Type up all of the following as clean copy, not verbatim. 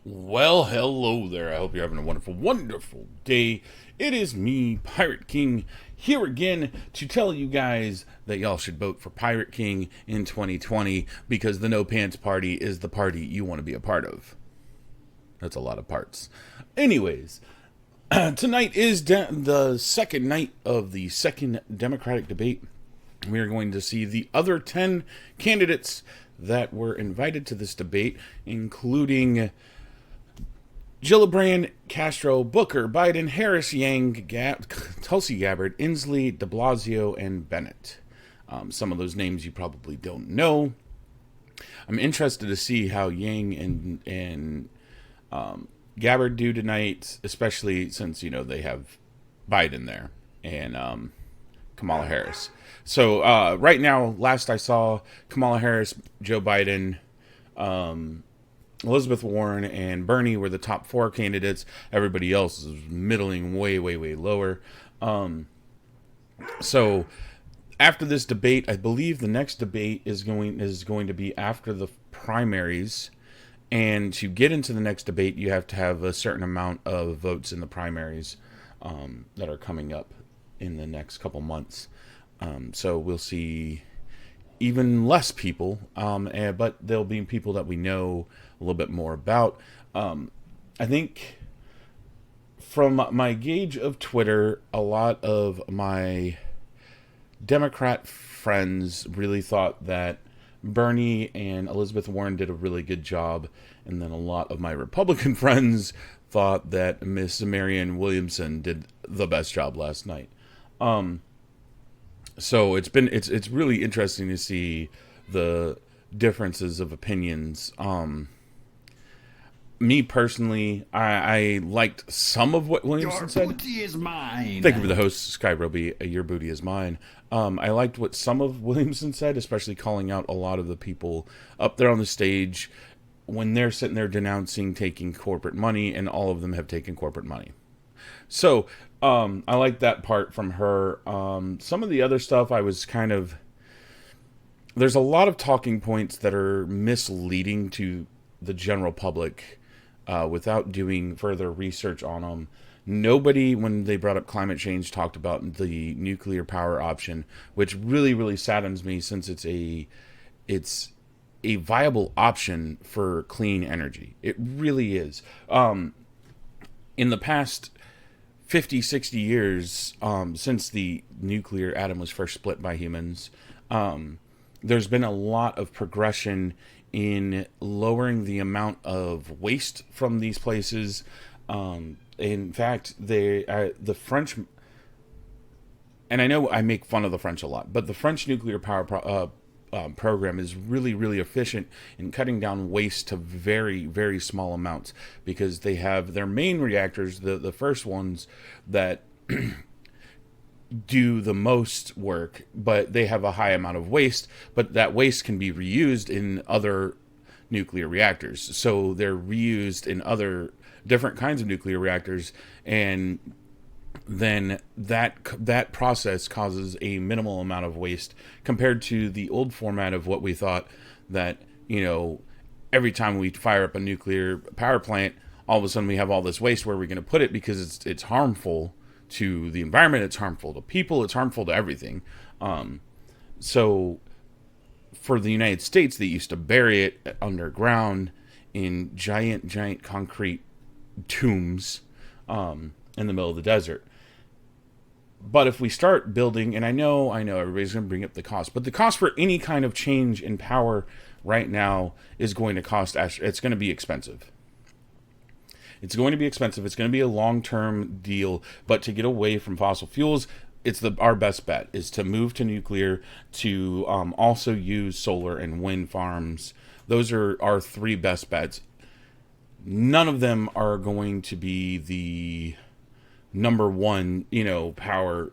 Well, hello there. I hope you're having a wonderful, wonderful day. It is me, PieRatKing, here again to tell you guys that y'all should vote for PieRatKing in 2020 because the NoPants Party is the party you want to be a part of. That's a lot of parts. Anyways, tonight is the second night of the second Democratic debate. We are going to see the other 10 candidates that were invited to this debate, including Gillibrand, Castro, Booker, Biden, Harris, Yang, Tulsi Gabbard, Inslee, de Blasio, and Bennett. Some of those names you probably don't know. I'm interested to see how Yang and Gabbard do tonight, especially since, they have Biden there and Kamala Harris. So right now, last I saw, Kamala Harris, Joe Biden, Elizabeth Warren, and Bernie were the top 4 candidates. Everybody else is middling way, way, way lower. So after this debate, I believe the next debate is going to be after the primaries. And to get into the next debate, you have to have a certain amount of votes in the primaries that are coming up in the next couple months. So we'll see even less people, but there'll be people that we know a little bit more about. I think from my gauge of Twitter, a lot of my Democrat friends really thought that Bernie and Elizabeth Warren did a really good job, and then a lot of my Republican friends thought that Miss Marianne Williamson did the best job last night. So it's really interesting to see the differences of opinions. Me personally, I liked some of what Williamson said. Your booty is mine. Thank you for the host, Skyroby. Your booty is mine. I liked what some of Williamson said, especially calling out a lot of the people up there on the stage when they're sitting there denouncing taking corporate money, and all of them have taken corporate money. So I like that part from her. Some of the other stuff I was there's a lot of talking points that are misleading to the general public without doing further research on them. Nobody, when they brought up climate change, talked about the nuclear power option, which really, really saddens me since it's a viable option for clean energy. It really is. In the past 50, 60 years, since the nuclear atom was first split by humans, there's been a lot of progression in lowering the amount of waste from these places. In fact, the French, and I know I make fun of the French a lot, but the French nuclear power program is really, really efficient in cutting down waste to very, very small amounts, because they have their main reactors, the first ones that do the most work, but they have a high amount of waste, but that waste can be reused in other nuclear reactors. So they're reused in other different kinds of nuclear reactors, and then that process causes a minimal amount of waste compared to the old format of what we thought that, every time we fire up a nuclear power plant, all of a sudden we have all this waste. Where are we going to put it? Because it's harmful to the environment, it's harmful to people, it's harmful to everything. So for the United States, they used to bury it underground in giant concrete tombs in the middle of the desert. But if we start building, and I know everybody's going to bring up the cost, but the cost for any kind of change in power right now is going to cost, it's going to be expensive. It's going to be expensive. It's going to be a long-term deal. But to get away from fossil fuels, our best bet is to move to nuclear, to also use solar and wind farms. Those are our 3 best bets. None of them are going to be the number one, power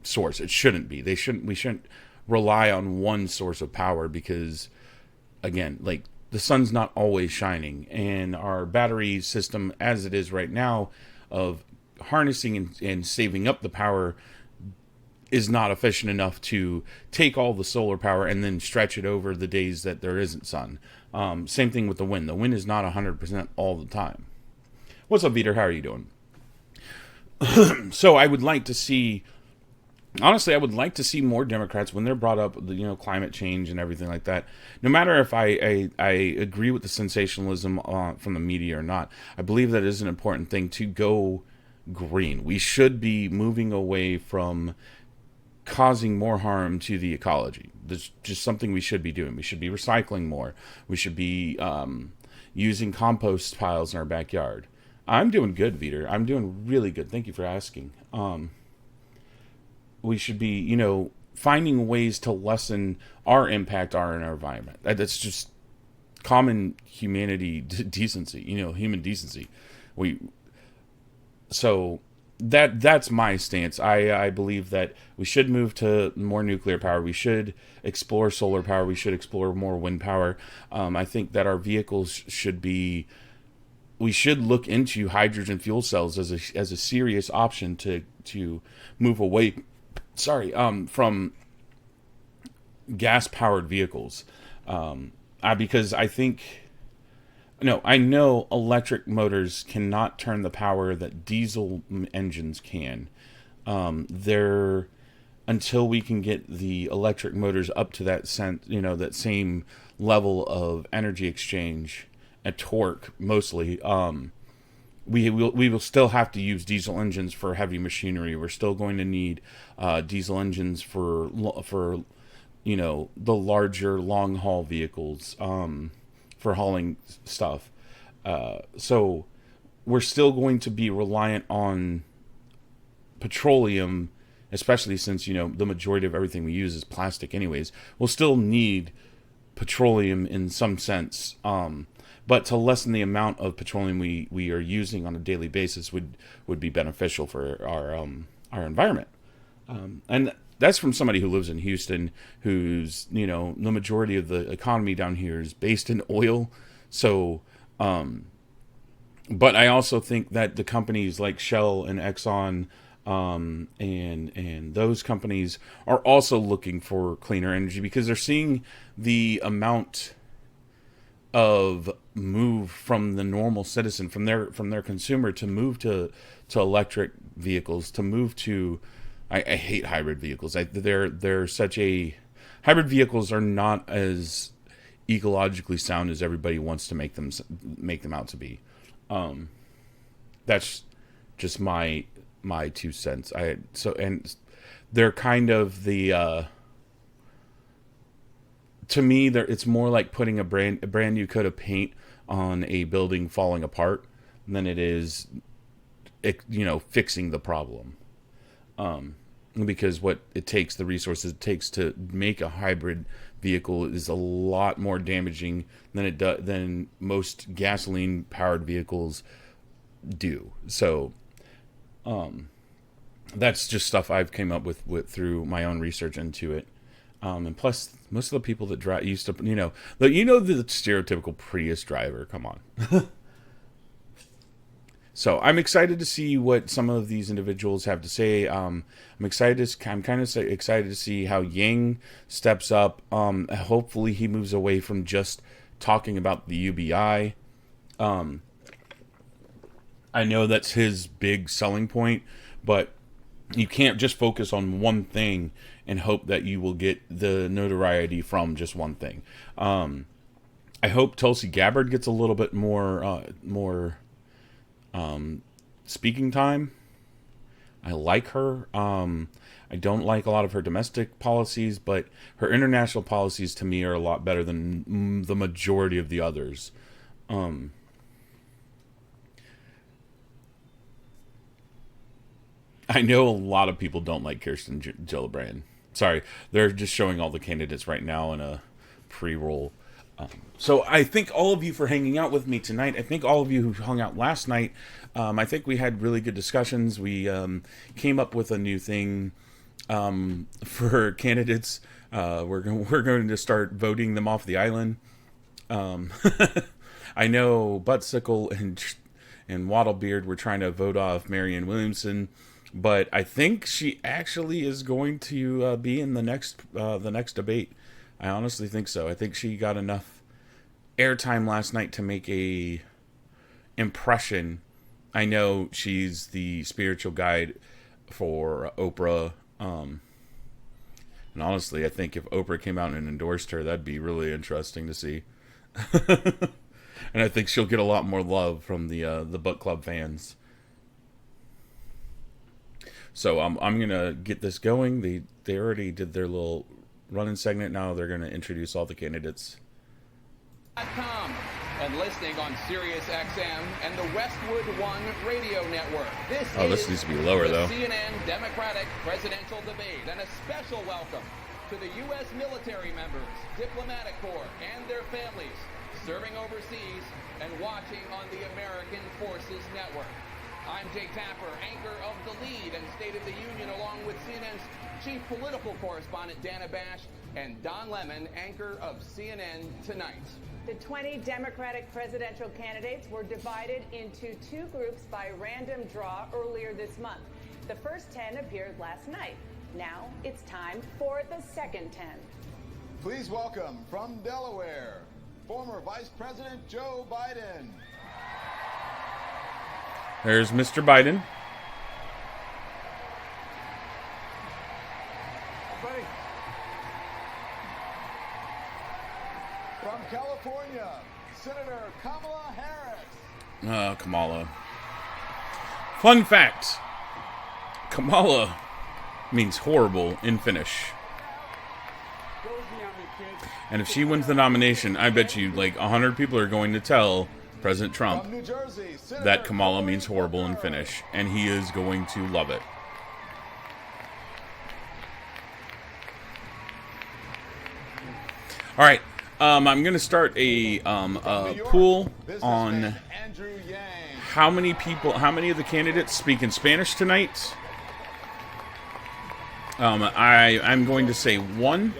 source. It shouldn't be. We shouldn't rely on one source of power because, again, the sun's not always shining, and our battery system as it is right now of harnessing and saving up the power is not efficient enough to take all the solar power and then stretch it over the days that there isn't sun. Same thing with the wind. The wind is not 100% all the time. What's up, Viter? How are you doing? So I would like to see, honestly, I would like to see more Democrats when they're brought up, climate change and everything like that. No matter if I agree with the sensationalism from the media or not, I believe that is an important thing to go green. We should be moving away from causing more harm to the ecology. That's just something we should be doing. We should be recycling more. We should be using compost piles in our backyard. I'm doing good, Viter. I'm doing really good. Thank you for asking. We should be, finding ways to lessen our impact on our environment. That's just common humanity decency, human decency. So that's my stance. I believe that we should move to more nuclear power. We should explore solar power. We should explore more wind power. I think that our vehicles should be. We should look into hydrogen fuel cells as a serious option to move away. From gas powered vehicles, because I think. No, I know electric motors cannot turn the power that diesel engines can. They're until we can get the electric motors up to that that same level of energy exchange and torque, mostly. We will still have to use diesel engines for heavy machinery. We're still going to need diesel engines for the larger long haul vehicles. For hauling stuff. So we're still going to be reliant on petroleum, especially since, the majority of everything we use is plastic anyways. We'll still need petroleum in some sense. But to lessen the amount of petroleum we are using on a daily basis would be beneficial for our environment. And that's from somebody who lives in Houston, who's, the majority of the economy down here is based in oil. So, but I also think that the companies like Shell and Exxon, and those companies are also looking for cleaner energy because they're seeing the amount of move from the normal citizen, from their consumer, to move to electric vehicles, to move to. I hate hybrid vehicles. They're such a hybrid vehicles are not as ecologically sound as everybody wants to make them out to be. That's just my 2 cents. And they're kind of the to me it's more like putting a brand new coat of paint on a building falling apart than it is fixing the problem. Because what it takes, the resources it takes to make a hybrid vehicle is a lot more damaging than most gasoline powered vehicles do. So, that's just stuff I've came up with through my own research into it. And plus, most of the people that drive used to, the stereotypical Prius driver. Come on. So I'm excited to see what some of these individuals have to say. I'm kind of excited to see how Yang steps up. Hopefully he moves away from just talking about the UBI. I know that's his big selling point, but you can't just focus on one thing and hope that you will get the notoriety from just one thing. I hope Tulsi Gabbard gets a little bit more speaking time. I like her. I don't like a lot of her domestic policies, but her international policies to me are a lot better than the majority of the others. I know a lot of people don't like Kirsten Gillibrand. Sorry, they're just showing all the candidates right now in a pre-roll. So I thank all of you for hanging out with me tonight. I thank all of you who hung out last night. I think we had really good discussions. We came up with a new thing for candidates. We're going to start voting them off the island. I know Buttsickle and Waddlebeard were trying to vote off Marianne Williamson, but I think she actually is going to be in the next debate. I honestly think so. I think she got enough airtime last night to make a impression. I know she's the spiritual guide for Oprah. And honestly, I think if Oprah came out and endorsed her, that'd be really interesting to see. And I think she'll get a lot more love from the book club fans. So I'm gonna get this going. They already did their little running segment. Now they're gonna introduce all the candidates. And listening on Sirius XM and the Westwood One radio network. This needs to be lower, the though. CNN Democratic presidential debate, and a special welcome to the U.S. military members, diplomatic corps, and their families serving overseas and watching on the American Forces Network. I'm Jay Tapper, anchor of The Lead and State of the Union, along with CNN's chief political correspondent, Dana Bash, and Don Lemon, anchor of CNN Tonight. The 20 Democratic presidential candidates were divided into two groups by random draw earlier this month. The first 10 appeared last night. Now it's time for the second 10. Please welcome from Delaware, former Vice President Joe Biden. There's Mr. Biden. From California, Senator Kamala Harris. Kamala. Fun fact. Kamala means horrible in Finnish. And if she wins the nomination, I bet you like 100 people are going to tell President Trump From New Jersey, that Kamala means horrible in Finnish, and he is going to love it. All right, I'm going to start a pool on how many of the candidates speak in Spanish tonight. I'm going to say one.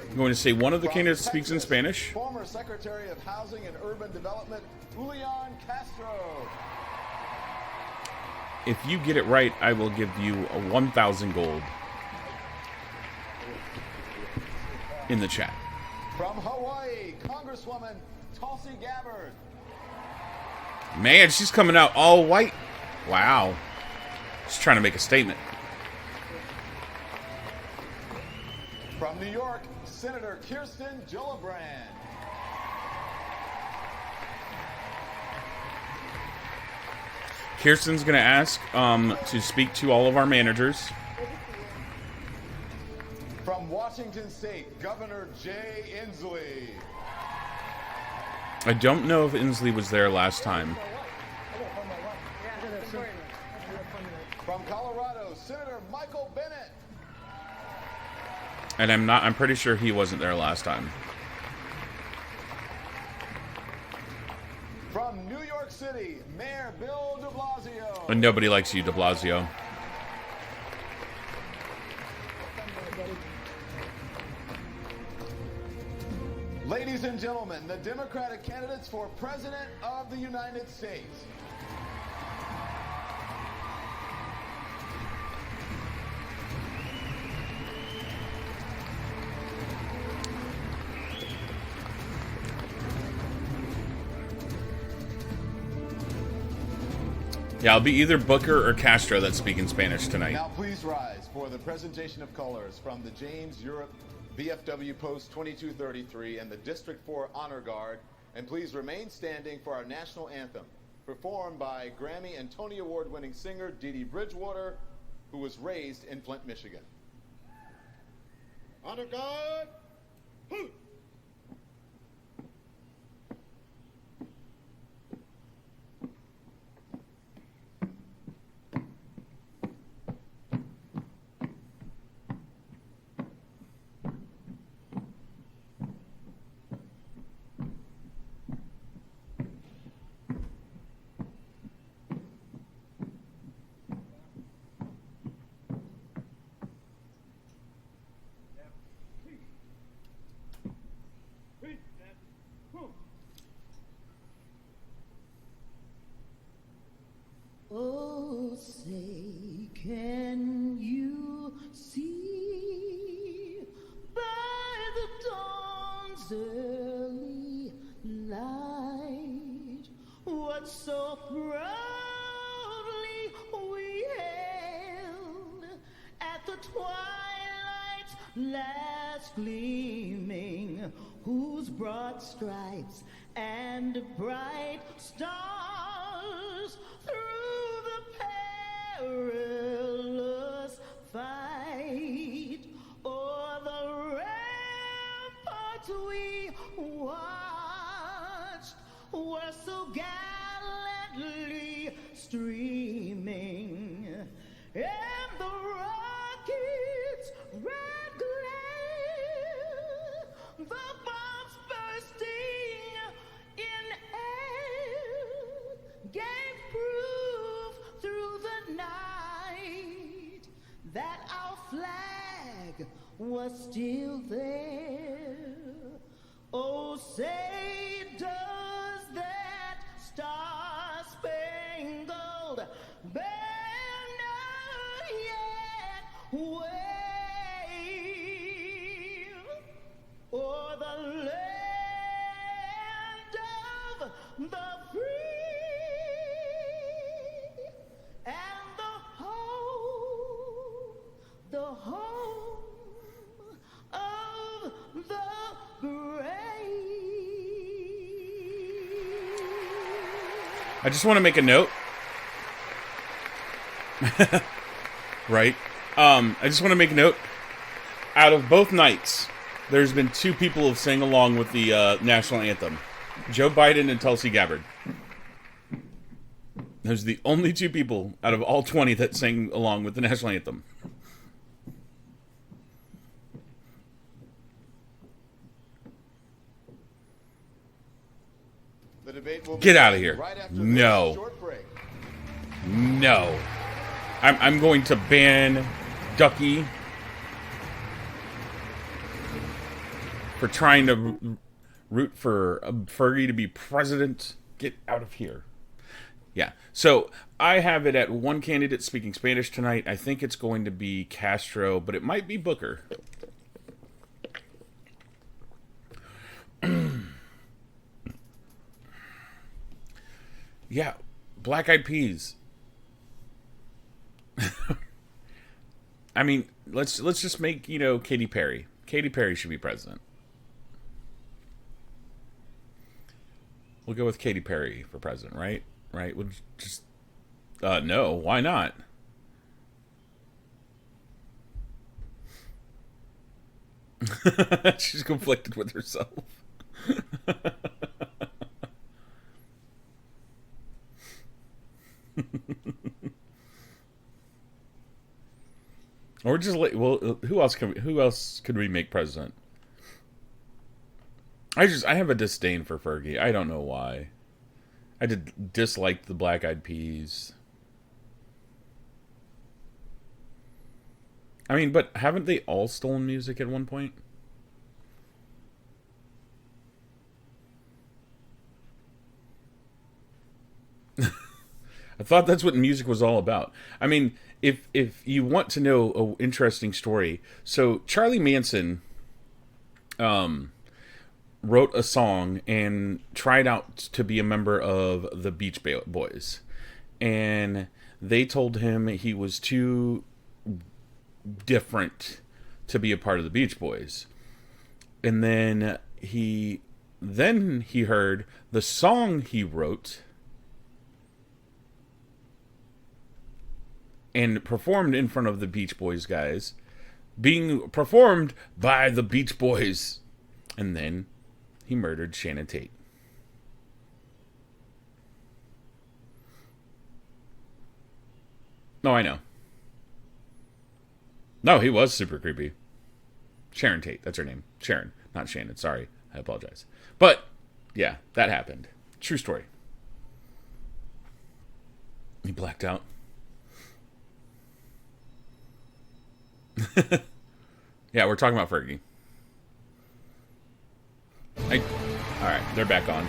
I'm going to say one of the candidates speaks in Spanish. Former Secretary of Housing and Urban Development, Julian Castro. If you get it right, I will give you a 1,000 gold in the chat. From Hawaii, Congresswoman Tulsi Gabbard. Man, she's coming out all white. Wow. She's trying to make a statement. From New York, Senator Kirsten Gillibrand. Kirsten's going to ask to speak to all of our managers. From Washington State, Governor Jay Inslee. I don't know if Inslee was there last time. From Colorado, Senator Michael Bennet. And I'm pretty sure he wasn't there last time. From New York City, Mayor Bill de Blasio. And nobody likes you, de Blasio. Ladies and gentlemen, the Democratic candidates for President of the United States. Yeah, I'll be either Booker or Castro that speak in Spanish tonight. Now please rise for the presentation of colors from the James Europe VFW Post 2233 and the District 4 Honor Guard, and please remain standing for our national anthem, performed by Grammy and Tony Award-winning singer Dee Dee Bridgewater, who was raised in Flint, Michigan. Honor Guard, hoot! Oh, say, can you see by the dawn's early last gleaming, whose broad stripes and bright stars through the perilous fight o'er the ramparts we watched were so gallantly streaming, and the rockets' red glare, the bombs bursting in air, gave proof through the night that our flag was still there. Oh, say does that star-spangled banner yet wave o'er the land of the free and the home of the brave. I just want to make a note. Right? I just want to make a note. Out of both nights, there's been 2 people who have sang along with the national anthem. Joe Biden and Tulsi Gabbard. Those are the only 2 people out of all 20 that sang along with the national anthem. The debate will Get begin out of here. right after No. this short break. No. I'm going to ban Ducky for trying to root for Fergie to be president. Get out of here. Yeah. So I have it at 1 candidate speaking Spanish tonight. I think it's going to be Castro, but it might be Booker. Yeah. Black Eyed Peas. I mean, let's just make, Katy Perry. Katy Perry should be president. We'll go with Katy Perry for president, right? Right? We'll just no, why not? She's conflicted with herself. Or just who else could we make president? I have a disdain for Fergie. I don't know why. I did dislike the Black Eyed Peas. I mean, but haven't they all stolen music at one point? I thought that's what music was all about. I mean, if you want to know an interesting story, so Charlie Manson wrote a song and tried out to be a member of the Beach Boys. And they told him he was too different to be a part of the Beach Boys. And then he heard the song he wrote and performed in front of the Beach Boys guys, being performed by the Beach Boys. And then he murdered Shannon Tate. No, I know. No, he was super creepy. Sharon Tate, that's her name. Sharon, not Shannon. Sorry, I apologize. But, yeah, that happened. True story. He blacked out. Yeah, we're talking about Fergie. Alright, they're back on.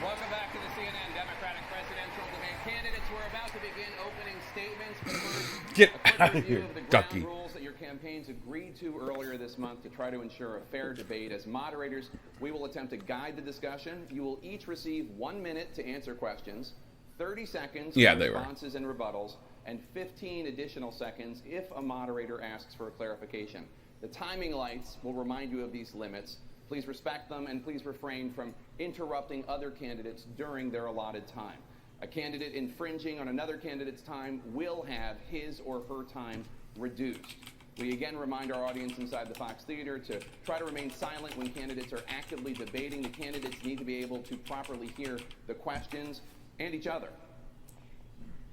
Welcome back to the CNN Democratic presidential debate. Candidates, we're about to begin opening statements. But first, Get a quick out of review here, of the ground Ducky. rules that your campaigns agreed to earlier this month to try to ensure a fair debate. As moderators, we will attempt to guide the discussion. You will each receive 1 minute to answer questions, 30 seconds for responses and rebuttals, and 15 additional seconds if a moderator asks for a clarification. The timing lights will remind you of these limits. Please respect them, and please refrain from interrupting other candidates during their allotted time. A candidate infringing on another candidate's time will have his or her time reduced. We again remind our audience inside the Fox Theater to try to remain silent when candidates are actively debating. The candidates need to be able to properly hear the questions and each other.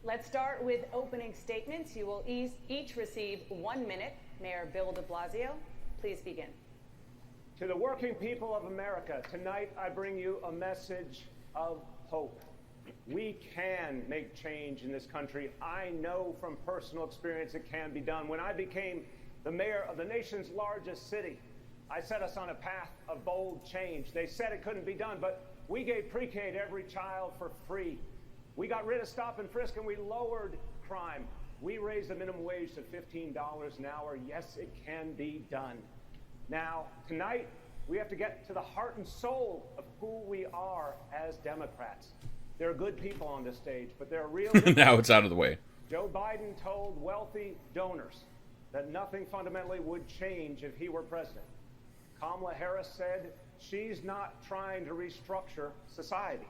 Let's start with opening statements. You will each receive 1 minute. Mayor Bill de Blasio, please begin. To the working people of America, tonight I bring you a message of hope. We can make change in this country. I know from personal experience it can be done. When I became the mayor of the nation's largest city, I set us on a path of bold change. They said it couldn't be done, but we gave pre-K to every child for free. We got rid of stop and frisk, and we lowered crime. We raised the minimum wage to $15 an hour. Yes, it can be done. Now, tonight, we have to get to the heart and soul of who we are as Democrats. There are good people on this stage, but there are real... Now it's out of the way. Joe Biden told wealthy donors that nothing fundamentally would change if he were president. Kamala Harris said she's not trying to restructure society.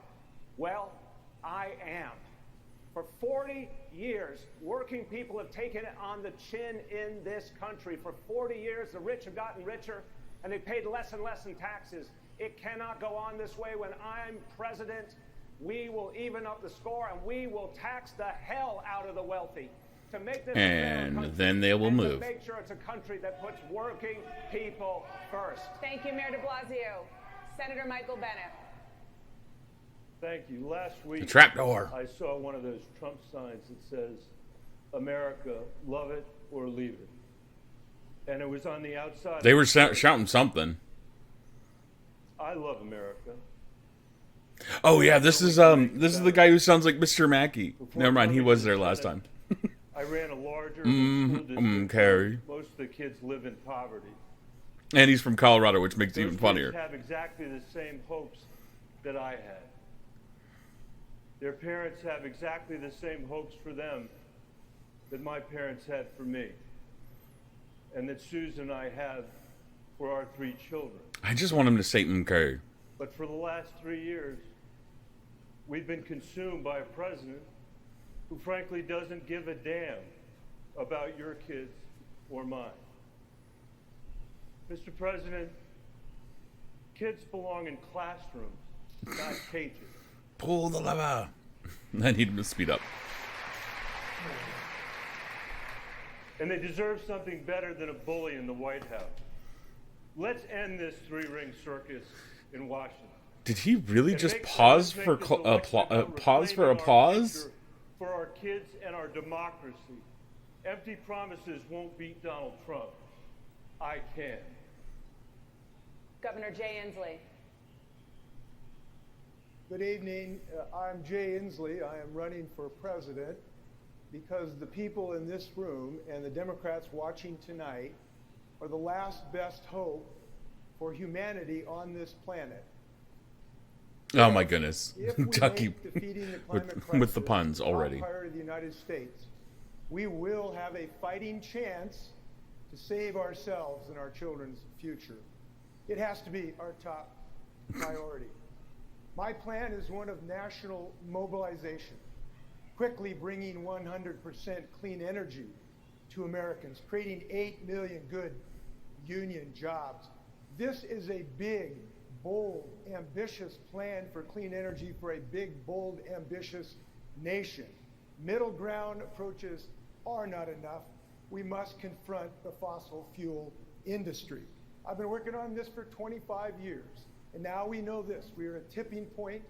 Well, I am. For 40 years, working people have taken it on the chin in this country. For 40 years, the rich have gotten richer, and they've paid less and less in taxes. It cannot go on this way. When I'm president, we will even up the score, and we will tax the hell out of the wealthy to make this a fair country, then they will move. To make sure it's a country that puts working people first. Thank you, Mayor de Blasio. Senator Michael Bennet. Thank you. Last week, The trapdoor. I saw one of those Trump signs that says, America, love it or leave it. And it was on the outside. They were shouting something. I love America. Oh yeah, this is the guy who sounds like Mr. Mackey. Never mind, he was there last time. I ran a larger school district. Okay. Most of the kids live in poverty. And he's from Colorado, which makes it Those even funnier. kids have exactly the same hopes that I had. Their parents have exactly the same hopes for them that my parents had for me, and that Susan and I have for our 3 children. I just want him to say okay. But for the last 3 years, we've been consumed by a president who frankly doesn't give a damn about your kids or mine. Mr. President, kids belong in classrooms, not cages. Pull the lever. I need him to speed up. And they deserve something better than a bully in the White House. Let's end this 3-ring circus in Washington. Did he really And just make pause this for election pause for reclaiming our applause? future for our kids and our democracy. Empty promises won't beat Donald Trump. I can. Governor Jay Inslee. Good evening. I'm Jay Inslee. I am running for president because the people in this room and the Democrats watching tonight are the last best hope for humanity on this planet. Oh my goodness. If we Ducky make defeating the climate with the crisis puns already. top priority of the United States, we will have a fighting chance to save ourselves and our children's future. It has to be our top priority. My plan is one of national mobilization, quickly bringing 100% clean energy to Americans, creating 8 million good union jobs. This is a big, bold, ambitious plan for clean energy for a big, bold, ambitious nation. Middle ground approaches are not enough. We must confront the fossil fuel industry. I've been working on this for 25 years. And now we know this, we are at a tipping point,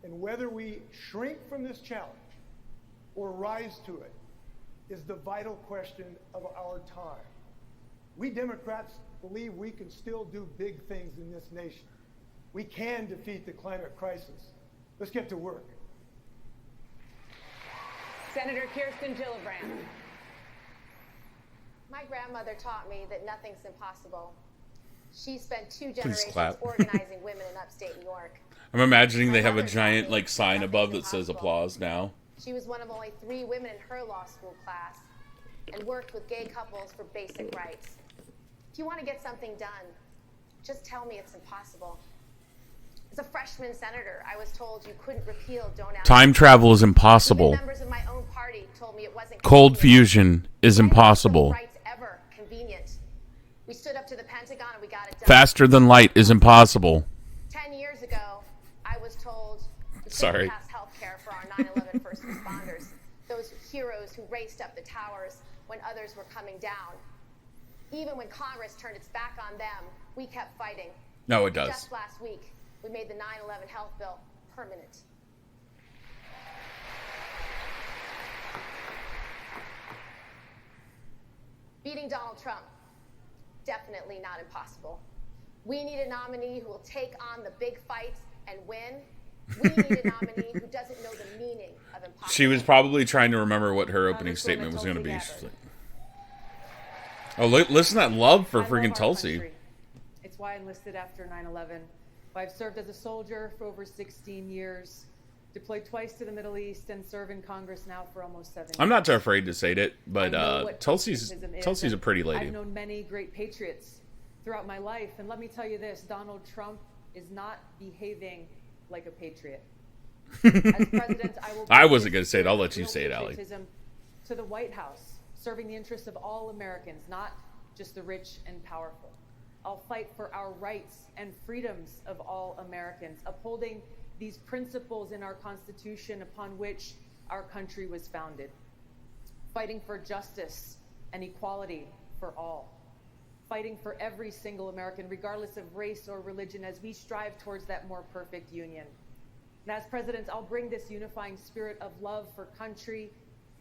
and whether we shrink from this challenge or rise to it is the vital question of our time. We Democrats believe we can still do big things in this nation. We can defeat the climate crisis. Let's get to work. Senator Kirsten Gillibrand. My grandmother taught me that nothing's impossible. She spent 2 Please generations clap. organizing women in upstate New York. I'm imagining they have a giant like sign above that says applause now. She was one of only 3 women in her law school class and worked with gay couples for basic rights. If you want to get something done, just tell me it's impossible. As a freshman senator, I was told you couldn't repeal Don't Ask. Time travel is impossible. Even members of my own party told me it wasn't Cold convenient. fusion is When was impossible. civil rights ever convenient? We stood up to the Pentagon and we got it done. Faster than light is impossible. 10 years ago, I was told we Sorry. couldn't pass health care for our 9/11 first responders, those heroes who raced up the towers when others were coming down. Even when Congress turned its back on them, we kept fighting. No, it does. Just last week, we made the 9/11 health bill permanent. Beating Donald Trump, definitely not impossible. We need a nominee who will take on the big fights and win. We need a nominee who doesn't know the meaning of impossible. She was probably trying to remember what her opening statement was going to be. She's like, oh, listen to that love for freaking Tulsi. It's why I enlisted after 9/11. I've served as a soldier for over 16 years, deployed twice to the Middle East, and serve in Congress now for almost 7 years. I'm not too afraid to say it, I know but what Tulsi's patriotism is, a and pretty lady. I've known many great patriots throughout my life, and let me tell you this: Donald Trump is not behaving like a patriot. As president, I will. I wasn't going to say it. I'll let you say it, Allie. To the White House, serving the interests of all Americans, not just the rich and powerful. I'll fight for our rights and freedoms of all Americans, upholding these principles in our Constitution upon which our country was founded. Fighting for justice and equality for all. Fighting for every single American, regardless of race or religion, as we strive towards that more perfect union. And as president, I'll bring this unifying spirit of love for country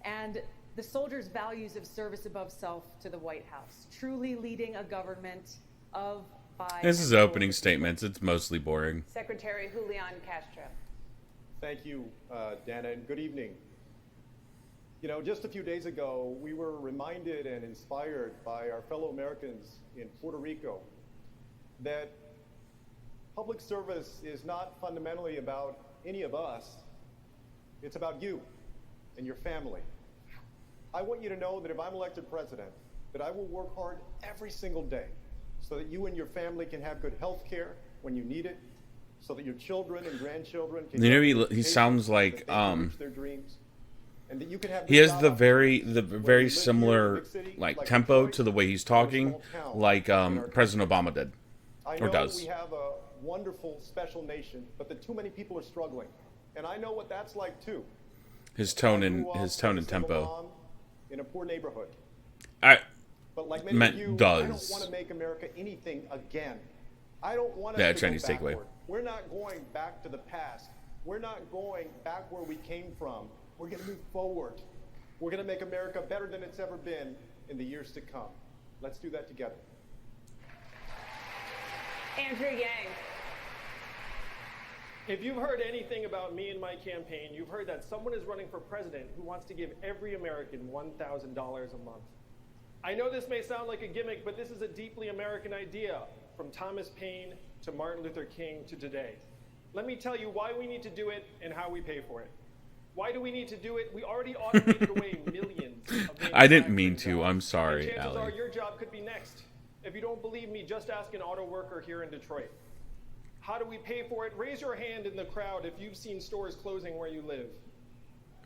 and the soldiers' values of service above self to the White House, truly leading a government of, by, This is opening statements. It's mostly boring. Secretary Julian Castro. Thank you, Dana, and good evening. You know, just a few days ago, we were reminded and inspired by our fellow Americans in Puerto Rico that public service is not fundamentally about any of us. It's about you and your family. I want you to know that if I'm elected president, that I will work hard every single day so that you and your family can have good health care when you need it, so that your children and grandchildren can He sounds like reach their dreams, and that you can have he has the very similar like tempo to the way he's talking, like President Obama did, or does. We have a wonderful special nation, but that too many people are struggling, and I know what that's like too. His tone and tempo. In a poor neighborhood. But like many of you, I don't want to make America anything again. I don't want us to Chinese go takeaway. backward. We're not going back to the past. We're not going back where we came from. We're going to move forward. We're going to make America better than it's ever been in the years to come. Let's do that together. Andrew Yang. If you've heard anything about me and my campaign, you've heard that someone is running for president who wants to give every American $1,000 a month. I know this may sound like a gimmick, but this is a deeply American idea, from Thomas Paine to Martin Luther King to today. Let me tell you why we need to do it and how we pay for it. Why do we need to do it? We already automated away millions of I didn't mean to. I'm sorry, and chances Allie. are your job could be next. If you don't believe me, just ask an auto worker here in Detroit. How do we pay for it? Raise your hand in the crowd if you've seen stores closing where you live.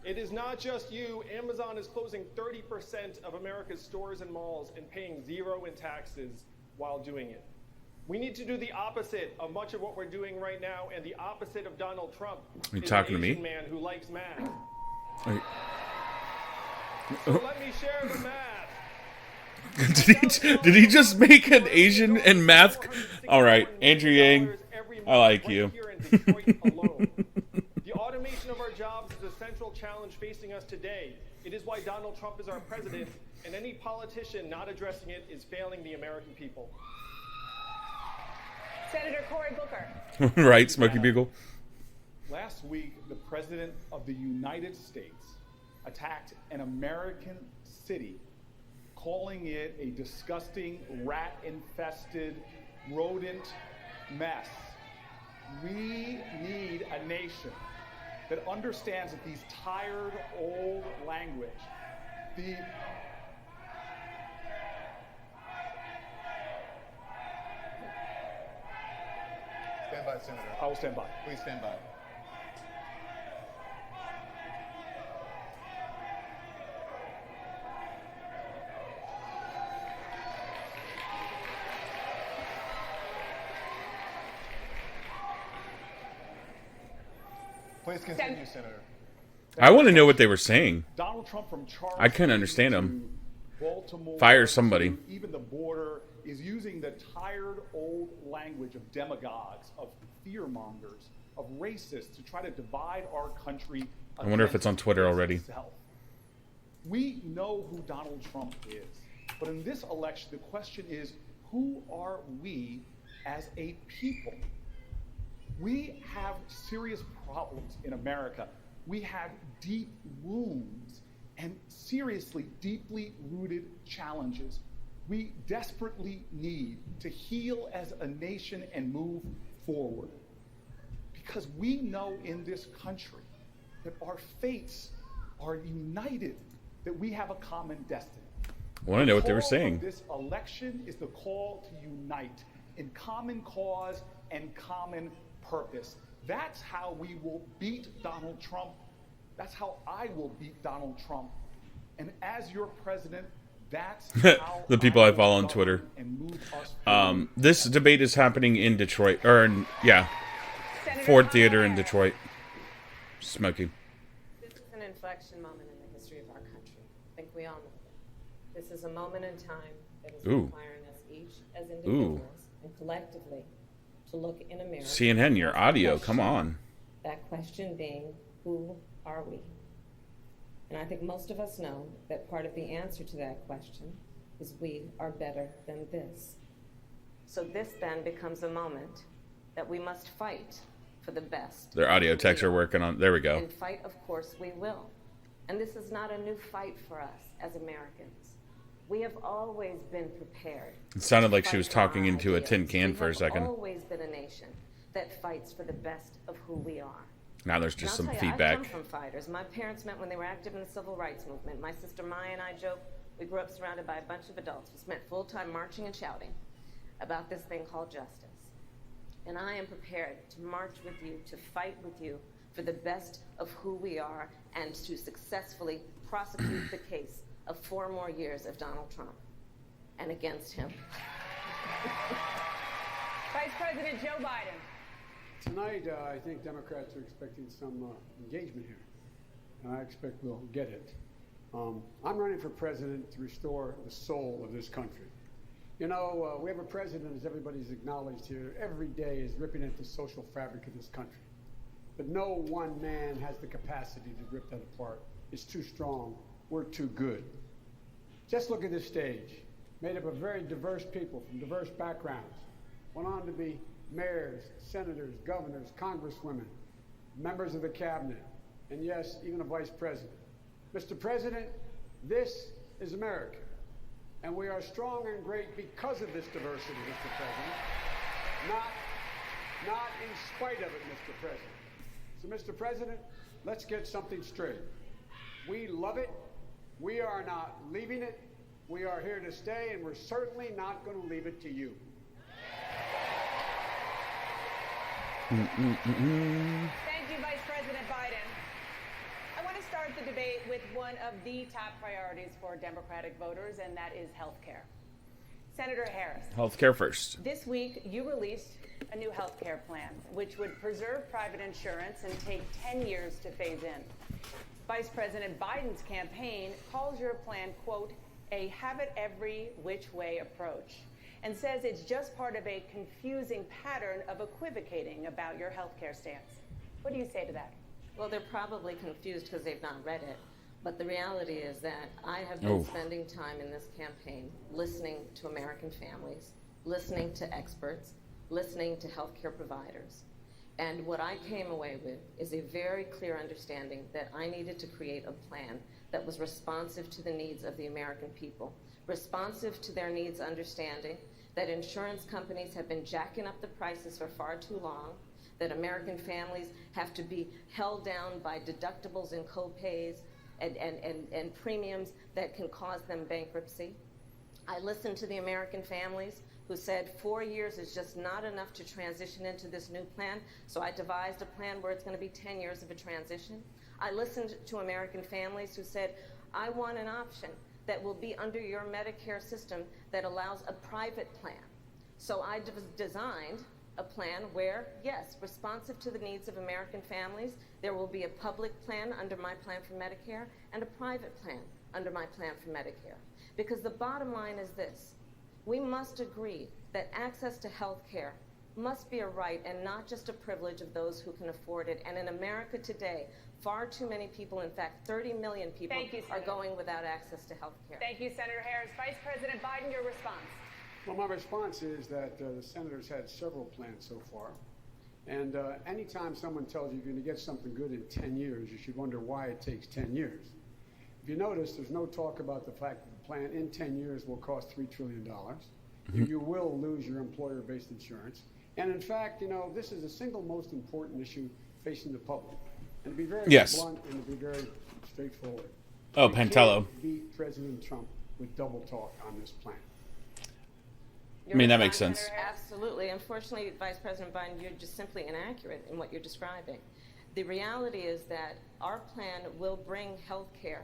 It is not just you. Amazon is closing 30% of America's stores and malls and paying zero in taxes while doing it. We need to do the opposite of much of what we're doing right now, and the opposite of Donald Trump. Are you talking to me? Asian man who likes math. Are So let me share the math. Did he just make an Asian and math? All right, Andrew Yang, I like you. The automation of our jobs is a central challenge facing us today. It is why Donald Trump is our president, and any politician not addressing it is failing the American people. Senator Cory Booker. Right, Smokey Bugle. Last week, the President of the United States attacked an American city, calling it a disgusting, rat-infested, rodent mess. We need a nation that understands that these tired, old language, the Stand by, Senator. I will stand by. Please stand by. Please continue, Senator. I want to know what they were saying. Donald Trump from Charleston I couldn't understand him. to Baltimore, Fire somebody. to even the border, is using the tired old language of demagogues, of fearmongers, of racists to try to divide our country. I wonder if it's on Twitter already. Itself. We know who Donald Trump is, but in this election, the question is, who are we as a people? We have serious problems in America. We have deep wounds and seriously, deeply rooted challenges. We desperately need to heal as a nation and move forward. Because we know in this country that our fates are united, that we have a common destiny. I want to know what they were saying. This election is the call to unite in common cause and common purpose. That's how we will beat Donald Trump. That's how I will beat Donald Trump. And as your president, that's how the people I follow on Twitter. This debate is happening in Detroit, Ford Theater in Detroit. Smoking. This is an inflection moment in the history of our country. I think we all know that. This is a moment in time that is requiring us each as individuals and collectively to look in a mirror. CNN, your audio, come on. That question being, who are we? And I think most of us know that part of the answer to that question is we are better than this. So this then becomes a moment that we must fight for the best. Their audio techs are working on. There we go. And fight, of course, we will. And this is not a new fight for us as Americans. We have always been prepared. It sounded like she was talking into a tin can for a We second. have always been a nation that fights for the best of who we are. Now there's just some And I'll tell you, feedback. I come from fighters. My parents met when they were active in the civil rights movement. My sister Maya and I joke, we grew up surrounded by a bunch of adults who spent full time marching and shouting about this thing called justice. And I am prepared to march with you, to fight with you for the best of who we are and to successfully prosecute the case of 4 more years of Donald Trump and against him. Vice President Joe Biden. Tonight, I think Democrats are expecting some engagement here, and I expect we'll get it. I'm running for president to restore the soul of this country. You know, we have a president, as everybody's acknowledged here, every day is ripping at the social fabric of this country. But no one man has the capacity to rip that apart. It's too strong. We're too good. Just look at this stage, made up of very diverse people from diverse backgrounds. Went on to be mayors, senators, governors, congresswomen, members of the cabinet, and yes, even a vice president. Mr. President, this is America. And we are strong and great because of this diversity, Mr. President, not in spite of it, Mr. President. So, Mr. President, let's get something straight. We love it. We are not leaving it. We are here to stay, and we're certainly not going to leave it to you. Thank you, Vice President Biden. I want to start the debate with one of the top priorities for Democratic voters, and that is health care. Senator Harris. Healthcare first. This week, you released a new health care plan, which would preserve private insurance and take 10 years to phase in. Vice President Biden's campaign calls your plan, quote, a have it every which way approach, and says it's just part of a confusing pattern of equivocating about your health care stance. What do you say to that? Well, they're probably confused because they've not read it. But the reality is that I have been spending time in this campaign listening to American families, listening to experts, listening to healthcare providers. And what I came away with is a very clear understanding that I needed to create a plan that was responsive to the needs of the American people, responsive to their needs, understanding that insurance companies have been jacking up the prices for far too long, that American families have to be held down by deductibles and co-pays and premiums that can cause them bankruptcy. I listened to the American families who said 4 years is just not enough to transition into this new plan, so I devised a plan where it's going to be 10 years of a transition. I listened to American families who said, I want an option that will be under your Medicare system that allows a private plan. So I designed a plan where, yes, responsive to the needs of American families, there will be a public plan under my plan for Medicare and a private plan under my plan for Medicare. Because the bottom line is this: we must agree that access to health care must be a right and not just a privilege of those who can afford it. And in America today, far too many people, in fact, 30 million people, are going without access to health care. Thank you, Senator Harris. Vice President Biden, your response. Well, my response is that the senators had several plans so far. And anytime someone tells you you're going to get something good in 10 years, you should wonder why it takes 10 years. If you notice, there's no talk about the fact that the plan in 10 years will cost $3 trillion. You will lose your employer-based insurance. And in fact, you know, this is the single most important issue facing the public. And to be very blunt and to be very straightforward. Oh, we Pantello. can't beat President Trump with double talk on this plan. I mean, that makes sense. Absolutely. Unfortunately, Vice President Biden, you're just simply inaccurate in what you're describing. The reality is that our plan will bring health care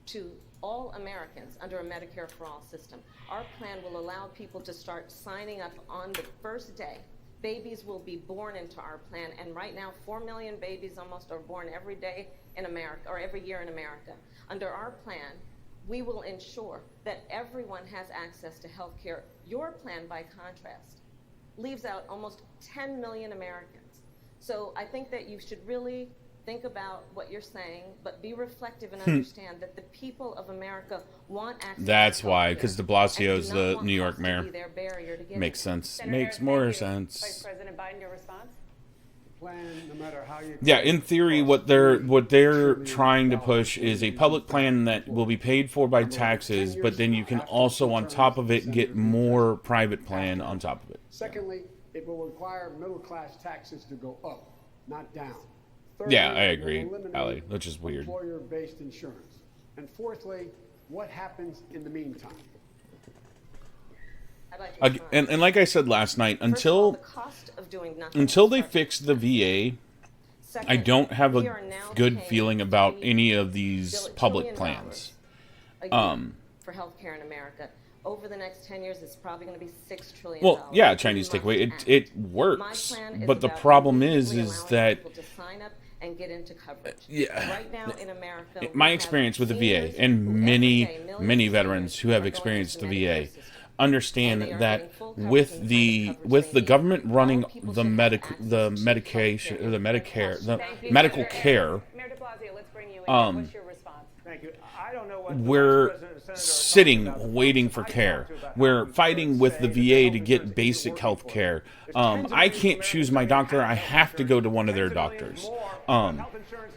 to all Americans under a Medicare for All system. Our plan will allow people to start signing up on the first day. Babies will be born into our plan, and right now 4 million babies almost are born every day in America, or every year in America. Under our plan, we will ensure that everyone has access to health care. Your plan, by contrast, leaves out almost 10 million Americans. So I think that you should really think about what you're saying, but be reflective and understand that the people of America want access. That's why, because de Blasio's the New York mayor. Makes sense. Senator Makes Harris, more thank you. sense. Vice President Biden, your response? Plan, no matter how you Yeah, in theory, what they're trying to push is a public plan that will be paid for by taxes, but then you can also, on top of it, get more private plan on top of it. Secondly, it will require middle-class taxes to go up, not down. Yeah, I agree, Ali, which is weird. Employer-based insurance. And fourthly, what happens in the meantime? And like I said last night, until they fix the VA, I don't have a good feeling about any of these public plans. For healthcare in America. Over the next 10 years, it's probably going to be $6 trillion. Well, yeah, Chinese takeaway, it works, but the problem is that and get into coverage. Yeah. Right now in America, my experience with the VA and many veterans who have experienced the VA understand that with the government running the medical care, Mayor de Blasio, let's bring you in. What's your response? Thank you. I don't know what we're sitting waiting for care. We're fighting with the VA to get basic health care. I can't choose my doctor. I have to go to one of their doctors.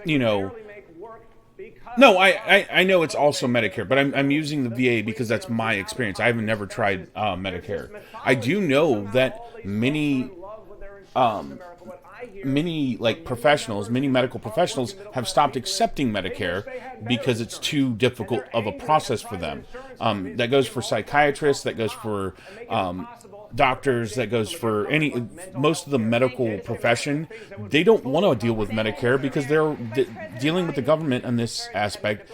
You know, no, I know it's also Medicare, but I'm using the VA because that's my experience. I've never tried Medicare. I do know that many medical professionals have stopped accepting Medicare because it's too difficult of a process for them. That goes for psychiatrists, that goes for doctors, that goes for most of the medical profession. They don't want to deal with Medicare because they're dealing with the government in this aspect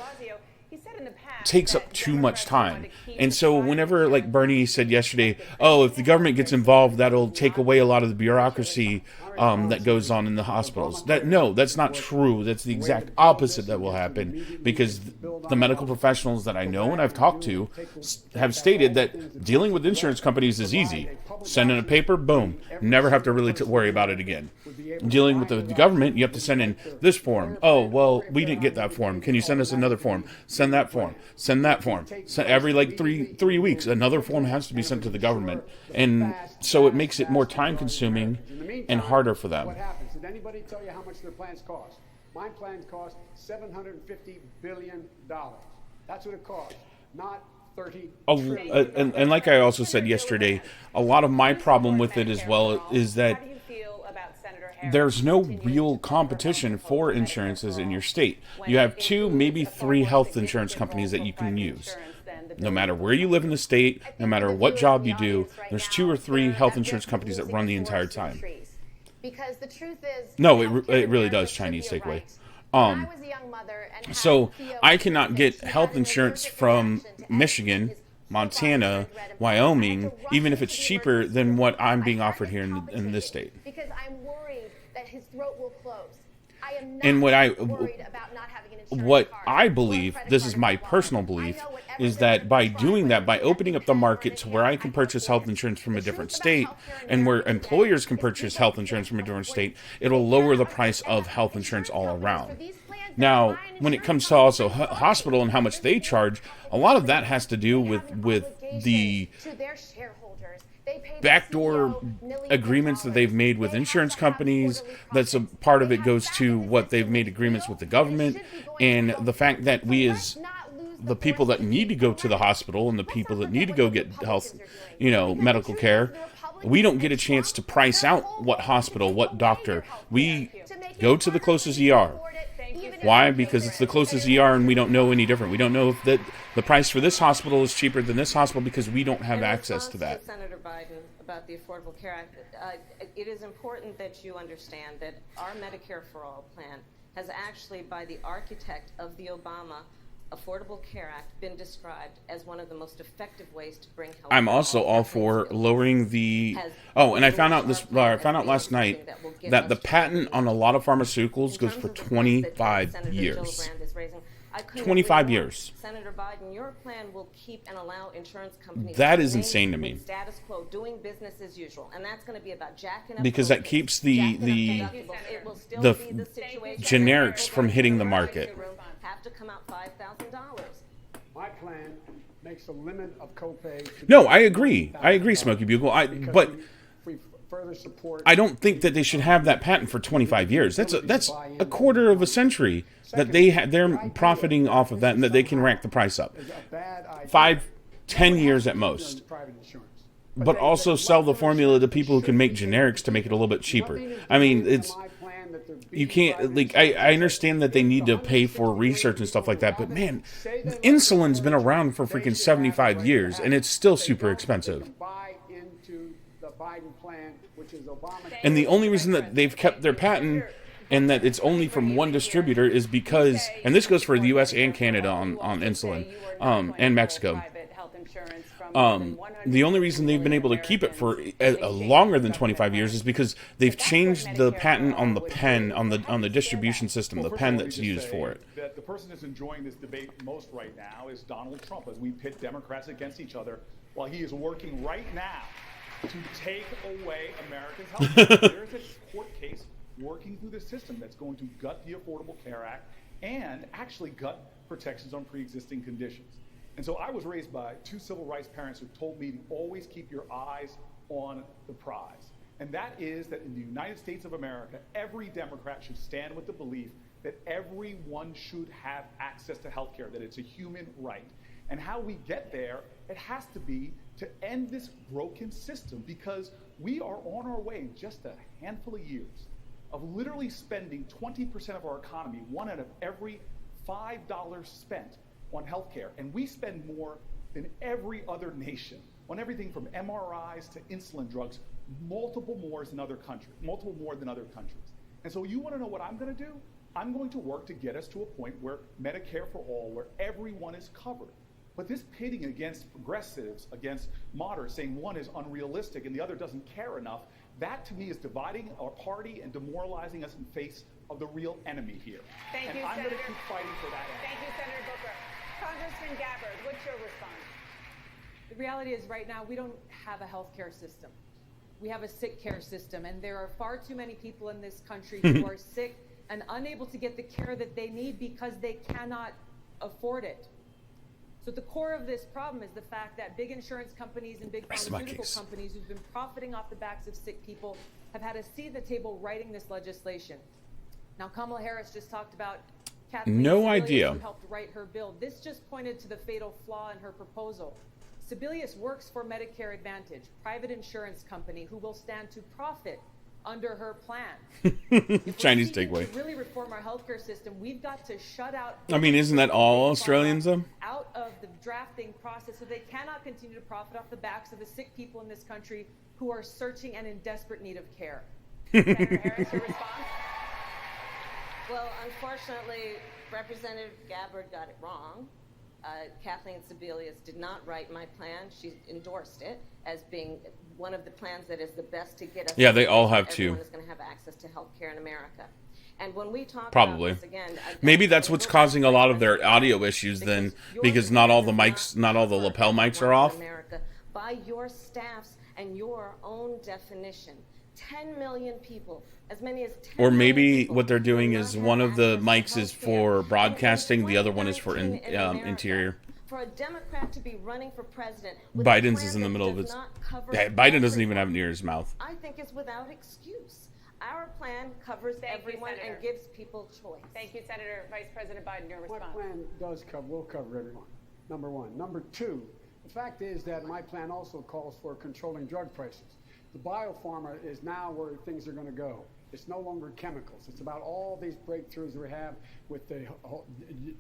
takes up too much time. And so whenever, like Bernie said yesterday, oh, if the government gets involved, that'll take away a lot of the bureaucracy that goes on in the hospitals. That's not true. That's the exact opposite that will happen, because the medical professionals that I know and I've talked to have stated that dealing with insurance companies is easy. Send in a paper, boom. Never have to really worry about it again. Dealing with the government, you have to send in this form. Oh, well, we didn't get that form. Can you send us another form? Send that form. Send that form. Every like three weeks, another form has to be sent to the government. And so it makes it more time consuming and harder for them. What happens? Did anybody tell you how much their plans cost? My plans cost $750 billion. That's what it costs, not $30 trillion. And like I also said yesterday, a lot of my problem with it as well is that How do you feel about Senator there's no real competition for insurances in your state. You have 2, maybe 3 health insurance companies that you can use. No matter where you live in the state, no matter what job you do, there's 2 or 3 health insurance companies that run the entire time. Because the truth is, No, it really does, Chinese takeaway. So I cannot get health insurance from Michigan, Montana, Wyoming, even if it's cheaper than what I'm being offered here in this state. Because I'm worried that his throat will close. I am not And worried about not having an insurance what card I believe, this is my personal belief, is that by doing that, by opening up the market to where I can purchase health insurance from a different state, and where employers can purchase health insurance from a different state, it'll lower the price of health insurance all around. Now, when it comes to also hospital and how much they charge, a lot of that has to do with the backdoor agreements that they've made with insurance companies. That's a part of it goes to what they've made agreements with the government, and the fact that we as the people that need to go to the hospital and the people that need to go get health, medical care, we don't get a chance to price out what hospital, what doctor. We go to the closest ER. Why? Because it's the closest ER and we don't know any different. We don't know if the price for this hospital is cheaper than this hospital because we don't have access to that. Senator Biden about the Affordable Care Act, it is important that you understand that our Medicare for All plan has actually, by the architect of the Obama Affordable Care Act, been described as one of the most effective ways to bring health. I'm also all for lowering the. Oh, and I found out last night that the patent on a lot of pharmaceuticals goes for 25 years. 25 years. Senator Biden, your plan will keep and allow insurance companies. That is insane to me. Status quo, doing business as usual, and that's going to be about jacking up. Because that keeps the generics from hitting the market. Have to come out $5,000. My plan makes a limit of copay. No, I agree. Smokey Bugle. But we further support. I don't think that they should have that patent for 25 years. That's a quarter of a century that they're profiting off of that, and that they can rack the price up. 5, 10 years at most. But also sell the formula to people who can make generics to make it a little bit cheaper. I mean, you can't, I understand that they need to pay for research and stuff like that, but man, insulin's been around for freaking 75 years, and it's still super expensive. And the only reason that they've kept their patent and that it's only from one distributor is because, and this goes for the U.S. and Canada on insulin, and Mexico. The only reason they've been able to keep it for longer than 25 years is because they've changed the patent on the pen, on the distribution system, the pen that's used for it. That the person who's enjoying this debate most right now is Donald Trump, as we pit Democrats against each other, while he is working right now to take away Americans' health care. There's a court case working through the system that's going to gut the Affordable Care Act and actually gut protections on pre-existing conditions. And so I was raised by 2 civil rights parents who told me to always keep your eyes on the prize. And that is that in the United States of America, every Democrat should stand with the belief that everyone should have access to health care, that it's a human right. And how we get there, it has to be to end this broken system, because we are on our way in just a handful of years of literally spending 20% of our economy, 1 out of every $5 spent on healthcare, and we spend more than every other nation on everything from MRIs to insulin drugs, multiple more than other countries. And so you want to know what I'm going to do? I'm going to work to get us to a point where Medicare for all, where everyone is covered. But this pitting against progressives, against moderates, saying one is unrealistic and the other doesn't care enough, that to me is dividing our party and demoralizing us in face of the real enemy here. Thank you, I'm Senator. going to keep fighting for that. Thank you, Senator Booker. Congressman Gabbard, what's your response? The reality is right now we don't have a healthcare system. We have a sick care system, and there are far too many people in this country who are sick and unable to get the care that they need because they cannot afford it. So at the core of this problem is the fact that big insurance companies and big pharmaceutical companies who've been profiting off the backs of sick people have had a seat at the table writing this legislation. Now, Kamala Harris just talked about Kathleen Sebelius, who helped write her bill. This just pointed to the fatal flaw in her proposal. Sebelius works for Medicare Advantage, private insurance company who will stand to profit under her plan. Chinese To takeaway. really reform our healthcare system, we've got to shut out. I mean, isn't that all Australians though? Out of the drafting process, so they cannot continue to profit off the backs of the sick people in this country who are searching and in desperate need of care. Senator Harris, your response? Well, unfortunately, Representative Gabbard got it wrong. Kathleen Sebelius did not write my plan. She endorsed it as being one of the plans that is the best to get us. Yeah, they all have to. Everyone is going to have access to health care in America. And when we talk Probably. about this again, Maybe that's what's causing a lot of their audio issues then, because not all the mics, not all the lapel mics are off. America, by your staff's and your own definition, 10 million people, as many as 10 Or maybe million people what they're doing will is not one have of the access to mics is healthcare. for And broadcasting, the other one is 2019 for in America, interior. For a Democrat to be running for president with Biden's a is plan in the that middle of does his. not cover Yeah, Biden doesn't everyone, even have it near his mouth. I think is without excuse. Our plan covers Thank you, everyone Senator. and gives people choice. Thank you, Senator Vice President Biden. Your My response. plan will cover everyone, number one. Number two, the fact is that my plan also calls for controlling drug prices. The biopharma is now where things are going to go. It's no longer chemicals. It's about all these breakthroughs we have with the whole,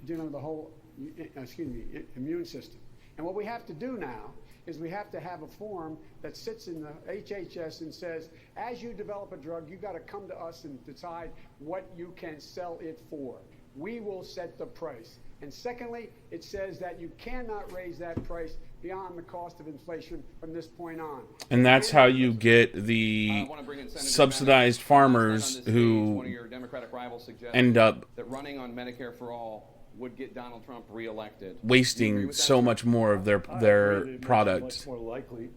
dealing with the whole, immune system. And what we have to do now is we have to have a form that sits in the HHS and says, as you develop a drug, you got to come to us and decide what you can sell it for. We will set the price. And secondly, it says that you cannot raise that price beyond the cost of inflation from this point on. And that's how you get the subsidized farmers who One of your Democratic rivals suggests end up that running on Medicare for all would get Donald Trump reelected. wasting so much more of their product. Much more likely.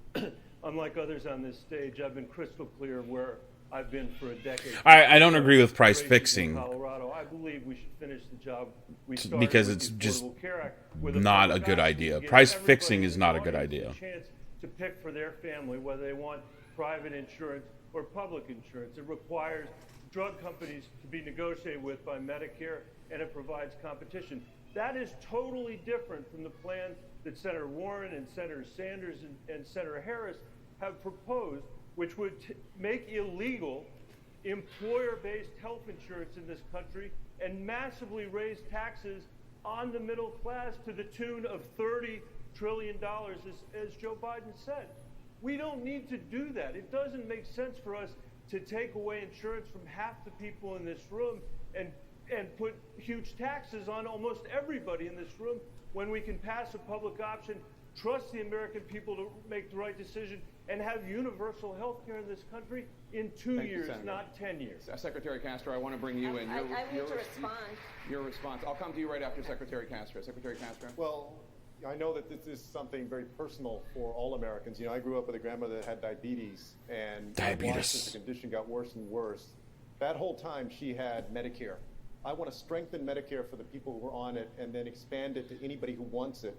Unlike others on this stage, I've been crystal clear where I've been for a decade. I don't agree with price In fixing. Colorado, I believe we should finish the job we started Because with it's the just Affordable Care Act, with not a public good option idea. to give Price everybody fixing is in not the a good audience idea. chance to pick for their family whether they want private insurance or public insurance. It requires drug companies to be negotiated with by Medicare, and it provides competition. That is totally different from the plan that Senator Warren and Senator Sanders and Senator Harris have proposed, which would make illegal employer-based health insurance in this country and massively raise taxes on the middle class to the tune of $30 trillion, as Joe Biden said. We don't need to do that. It doesn't make sense for us to take away insurance from half the people in this room and put huge taxes on almost everybody in this room when we can pass a public option, trust the American people to make the right decision, and have universal health care in this country in 2 years, not 10 years. Secretary Castro, I want to bring you in. I need to respond. Your response. I'll come to you right after Secretary Castro. Secretary Castro. Well, I know that this is something very personal for all Americans. You know, I grew up with a grandmother that had diabetes, and watched as the condition got worse and worse. That whole time, she had Medicare. I want to strengthen Medicare for the people who are on it, and then expand it to anybody who wants it.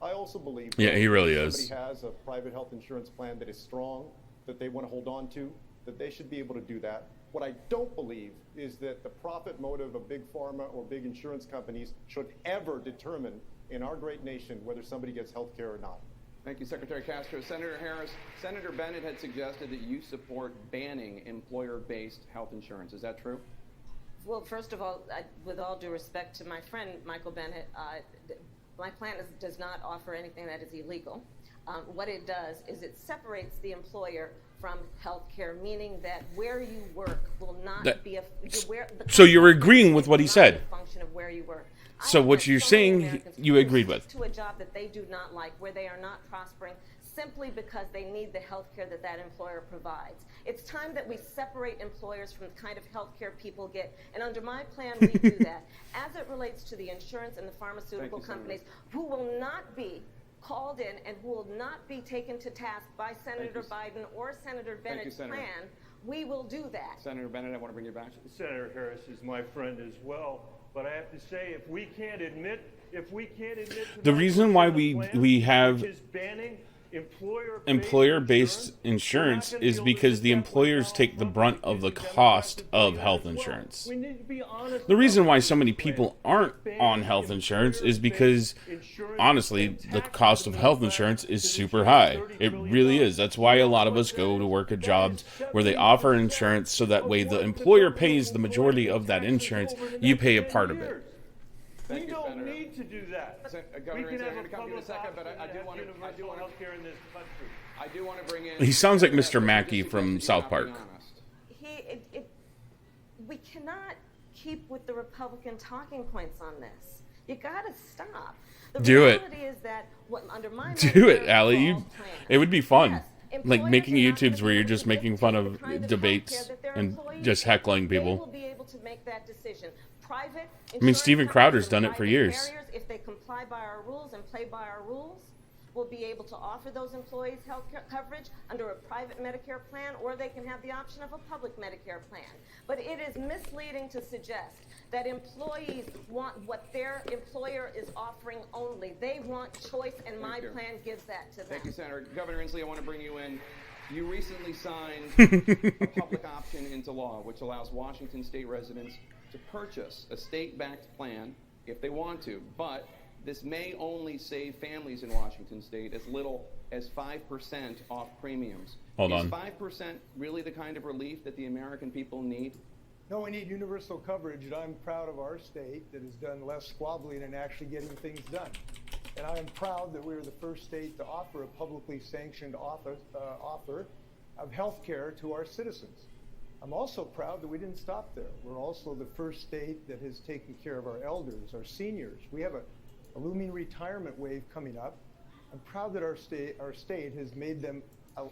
I also believe Yeah, he really if is. somebody has a private health insurance plan that is strong, that they want to hold on to, that they should be able to do that. What I don't believe is that the profit motive of big pharma or big insurance companies should ever determine in our great nation whether somebody gets health care or not. Thank you, Secretary Castro. Senator Harris, Senator Bennett had suggested that you support banning employer-based health insurance. Is that true? Well, first of all, with all due respect to my friend Michael Bennett, my plan does not offer anything that is illegal. What it does is it separates the employer from health care, meaning that where you work will not be a So you're agreeing with what he said. function of where you work. So what you're saying, you agreed with. To a job that they do not like, where they are not prospering, simply because they need the health care that that employer provides. It's time that we separate employers from the kind of health care people get. And under my plan, we do that. As it relates to the insurance and the pharmaceutical companies, who will not be called in and who will not be taken to task by Senator Biden or Senator Bennett's plan, we will do that. Senator Bennett, I want to bring you back. Senator Harris is my friend as well, but I have to say, if we can't admit The reason why we have is banning employer-based insurance is because the employers take the brunt of the cost of health insurance. We need to be honest. The reason why so many people aren't on health insurance is because, honestly, the cost of health insurance is super high. It really is. That's why a lot of us go to work at jobs where they offer insurance, so that way the employer pays the majority of that insurance, you pay a part of it. We don't need to do that. Governor, We can I'm have going to come to you in a second, but I do want to healthcare in this country. I do want to bring in. He sounds like Mr. Mackey from South Park. We cannot keep with the Republican talking points on this. You gotta stop. The Do it. reality is that under my Do it, Medicare Allie. plan, It would be fun. Yes, Like making employers are not YouTubes where you're just making fun of debates and just heckling they will people. be able to make that decision. Private I mean, Steven Crowder's insurance done it companies for and years. private carriers, if they comply by our rules and play by our rules, will be able to offer those employees health coverage under a private Medicare plan, or they can have the option of a public Medicare plan. But it is misleading to suggest that employees want what their employer is offering only. They want choice, and my plan gives that to them. Thank you, Senator. Governor Inslee, I want to bring you in. You recently signed a public option into law, which allows Washington state residents to purchase a state-backed plan if they want to, but this may only save families in Washington state as little as 5% off premiums. Hold Is on. 5% really the kind of relief that the American people need? No, we need universal coverage, and I'm proud of our state that has done less squabbling and actually getting things done. And I am proud that we were the first state to offer a publicly sanctioned offer of health care to our citizens. I'm also proud that we didn't stop there. We're also the first state that has taken care of our elders, our seniors. We have a looming retirement wave coming up. I'm proud that our state has made them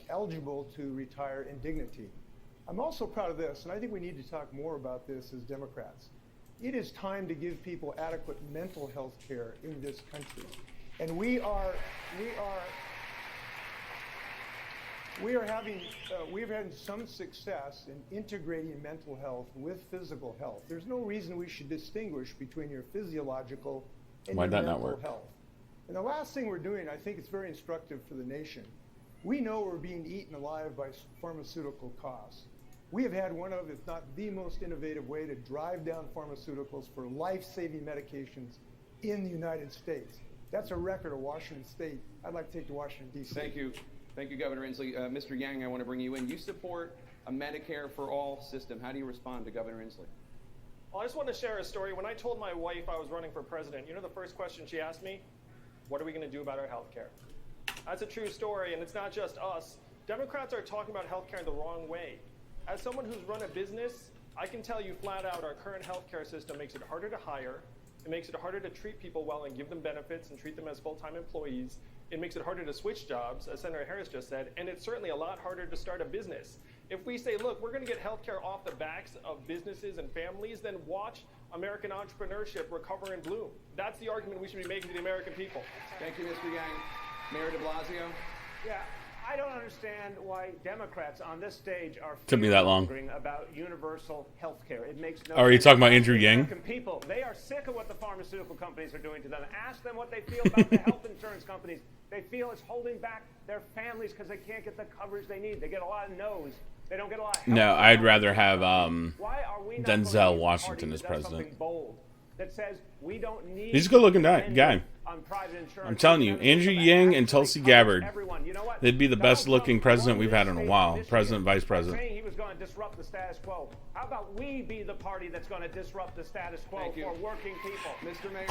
eligible to retire in dignity. I'm also proud of this, and I think we need to talk more about this as Democrats. It is time to give people adequate mental health care in this country. And we've had some success in integrating mental health with physical health. There's no reason we should distinguish between your physiological and Why'd your that not mental work? health. And the last thing we're doing, I think it's very instructive for the nation. We know we're being eaten alive by pharmaceutical costs. We have had one of, if not the most innovative way to drive down pharmaceuticals for life-saving medications in the United States. That's a record of Washington State. I'd like to take to Washington, D.C. Thank you. Thank you, Governor Inslee. Mr. Yang, I want to bring you in. You support a Medicare for all system. How do you respond to Governor Inslee? Well, I just want to share a story. When I told my wife I was running for president, you know the first question she asked me? What are we going to do about our health care? That's a true story, and it's not just us. Democrats are talking about health care in the wrong way. As someone who's run a business, I can tell you flat out our current health care system makes it harder to hire. It makes it harder to treat people well and give them benefits and treat them as full-time employees. It makes it harder to switch jobs, as Senator Harris just said, and it's certainly a lot harder to start a business. If we say, look, we're going to get health care off the backs of businesses and families, then watch American entrepreneurship recover and bloom. That's the argument we should be making to the American people. Thank you, Mr. Yang. Mayor de Blasio? Yeah, I don't understand why Democrats on this stage are Took me that long. fear-mongering about universal health care. It makes no Are you sense. talking about Andrew Yang? American people, they are sick of what the pharmaceutical companies are doing to them. Ask them what they feel about the health insurance companies. They feel it's holding back their families because they can't get the coverage they need. They get a lot of no's. They don't get a lot of help. No, I'd rather have Why are we not going to be Denzel the Washington party as that does president. something bold that says we don't need He's a good-looking guy. on private insurance. I'm telling you, Andrew Yang and Tulsi Gabbard, they'd be the best-looking president we've had in a while. President, vice president. Saying he was going to disrupt the status quo. How about we be the party that's going to disrupt the status quo for working people? Mr. Mayor,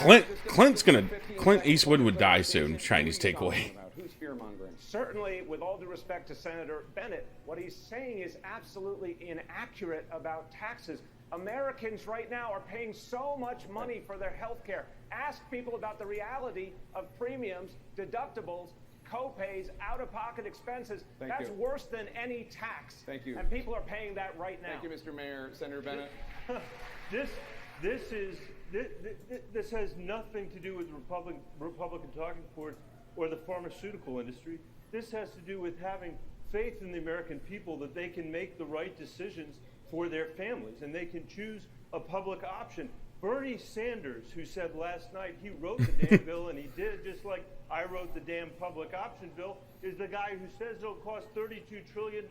Clint Eastwood would die soon. Chinese takeaway. Who's fear-mongering? Certainly, with all due respect to Senator Bennett, what he's saying is absolutely inaccurate about taxes. Americans right now are paying so much money for their health care. Ask people about the reality of premiums, deductibles, co-pays, out-of-pocket expenses. That's worse than any tax. Thank you. And people are paying that right now. Thank you, Mr. Mayor. Senator Bennett? This has nothing to do with Republican talking points or the pharmaceutical industry. This has to do with having faith in the American people that they can make the right decisions for their families and they can choose a public option. Bernie Sanders, who said last night he wrote the damn bill, and he did just like I wrote the damn public option bill, is the guy who says it'll cost $32 trillion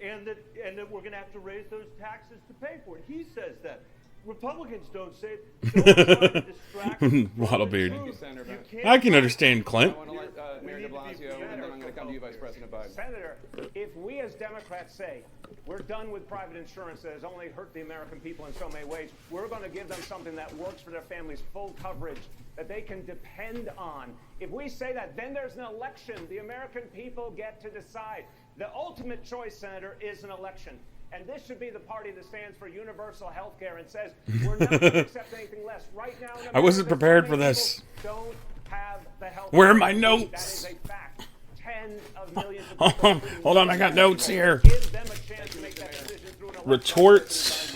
and that we're going to have to raise those taxes to pay for it. He says that. Republicans don't say it. Don't try to distract Waddlebeard. Thank you, Senator. I can understand Clint. I want to let Mayor de Blasio, and then I'm going to come to you, Vice President Biden. Senator, if we as Democrats say we're done with private insurance that has only hurt the American people in so many ways, we're going to give them something that works for their families, full coverage that they can depend on. If we say that, then there's an election. The American people get to decide. The ultimate choice, Senator, is an election. And this should be the party that stands for universal health care and says we're not going to accept anything less. Right now, in America, I wasn't prepared for this. Don't have the health Where are care. my That notes? is a fact. Tens of millions of people, Hold on, I got notes here. give them a chance to make that decision through an election. Retorts.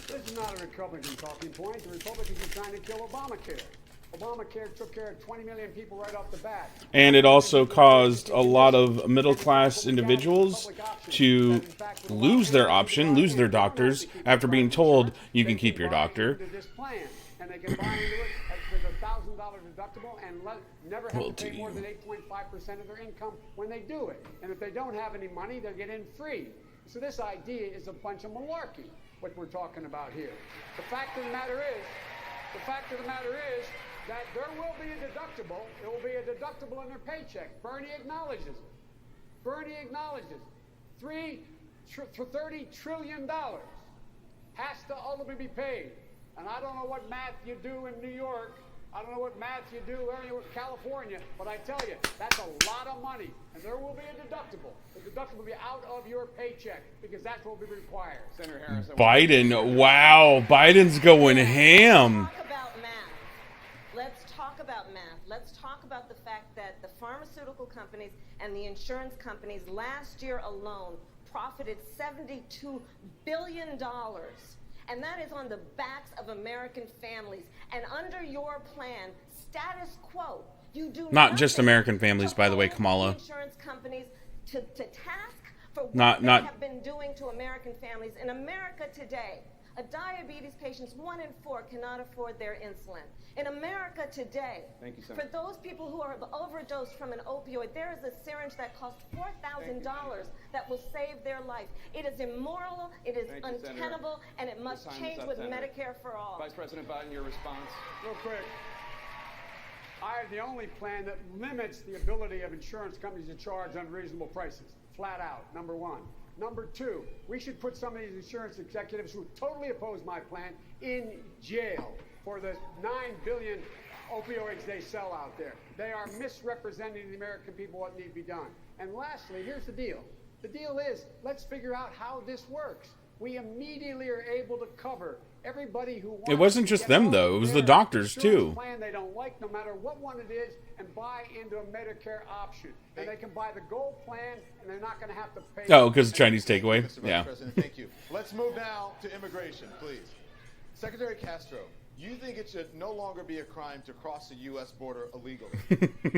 This is not a Republican talking point. The Republicans are trying to kill Obamacare. Obamacare took care of 20 million people right off the bat. And it also caused a lot of middle-class individuals to lose their option, lose their doctors, after being told you can keep your doctor. This plan, and they can buy into it with a $1,000 deductible and never have to pay more than 8.5% of their income when they do it. And if they don't have any money, they'll get in free. So this idea is a bunch of malarkey, what we're talking about here. The fact of the matter is that there will be a deductible. It will be a deductible in their paycheck. Bernie acknowledges it. $30 trillion has to ultimately be paid. And I don't know what math you do in New York. I don't know what math you do anywhere in California, but I tell you, that's a lot of money. And there will be a deductible. The deductible will be out of your paycheck because that's what will be required. Senator Harris. Biden, wow, Biden's going ham. Let's talk about math. Let's talk about the fact that the pharmaceutical companies and the insurance companies last year alone profited $72 billion. And that is on the backs of American families. And under your plan, status quo, you do not just American families, by the way, Kamala. Insurance companies to task for what Not- they have been doing to American families. In America today, a diabetes patient, 1 in 4 cannot afford their insulin. In America today, Thank you, for Senator. those people who are overdosed from an opioid, there is a syringe that costs $4,000 that will save their life. It is immoral, it is Thank you, Senator. untenable, and it must Your time is change up, with Senator. Medicare for all. Vice President Biden, your response. Real quick. I have the only plan that limits the ability of insurance companies to charge unreasonable prices, flat out, number one. Number two, we should put some of these insurance executives who totally oppose my plan in jail for the 9 billion opioids they sell out there. They are misrepresenting to the American people what needs to be done. And lastly, here's the deal. The deal is, let's figure out how this works. We immediately are able to cover everybody who wants It wasn't to just get them, off though. It was the their doctors, insurance too. plan they don't like, no matter what one it is, and buy into a Medicare option. And they can buy the gold plan, and they're not going to have to pay. Oh, because Chinese takeaway? Mr. Vice Yeah. President, thank you. Let's move now to immigration, please. Secretary Castro, you think it should no longer be a crime to cross the U.S. border illegally.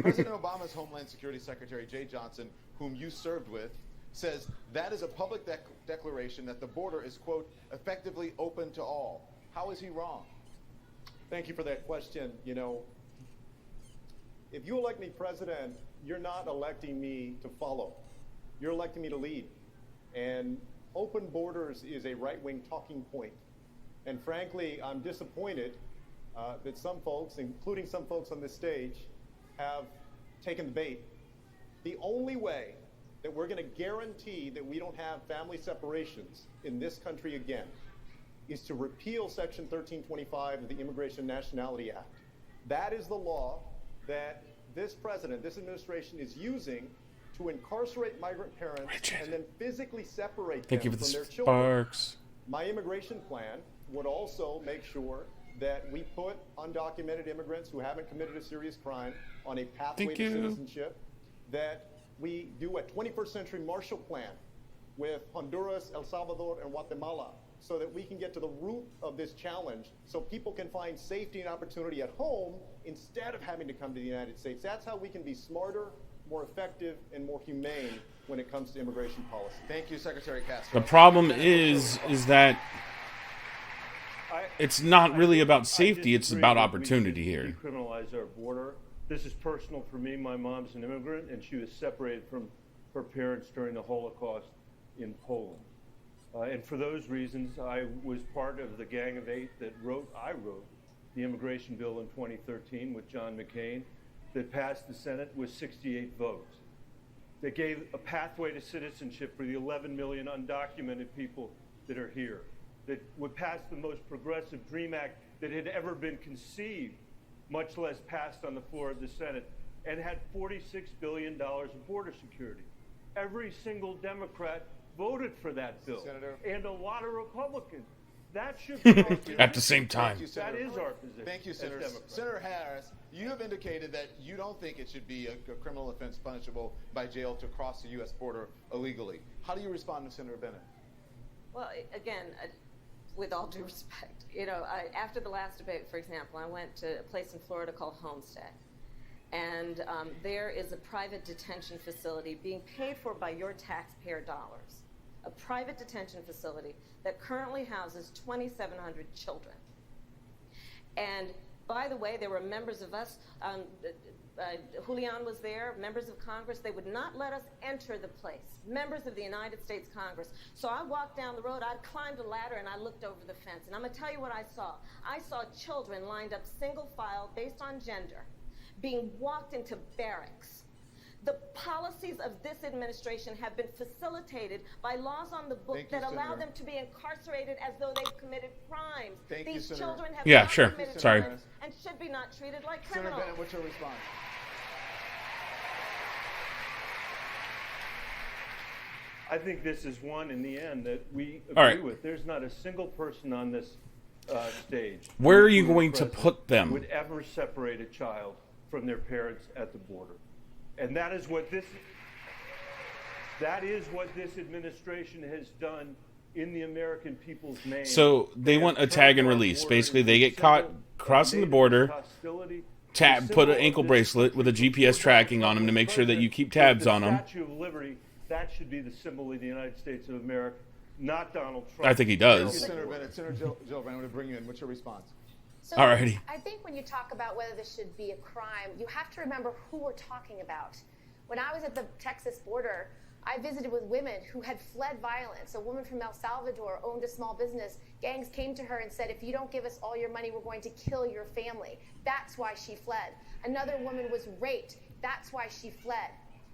President Obama's Homeland Security Secretary Jay Johnson, whom you served with, says that is a public declaration that the border is, quote, effectively open to all. How is he wrong? Thank you for that question. You know, if you elect me president, you're not electing me to follow. You're electing me to lead. And open borders is a right-wing talking point. And frankly, I'm disappointed that some folks, including some folks on this stage, have taken the bait. The only way that we're going to guarantee that we don't have family separations in this country again is to repeal Section 1325 of the Immigration and Nationality Act. That is the law that this president, this administration is using to incarcerate migrant parents and then physically separate Thank you them for from the their children. sparks. My immigration plan would also make sure that we put undocumented immigrants who haven't committed a serious crime on a pathway Thank to you. citizenship, that we do a 21st century Marshall Plan with Honduras, El Salvador, and Guatemala so that we can get to the root of this challenge so people can find safety and opportunity at home instead of having to come to the United States. That's how we can be smarter, more effective, and more humane when it comes to immigration policy. Thank you, Secretary Castro. The problem is that it's not really about I safety. It's disagree about that opportunity we should here. Decriminalize our border. This is personal for me. My mom's an immigrant, and she was separated from her parents during the Holocaust in Poland. And for those reasons, I was part of the Gang of Eight that I wrote the immigration bill in 2013 with John McCain that passed the Senate with 68 votes. That gave a pathway to citizenship for the 11 million undocumented people that are here. That would pass the most progressive DREAM Act that had ever been conceived, much less passed on the floor of the Senate, and had $46 billion of border security. Every single Democrat voted for that bill, Senator. and a lot of Republicans. That should be our At the same time. Thank you, That Senator. is our position. Thank you, as Senator. Democrats. Senator Harris, you have indicated that you don't think it should be a criminal offense punishable by jail to cross the U.S. border illegally. How do you respond to Senator Bennett? Well, again, with all due respect, after the last debate, for example, I went to a place in Florida called Homestead. And there is a private detention facility being paid for by your taxpayer dollars. A private detention facility that currently houses 2,700 children. And by the way, there were members of us, Julian was there, members of Congress. They would not let us enter the place, members of the United States Congress. So I walked down the road, I climbed a ladder, and I looked over the fence. And I'm going to tell you what I saw. I saw children lined up single file based on gender, being walked into barracks. The policies of this administration have been facilitated by laws on the book that allow them to be incarcerated as though they've committed crimes. These children have not committed crimes and should be not treated like criminals. Senator Bennett, what's your response? I think this is one, in the end, that we agree with. There's not a single person on this stage. Where are you going to put them? Would ever separate a child from their parents at the border. And that is what this administration has done in the American people's name. So they want a tag and release. Basically, they get caught crossing the border, put an ankle bracelet with a GPS tracking on them to make sure that you keep tabs on them. The Statue of Liberty, that should be the symbol of the United States of America, not Donald Trump. I think he does. Senator Bennett, Senator Jill, I'm going to bring you in. What's your response? So Alrighty. I think when you talk about whether this should be a crime, you have to remember who we're talking about. When I was at the Texas border, I visited with women who had fled violence. A woman from El Salvador owned a small business. Gangs came to her and said, if you don't give us all your money, we're going to kill your family. That's why she fled. Another woman was raped. That's why she fled.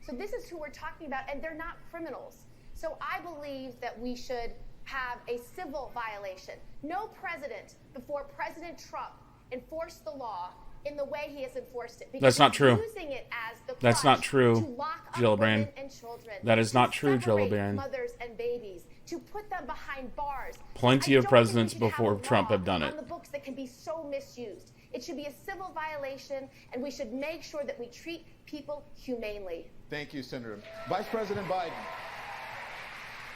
So this is who we're talking about, and they're not criminals. So I believe that we should have a civil violation. No president before President Trump enforced the law in the way he has enforced it. That's not true. Using it as the That's not true, to lock up Gillibrand. women and children, That is not to true, separate Gillibrand. mothers and babies, to put them behind bars. Plenty of presidents before Trump have done it. On the books that can be so misused. It should be a civil violation, and we should make sure that we treat people humanely. Thank you, Senator. Vice President Biden.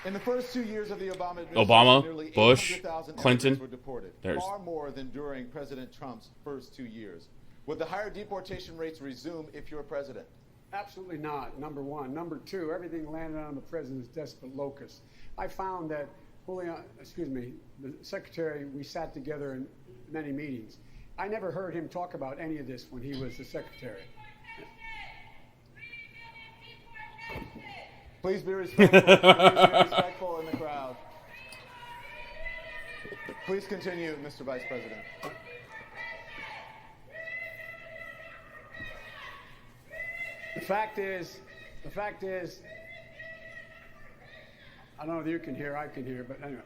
In the first 2 years of the Obama administration, Obama, nearly Bush, 800,000 Clinton. immigrants were deported, far more than during President Trump's first 2 years. Would the higher deportation rates resume if you're president? Absolutely not, number one. Number two, everything landed on the president's desperate locus. I found that the secretary, we sat together in many meetings. I never heard him talk about any of this when he was the secretary. Please be respectful. Please be respectful in the crowd. Please continue, Mr. Vice President. The fact is, I don't know if you can hear, I can hear, but anyway.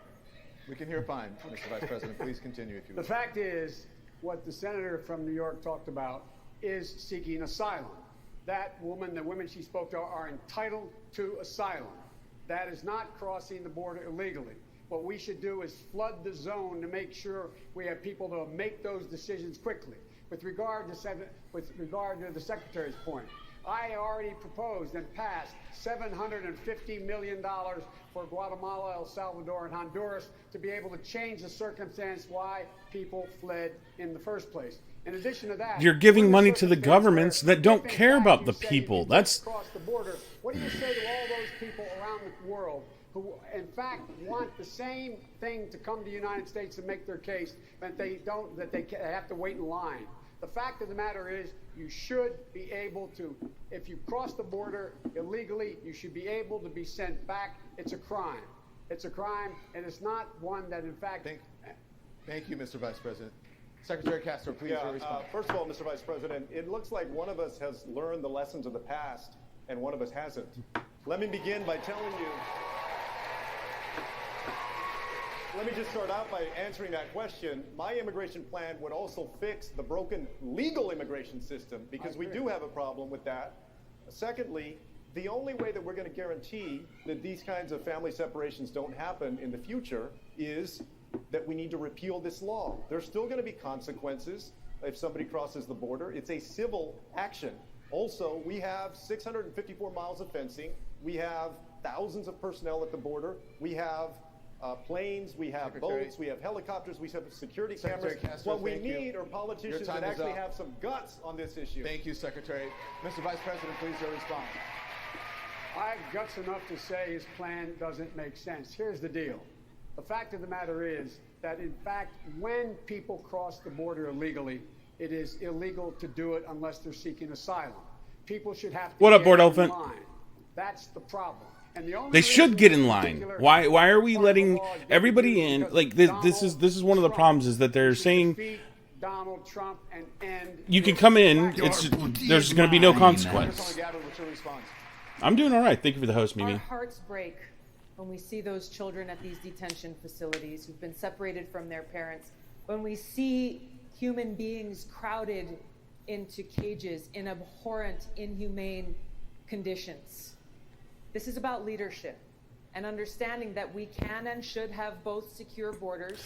We can hear fine, Mr. Vice President. Please continue if you The would. fact is, what the senator from New York talked about is seeking asylum. That woman, the women she spoke to, are entitled to asylum. That is not crossing the border illegally. What we should do is flood the zone to make sure we have people to make those decisions quickly. With regard to the secretary's point, I already proposed and passed $750 million for Guatemala, El Salvador, and Honduras to be able to change the circumstance why people fled in the first place. In addition to that, You're giving money to the governments that don't care about the people. That's across the border. What do you say to all those people around the world who, in fact, want the the same thing to come to the United States and make their case, but they don't, that they have to wait in line. The fact of the matter is, you should be able to, if you cross the border illegally, you should be able to be sent back. It's a crime. It's a crime, and it's not one that, in fact... Thank you, Mr. Vice President. Secretary Castro, please respond. First of all, Mr. Vice President, it looks like one of us has learned the lessons of the past and one of us hasn't. Let me begin by telling you... Let me just start out by answering that question. My immigration plan would also fix the broken legal immigration system, because we do have a problem with that. Secondly, the only way that we're going to guarantee that these kinds of family separations don't happen in the future is that we need to repeal this law. There's still going to be consequences if somebody crosses the border. It's a civil action. Also, we have 654 miles of fencing. We have thousands of personnel at the border. We have planes, we have boats, we have helicopters, we have security cameras. What we need are politicians that actually have some guts on this issue. Thank you, Secretary. Mr. Vice President, please respond. I have guts enough to say his plan doesn't make sense. Here's the deal. The fact of the matter is that, in fact, when people cross the border illegally, it is illegal to do it unless they're seeking asylum. People should have to What up, get Board in Elephant? line. That's the problem. And the only They should reason get in this line. particular Why are we part of the letting law is everybody in? because Like this is one of the problems, is that they're saying defeat Donald Trump and end you can come in. There's going to be no consequence. Congresswoman Gabbard, what's your response? I'm doing all right. Thank you for the host, Our Mimi. hearts break when we see those children at these detention facilities who've been separated from their parents, when we see human beings crowded into cages in abhorrent, inhumane conditions. This is about leadership and understanding that we can and should have both secure borders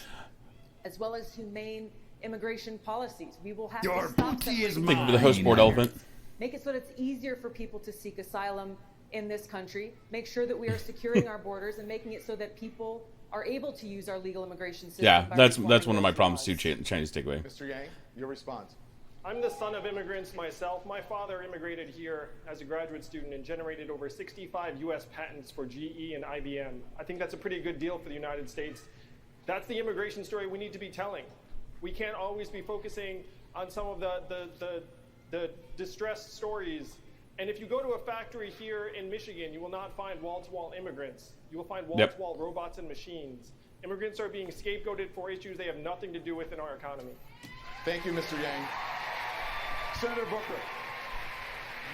as well as humane immigration policies. We will have to stop Thank you for the host, Board Elephant. Make it so that it's easier for people to seek asylum in this country. Make sure that we are securing our borders and making it so that people are able to use our legal immigration system. Yeah, by that's reforming one of my those problems laws. too. Chinese takeaway. Mr. Yang, your response. I'm the son of immigrants myself. My father immigrated here as a graduate student and generated over 65 U.S. patents for GE and IBM. I think that's a pretty good deal for the United States. That's the immigration story we need to be telling. We can't always be focusing on some of the distressed stories. And if you go to a factory here in Michigan, you will not find wall-to-wall immigrants. You will find wall-to-wall robots and machines. Immigrants are being scapegoated for issues they have nothing to do with in our economy. Thank you, Mr. Yang. Senator Booker,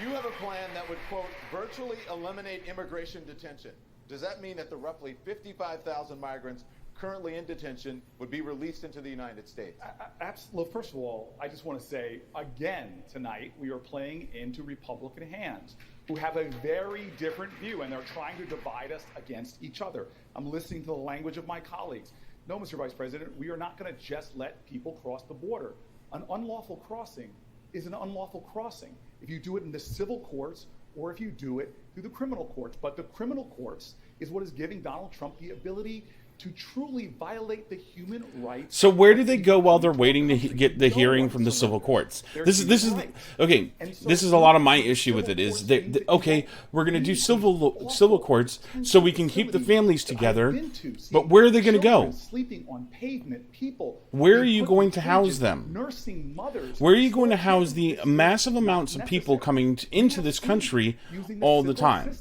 you have a plan that would, quote, virtually eliminate immigration detention. Does that mean that the roughly 55,000 migrants currently in detention would be released into the United States? Absolutely. First of all, I just want to say, again, tonight, we are playing into Republican hands who have a very different view, and they're trying to divide us against each other. I'm listening to the language of my colleagues. No, Mr. Vice President, we are not going to just let people cross the border. An unlawful crossing is an unlawful crossing if you do it in the civil courts or if you do it through the criminal courts. But the criminal courts is what is giving Donald Trump the ability to truly violate the human rights. So where do they go while they're waiting to get the hearing from the civil courts? This is okay. This is a lot of my issue with it. Is that okay? We're going to do civil courts so we can keep the families together. But where are they going to go? Sleeping on pavement, people. Where are you going to house them? Nursing mothers. Where are you going to house the massive amounts of people coming into this country all the time?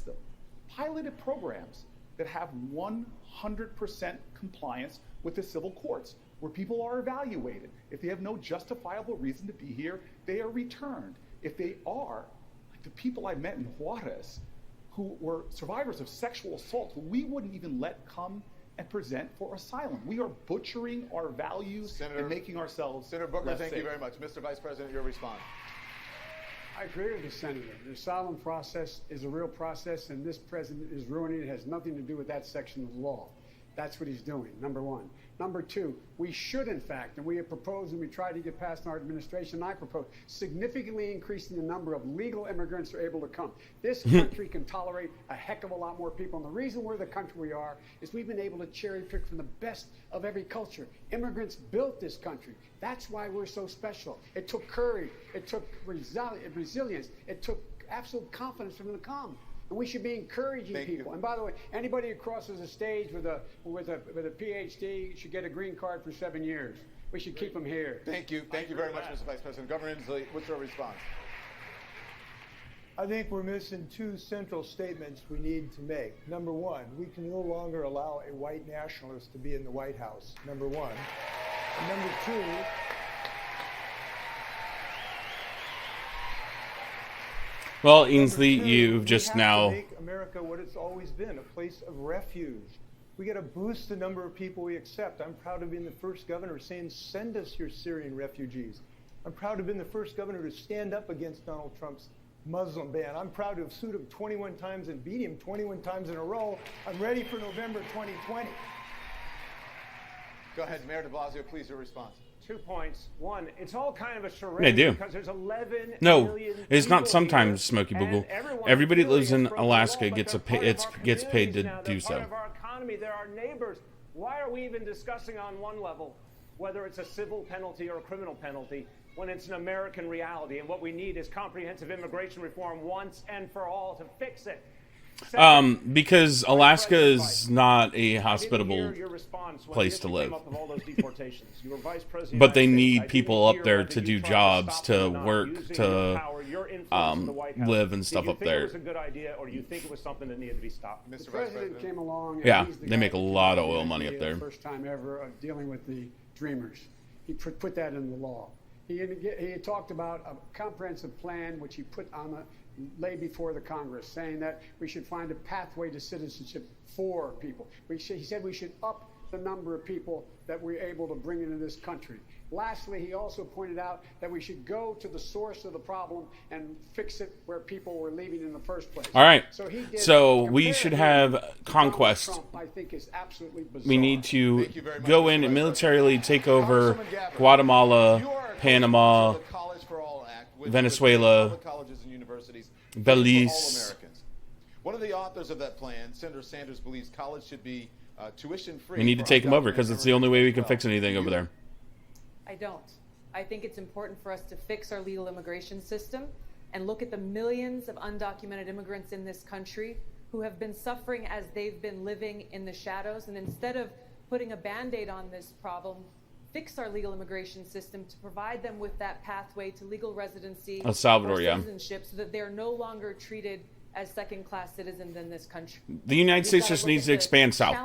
Piloted programs that have 100% compliance with the civil courts, where people are evaluated. If they have no justifiable reason to be here, they are returned. If they are, like the people I met in Juarez, who were survivors of sexual assault, who we wouldn't even let come and present for asylum. We are butchering our values and making ourselves Senator Booker, less thank safe. you very much. Mr. Vice President, your response. I agree with the senator. The asylum process is a real process, and this president is ruining it. It has nothing to do with that section of the law. That's what he's doing, number one. Number two, we should, in fact, and we have proposed and we tried to get past in our administration, I propose, significantly increasing the number of legal immigrants who are able to come. This country can tolerate a heck of a lot more people. And the reason we're the country we are is we've been able to cherry pick from the best of every culture. Immigrants built this country. That's why we're so special. It took courage. It took resilience. It took absolute confidence for them to come. And we should be encouraging people. And by the way, anybody who crosses the stage with a PhD should get a green card for 7 years. We should keep them here. Thank you. Thank you very much, Mr. Vice President. Governor Inslee, what's your response? I think we're missing two central statements we need to make. Number one, we can no longer allow a white nationalist to be in the White House, number one. And number two, Well, Inslee, you've just now... make America what it's always been, a place of refuge. We got to boost the number of people we accept. I'm proud of being the first governor saying, send us your Syrian refugees. I'm proud to have been the first governor to stand up against Donald Trump's Muslim ban. I'm proud to have sued him 21 times and beat him 21 times in a row. I'm ready for November 2020. Go ahead, Mayor de Blasio, please, your response. 2 points. One, it's all kind of a charade They do. because there's 11 No, million it's not people sometimes, here, Smokey Boo and Boo. everyone's Everybody feeling lives it in from the Alaska law, but gets they're a pay, part of our gets paid to communities now. do They're so. part of our economy. They're our neighbors. Why are we even discussing on one level whether it's a civil penalty or a criminal penalty when it's an American reality? And what we need is comprehensive immigration reform once and for all to fix it. Because Alaska is not a hospitable place to live. But they need people up there to do jobs, to work, to live and stuff up there. Was a good idea, or do you think it was something that needed to be stopped? The president came along. And Yeah, he's the they guy make a who lot of came oil with money the up there. First time ever dealing with the Dreamers. He put that in the law. He had talked about a comprehensive plan which he put on the lay before the Congress, saying that we should find a pathway to citizenship for people. He said we should up the number of people that we're able to bring into this country. Lastly, he also pointed out that we should go to the source of the problem and fix it where people were leaving in the first place. All right. So we should have conquest. Trump, I think, is absolutely bizarre. We need to go in and militarily take over Guatemala, Panama, Venezuela, Belize. One of the authors of that plan, Senator Sanders, believes college should be tuition-free. We need to take them over because it's the only way we can fix anything over there. I don't. I think it's important for us to fix our legal immigration system and look at the millions of undocumented immigrants in this country who have been suffering as they've been living in the shadows. And instead of putting a Band-Aid on this problem, fix our legal immigration system to provide them with that pathway to legal residency El Salvador, or yeah. citizenship so that they're no longer treated as second-class citizens in this country. The United States just needs to expand south,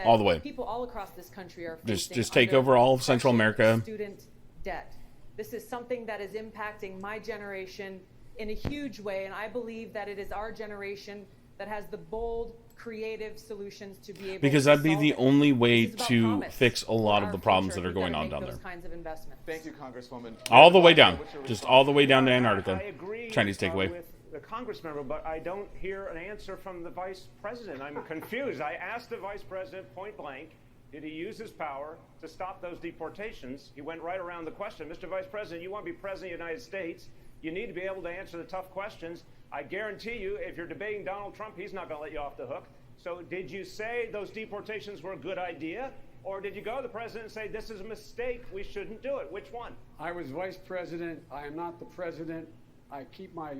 all the way. People all across this country are facing Just take over all of Central America. Student debt. This is something that is impacting my generation in a huge way, and I believe that it is our generation that has the bold, creative solutions to be able Because to that'd be solve the it. only way This is about to promise. fix a lot For of the our problems future, that are we've going gotta on down make there. those kinds of investments. Thank you, Congresswoman. All the way down. Just all the way down to Antarctica. I agree Chinese takeaway. with the Congress member, but I don't hear an answer from the Vice President. I'm confused. I asked the Vice President point blank, did he use his power to stop those deportations? He went right around the question. Mr. Vice President, you want to be President of the United States. You need to be able to answer the tough questions. I guarantee you, if you're debating Donald Trump, he's not going to let you off the hook. So did you say those deportations were a good idea? Or did you go to the president and say, this is a mistake, we shouldn't do it? Which one? I was vice president. I am not the president. I keep my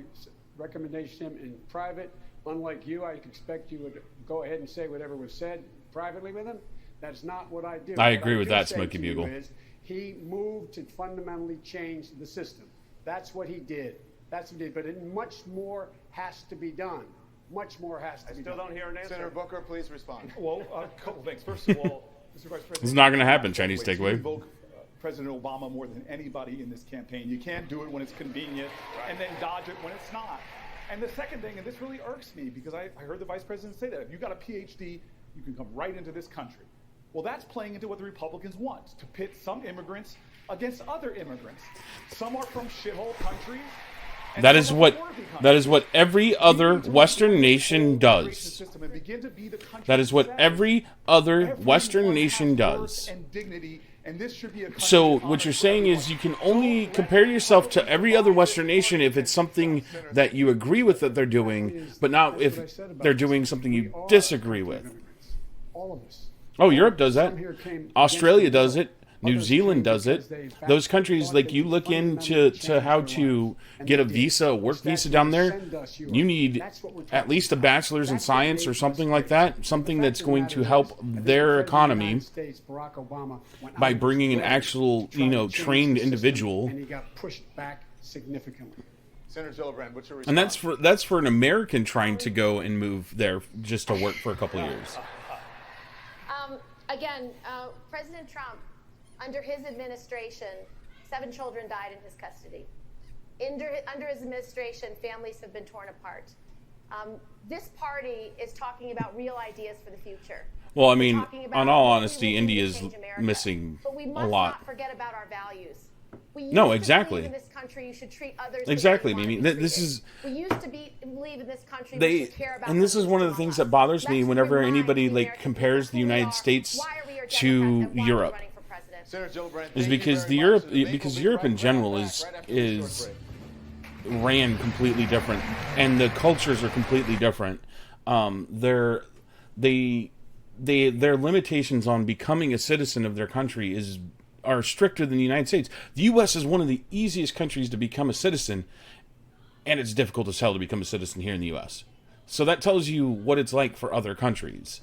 recommendation to him in private. Unlike you, I expect you would go ahead and say whatever was said privately with him. That's not what I do. I What agree with do that, say Smokey to you Bugle. is he moved to fundamentally change the system. That's what he did. That's what he did. But much more has to be done. Much more has to be done. I still don't hear an answer. Senator Booker, please respond. Well, a couple things. First of all, Mr. Vice President, It's not going to happen, Chinese you takeaway. invoke President Obama more than anybody in this campaign. You can't do it when it's convenient and then dodge it when it's not. And the second thing, and this really irks me because I heard the Vice President say that, if you got a PhD, you can come right into this country. Well, that's playing into what the Republicans want, to pit some immigrants against other immigrants. Some are from shithole countries. That is what every other Western nation does. That is what every other Western nation does. So what you're saying is you can only compare yourself to every other Western nation if it's something that you agree with that they're doing, but not if they're doing something you disagree with. All of us. Oh, Europe does that. Australia does it. New Zealand does it. Those countries, like, you look into how to get a visa, a work visa down there, you need at least a bachelor's in science or something like that, something that's going to help their economy by bringing an actual, trained individual. And he got pushed back significantly. Senator Gillibrand, what's your And response? that's for an American trying to go and move there just to work for a couple of years. Again, President Trump, under his administration, 7 children died in his custody. Under his administration, families have been torn apart. This party is talking about real ideas for the future. Well, I mean, on all honesty, India is missing but we a must lot. not forget about our values. We used No, to exactly. believe in this country you should treat others Exactly, the way you Mimi. want to be This treated. is We used to believe in this country we they, should care about and this is others one of the above things us. that bothers me Let's whenever remind anybody the like American compares the people who we United are, States why are we are to Democrats, and why are we Europe. running for president. Senator Gillibrand, Is because Europe in general is ran completely different, and the cultures are completely different. Their limitations on becoming a citizen of their country are stricter than the United States. The U.S. is one of the easiest countries to become a citizen, and it's difficult as hell to become a citizen here in the U.S. So that tells you what it's like for other countries.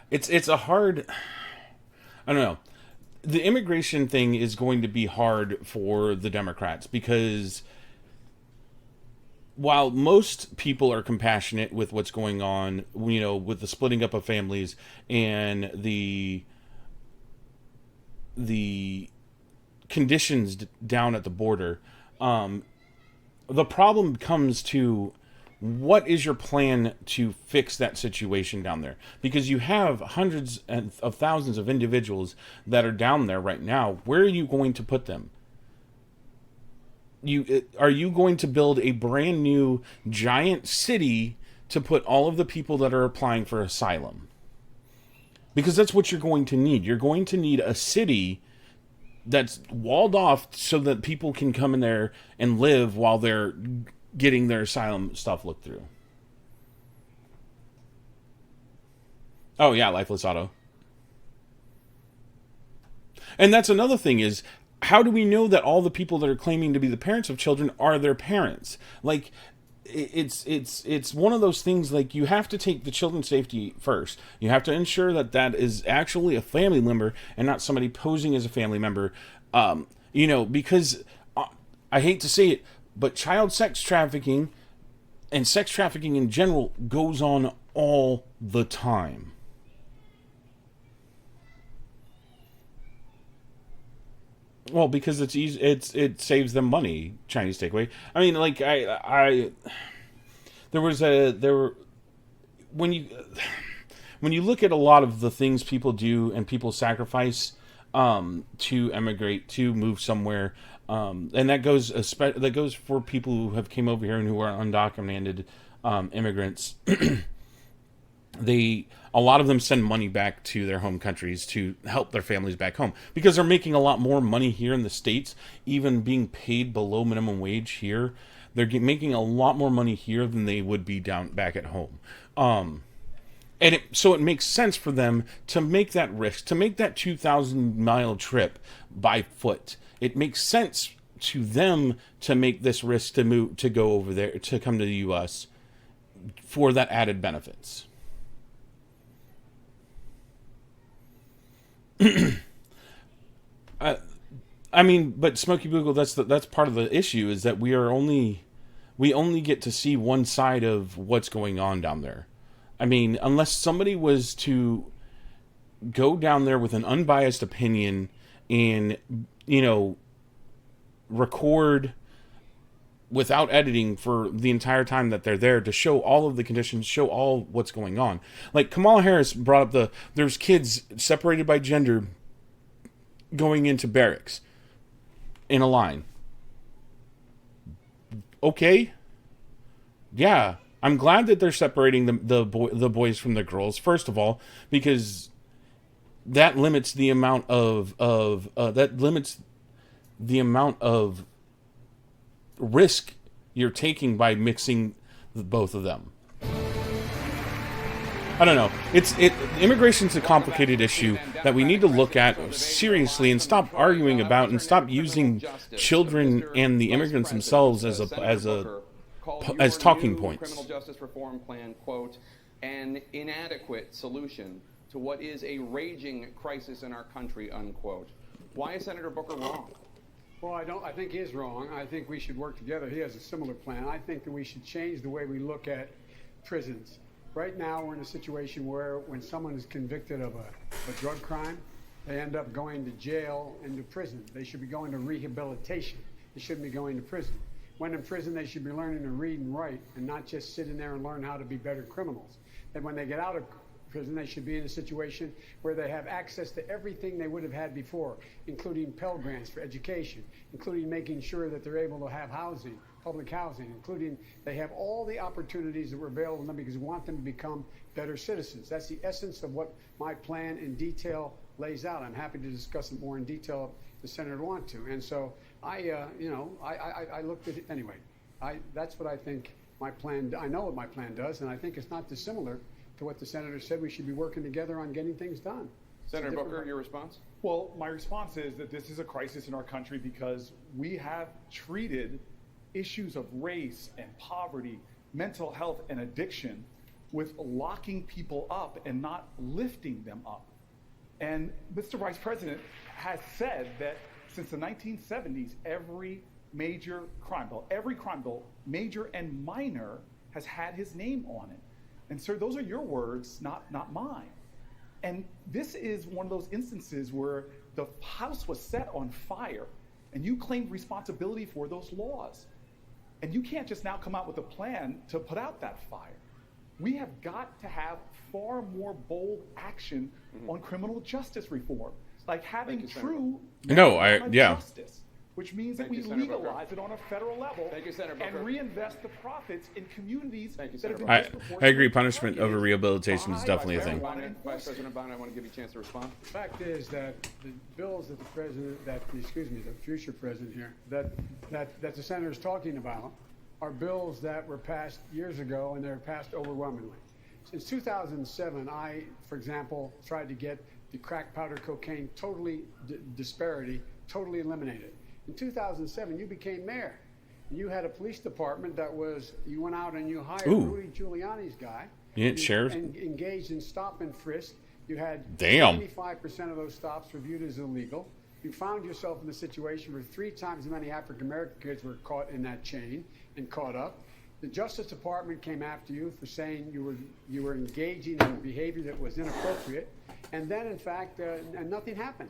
It's a hard, I don't know. The immigration thing is going to be hard for the Democrats because while most people are compassionate with what's going on, with the splitting up of families and the conditions down at the border, the problem comes to what is your plan to fix that situation down there? Because you have hundreds of thousands of individuals that are down there right now. Where are you going to put them? Are you going to build a brand new giant city to put all of the people that are applying for asylum? Because that's what you're going to need. You're going to need a city that's walled off so that people can come in there and live while they're getting their asylum stuff looked through. Oh yeah, Lifeless Auto. And that's another thing is, how do we know that all the people that are claiming to be the parents of children are their parents? Like, it's one of those things, like, you have to take the children's safety first. You have to ensure that that is actually a family member and not somebody posing as a family member. Because I hate to say it, but child sex trafficking and sex trafficking in general goes on all the time. Well, because it's easy, it saves them money. Chinese takeaway. I mean, like when you look at a lot of the things people do and people sacrifice to emigrate, to move somewhere. And that goes for people who have came over here and who are undocumented immigrants. A lot of them send money back to their home countries to help their families back home because they're making a lot more money here in the States, even being paid below minimum wage here. They're making a lot more money here than they would be back at home. So it makes sense for them to make that risk, to make that 2,000-mile trip by foot. It makes sense to them to make this risk to go over there, to come to the U.S. for that added benefits. I mean, but Smokey Boogle, that's part of the issue, is that we only get to see one side of what's going on down there. I mean, unless somebody was to go down there with an unbiased opinion and, record without editing for the entire time that they're there to show all of the conditions, show all what's going on. Like Kamala Harris brought up there's kids separated by gender going into barracks in a line. Okay. Yeah. I'm glad that they're separating the boys from the girls, first of all, because that limits the amount of risk you're taking by mixing both of them. I don't know. Immigration's a complicated issue that we need to look at seriously and stop arguing about, and stop using children and the immigrants themselves as talking points. Criminal justice reform plan, quote, an inadequate solution to what is a raging crisis in our country, unquote. Why is Senator Booker wrong? Well, I think he is wrong. I think we should work together. He has a similar plan. I think that we should change the way we look at prisons. Right now, we're in a situation where when someone is convicted of a drug crime, they end up going to jail and to prison. They should be going to rehabilitation. They shouldn't be going to prison. When in prison, they should be learning to read and write and not just sit in there and learn how to be better criminals. And when they get out of prison, they should be in a situation where they have access to everything they would have had before, including Pell Grants for education, including making sure that they're able to have housing, public housing, including they have all the opportunities that were available to them because we want them to become better citizens. That's the essence of what my plan in detail lays out. I'm happy to discuss it more in detail if the senator wants to. And so I looked at it anyway. That's what I think my plan. I know what my plan does, and I think it's not dissimilar to what the senator said. We should be working together on getting things done. Senator Booker, your response? Well, my response is that this is a crisis in our country because we have treated issues of race and poverty, mental health and addiction with locking people up and not lifting them up. And Mr. Vice President has said that since the 1970s, every major crime bill, major and minor, has had his name on it. And sir, those are your words, not mine. And this is one of those instances where the House was set on fire and you claimed responsibility for those laws. And you can't just now come out with a plan to put out that fire. We have got to have far more bold action on criminal justice reform, like having true justice, which means that we legalize it on a federal level and reinvest the profits in communities that have been I agree. Punishment over rehabilitation is definitely a thing. Vice President Biden, I want to give you a chance to respond. The fact is that the bills that the future president here, that the senator is talking about are bills that were passed years ago, and they're passed overwhelmingly. Since 2007, I, for example, tried to get the crack powder cocaine disparity totally eliminated. In 2007, you became mayor. You had a police department you went out and you hired Rudy Giuliani's guy. And engaged in stop and frisk. You had 95% of those stops reviewed as illegal. You found yourself in a situation where 3 times as many African-American kids were caught in that chain and caught up. The Justice Department came after you for saying you were engaging in behavior that was inappropriate. And then, in fact, and nothing happened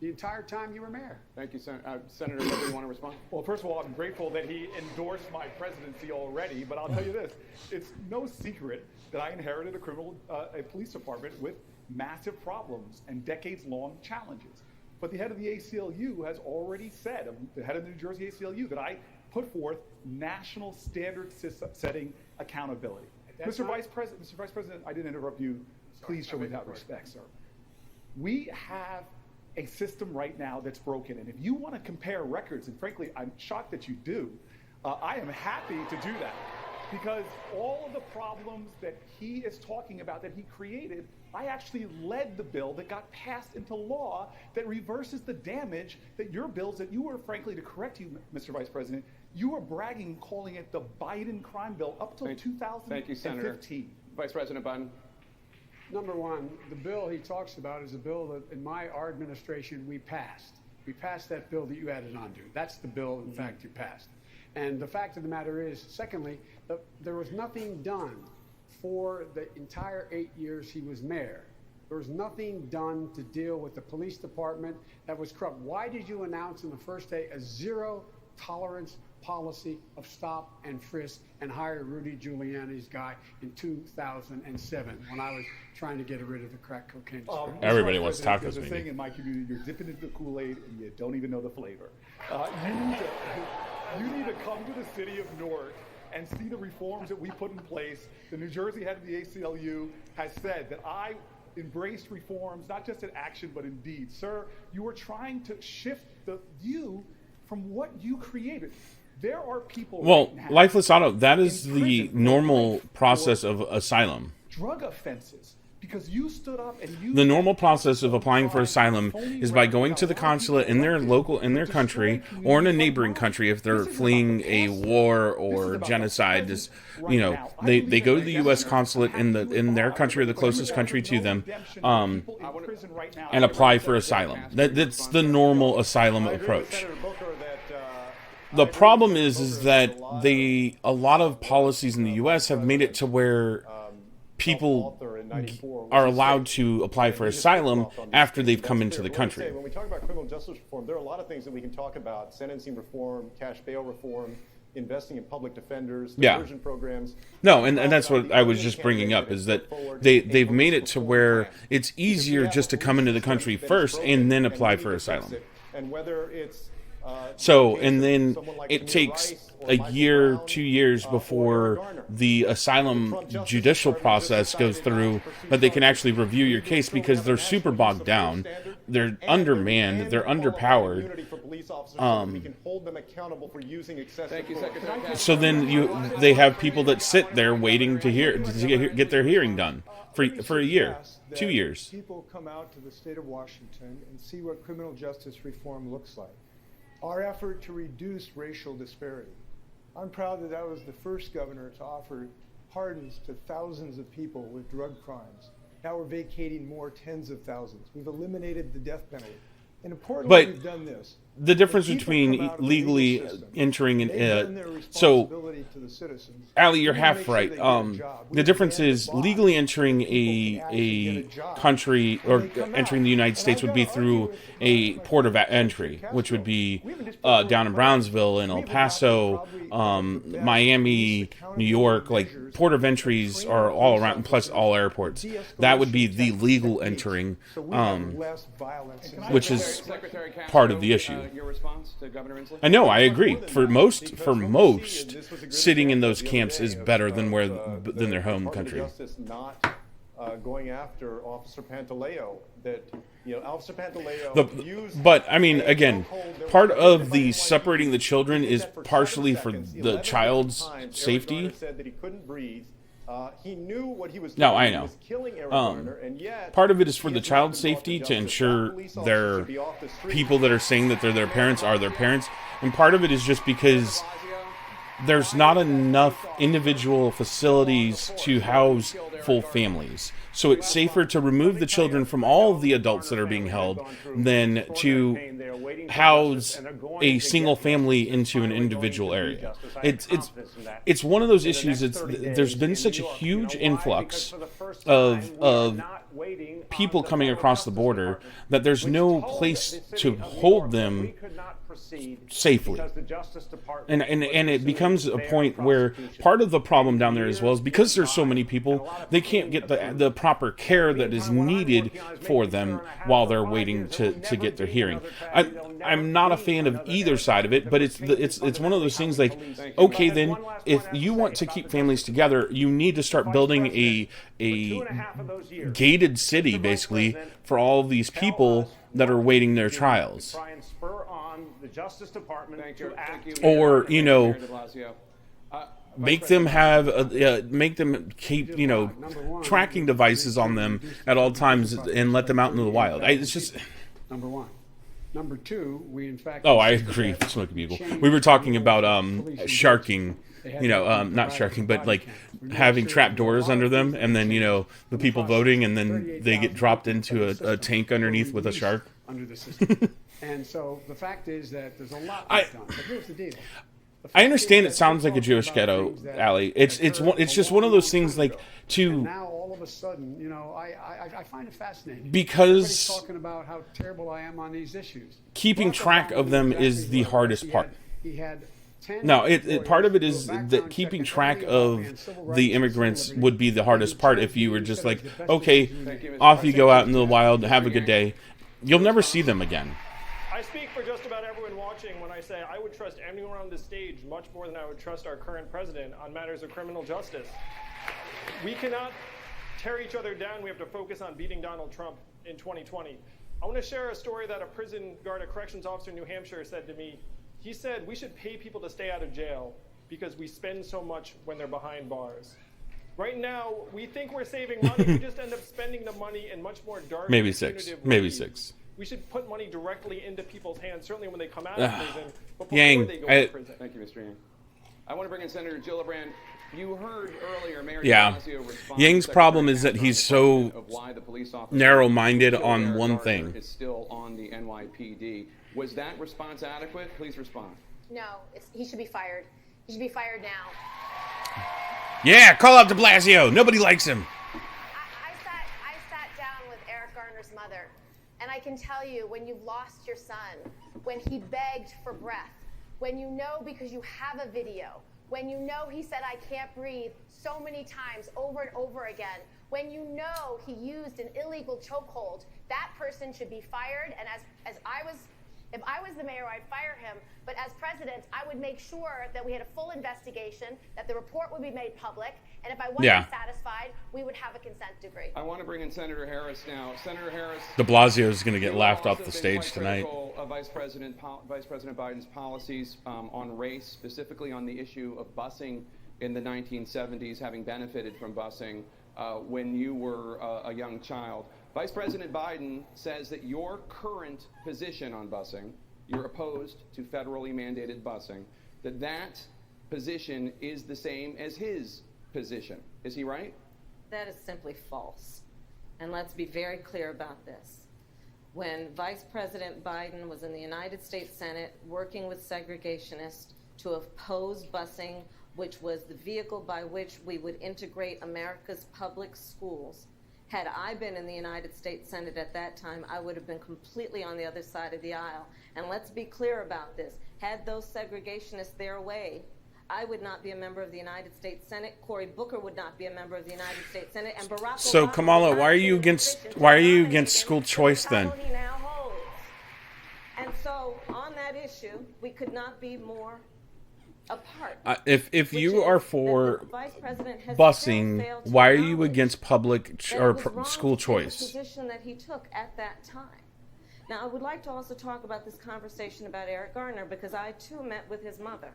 the entire time you were mayor. Thank you, Senator. Do you want to respond? Well, first of all, I'm grateful that he endorsed my presidency already, but I'll tell you this. It's no secret that I inherited a police department with massive problems and decades-long challenges. But the head of the ACLU has already said, the head of the New Jersey ACLU, that I put forth national standard-setting accountability. Mr. Vice President, I didn't interrupt you. Please show me that respect, sir. We have a system right now that's broken, and if you want to compare records, and frankly, I'm shocked that you do, I am happy to do that, because all of the problems that he is talking about that he created, I actually led the bill that got passed into law that reverses the damage that your bills that you were, frankly, to correct you, Mr. Vice President, you were bragging, calling it the Biden crime bill up till 2015. Thank you, Senator. Vice President Biden. Number one, the bill he talks about is a bill that in our administration we passed. We passed that bill that you added on to. That's the bill, in fact, you passed. And the fact of the matter is, secondly, there was nothing done for the entire 8 years he was mayor. There was nothing done to deal with the police department that was corrupt. Why did you announce on the first day a zero-tolerance policy of stop and frisk and hire Rudy Giuliani's guy in 2007 when I was trying to get rid of the crack cocaine? Everybody wants tacos. There's a saying in my community: you're dipping into the Kool-Aid and you don't even know the flavor. You need to come to the city of Newark and see the reforms that we put in place. The New Jersey head of the ACLU has said that I embraced reforms, not just in action, but in deed. Sir, you are trying to shift the view from what you created. There are people. Well, lifeless auto, that is the normal process of asylum. drug offenses. Because you stood up and you... The normal process of applying for asylum is by going to the consulate in their country, or in a neighboring country if they're fleeing a war or genocide. They go to the U.S. consulate in their country or the closest country to them, and apply for asylum. That's the normal asylum approach. The problem is that a lot of policies in the U.S. have made it to where people are allowed to apply for asylum after they've come into the country. When we talk about criminal justice reform, there are a lot of things that we can talk about: sentencing reform, cash bail reform, investing in public defenders, diversion programs. No, and that's what I was just bringing up, is that they've made it to where it's easier just to come into the country first and then apply for asylum. And whether it's and then it takes a year, 2 years before the asylum judicial process goes through that they can actually review your case, because they're super bogged down, they're undermanned, they're underpowered. So then they have people that sit there waiting to get their hearing done for a year, 2 years. People come out to the state of Washington and see what criminal justice reform looks like. Our effort to reduce racial disparity. I'm proud that I was the first governor to offer pardons to thousands of people with drug crimes. Now we're vacating more tens of thousands. We've eliminated the death penalty. And importantly, we've done this. The difference between legally entering and Ali, you're half right. The difference is legally entering a country or entering the United States would be through a port of entry, which would be down in Brownsville, in El Paso, Miami, New York. Like, port of entries are all around, plus all airports. That would be the legal entering, which is part of the issue. Your response to Governor Inslee? I know, I agree. For most, sitting in those camps is better than their home country. Not going after Officer Pantaleo. Officer Pantaleo but I mean, again, part of the separating the children is partially for the child's safety. Said that he couldn't breathe. He knew what he was doing. No, I know. He was killing Eric Garner, and yet part of it is for the child's safety, to ensure their people that are saying that they're their parents are their parents, and part of it is just because there's not enough individual facilities to house full families. So it's safer to remove the children from all of the adults that are being held than to house a single family into an individual area. It's one of those issues. There's been such a huge influx of people coming across the border that there's no place to hold them safely, and it becomes a point where part of the problem down there as well is because there's so many people, they can't get the proper care that is needed for them while they're waiting to get their hearing. I'm not a fan of either side of it, but it's one of those things like, okay, then if you want to keep families together, you need to start building a gated city basically for all of these people that are waiting their trials. The Justice Department or make them keep tracking devices on them at all times and let them out into the wild. It's just number one. Number two, we in fact. Oh, I agree, Smoky Bugle. We were talking about sharking. Not sharking, but like having trap doors under them, and then the people voting, and then they get dropped into a tank underneath with a shark. Under the system. And so the fact is that there's a lot that's done. But here's the deal. I understand it sounds like a Jewish ghetto, Ali. It's just one of those things like to. And now all of a sudden, I find it fascinating because talking about how terrible I am on these issues. Keeping track of them is the hardest part. He had No, part of it is that keeping track of the immigrants would be the hardest part. If you were just like, okay, off you go out in the wild, have a good day, you'll never see them again. I speak for just about everyone watching when I say I would trust anyone on this stage much more than I would trust our current president on matters of criminal justice. We cannot tear each other down. We have to focus on beating Donald Trump in 2020. I want to share a story that a prison guard, a corrections officer in New Hampshire said to me. He said, we should pay people to stay out of jail because we spend so much when they're behind bars. Right now, we think we're saving money. We just end up spending the money in much more dark, Maybe 6. punitive Maybe ways. 6. We should put money directly into people's hands, certainly when they come out of prison, but before Yang, they go to prison. Thank you, Mr. Yang. I want to bring in Senator Gillibrand. You heard earlier Mayor de Yeah. Blasio respond Yang's to problem Secretary is that Castro he's on the so question of why the police officer narrow-minded killed on Eric one Garner thing. is still on the NYPD. Was that response adequate? Please respond. No, he should be fired. He should be fired now. Yeah, call out de Blasio. Nobody likes him. I sat down with Eric Garner's mother, and I can tell you, when you've lost your son, when he begged for breath, when you know because you have a video, when you know he said, "I can't breathe," so many times over and over again, when you know he used an illegal chokehold, that person should be fired. And if I was the mayor, I'd fire him. But as president, I would make sure that we had a full investigation, that the report would be made public, and if I wasn't satisfied, we would have a consent decree. I want to bring in Senator Harris now. Senator Harris. De Blasio is going to get you laughed have off the also stage been quite tonight. critical of Vice President Biden's policies on race, specifically on the issue of busing in the 1970s, having benefited from busing when you were a young child. Vice President Biden says that your current position on busing, you're opposed to federally mandated busing, that position is the same as his position. Is he right? That is simply false. And let's be very clear about this. When Vice President Biden was in the United States Senate working with segregationists to oppose busing, which was the vehicle by which we would integrate America's public schools, had I been in the United States Senate at that time, I would have been completely on the other side of the aisle. And let's be clear about this. Had those segregationists their way, I would not be a member of the United States Senate. Cory Booker would not be a member of the United States Senate, and Barack So Obama Kamala, would why not are be you in a against position to why are you nominate against him school for the choice then? title he now holds. And so on that issue, we could not be more apart. If you are for Vice President has busing, still failed to why are you acknowledge against public that or it was wrong school to take the choice? position that he took at that time. Now, I would like to also talk about this conversation about Eric Garner, because I too met with his mother.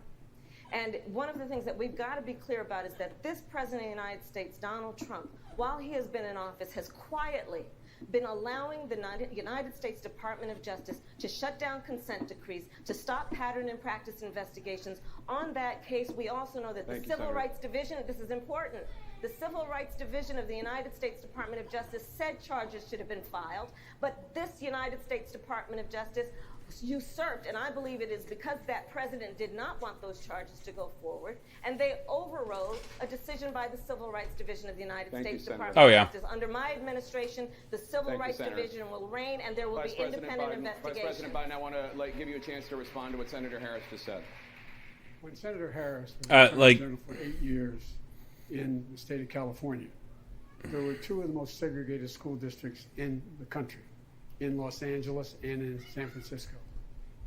And one of the things that we've got to be clear about is that this President of the United States, Donald Trump, while he has been in office, has quietly been allowing the United States Department of Justice to shut down consent decrees, to stop pattern and practice investigations. On that case, we also know that the Civil Rights Division, this is important, the Civil Rights Division of the United States Department of Justice said charges should have been filed, but this United States Department of Justice usurped, and I believe it is because that president did not want those charges to go forward, and they overrode a decision by the Civil Rights Division of the United States Department of Justice. Under my administration, the Civil Rights Division will reign, and there will be independent investigation. Vice President Biden, I want to give you a chance to respond to what Senator Harris just said. When Senator Harris was Attorney General for 8 years in the state of California, there were two of the most segregated school districts in the country, in Los Angeles and in San Francisco.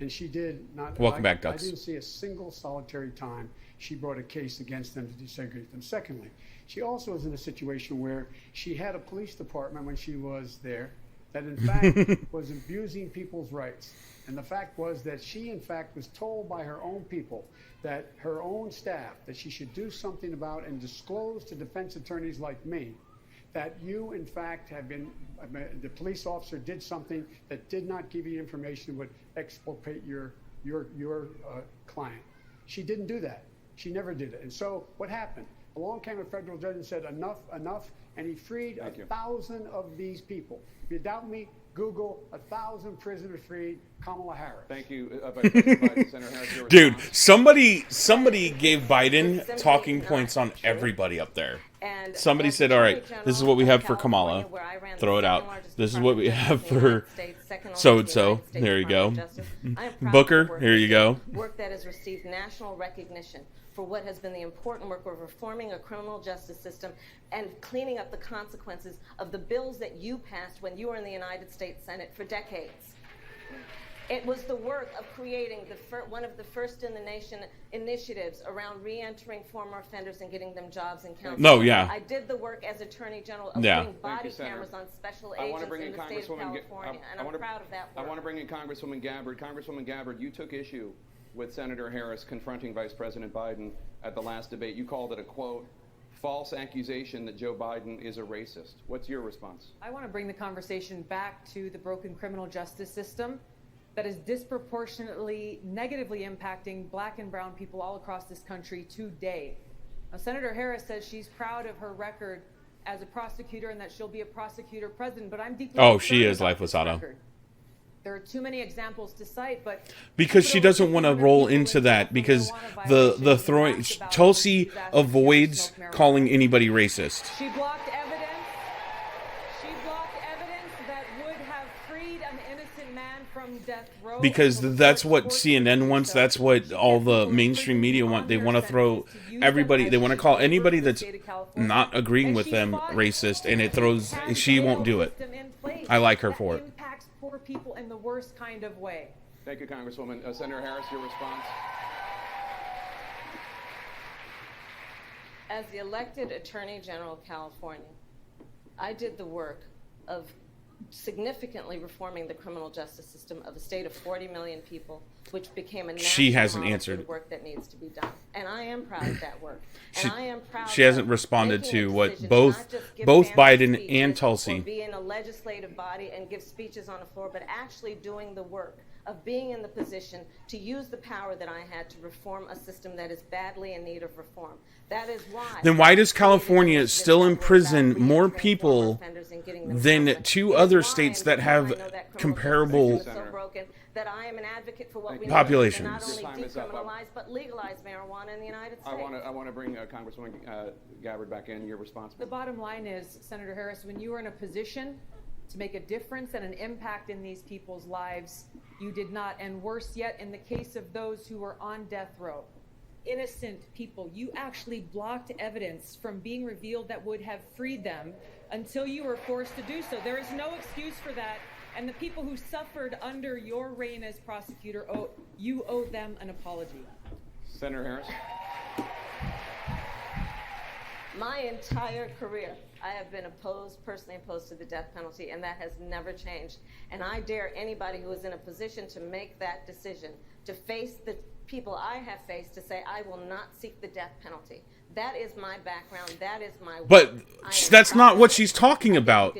And she did not. Welcome back, Ducks. I didn't see a single solitary time she brought a case against them to desegregate them. Secondly, she also was in a situation where she had a police department when she was there that in fact was abusing people's rights. And the fact was that she in fact was told by her own people, that her own staff, that she should do something about and disclose to defense attorneys like me that you in fact have been, the police officer did something that did not give you information that would exculpate your client. She didn't do that. She never did it. And so what happened? Along came a federal judge and said enough, and he freed 1,000 of these people. If you doubt me, Google 1,000 prisoners freed, Kamala Harris. Thank you, Vice President Biden. Senator Harris. Dude, somebody gave Biden talking points on everybody up there. And somebody said, all right, this is what we have for Kamala. Throw it out. This is what we have for so-and-so. There you go. Booker, here you go. Work that has received national recognition for what has been the important work of reforming a criminal justice system and cleaning up the consequences of the bills that you passed when you were in the United States Senate for decades. It was the work of creating one of the first in the nation initiatives around re-entering former offenders and getting them jobs in counseling. No, yeah. I did the work as Attorney General of putting body cameras on special agents in the state of California, and I'm proud of that work. I want to bring in Congresswoman Gabbard. Congresswoman Gabbard, you took issue with Senator Harris confronting Vice President Biden at the last debate. You called it a, quote, false accusation that Joe Biden is a racist. What's your response? I want to bring the conversation back to the broken criminal justice system that is disproportionately negatively impacting black and brown people all across this country today. Now, Senator Harris says she's proud of her record as a prosecutor and that she'll be a prosecutor president, but I'm deeply Oh, she concerned is about Life this Lozado. record. There are too many examples to cite, but Because she doesn't want to roll into that, because the throwing Tulsi avoids calling anybody racist. she blocked evidence. She blocked evidence that would have freed an innocent man from death row. Because that's what CNN wants. That's what all the mainstream media want. They want to throw everybody. They want to call anybody that's not agreeing with them racist, and it throws. She won't do it. I like her for it. Impacts poor people in the worst kind of way. Thank you, Congresswoman. Senator Harris, your response? As the elected Attorney General of California, I did the work of significantly reforming the criminal justice system of a state of 40 million people, which became a national She hasn't model answered. for the work that needs to be done. And I am proud of that work. She, I am proud she hasn't of responded making to a what decision to both not just give Biden fancy and speeches Tulsi. or be in a legislative body and give speeches on the floor, but actually doing the work of being in the position to use the power that I had to reform a system that is badly in need of reform. That is why. Then why does California still imprison more people than two other states that have comparable that I am an advocate for what we populations? Need to not only decriminalize but legalize marijuana in the United States. I want to bring Congresswoman Gabbard back in. Your response. The bottom line is, Senator Harris, when you are in a position to make a difference and an impact in these people's lives, you did not. And worse yet, in the case of those who were on death row, innocent people, you actually blocked evidence from being revealed that would have freed them until you were forced to do so. There is no excuse for that. And the people who suffered under your reign as prosecutor, you owe them an apology. Senator Harris. My entire career, I have been personally opposed to the death penalty, and that has never changed. And I dare anybody who is in a position to make that decision, to face the people I have faced, to say, I will not seek the death penalty. That is my background. That is my work. But that's not what she's talking about.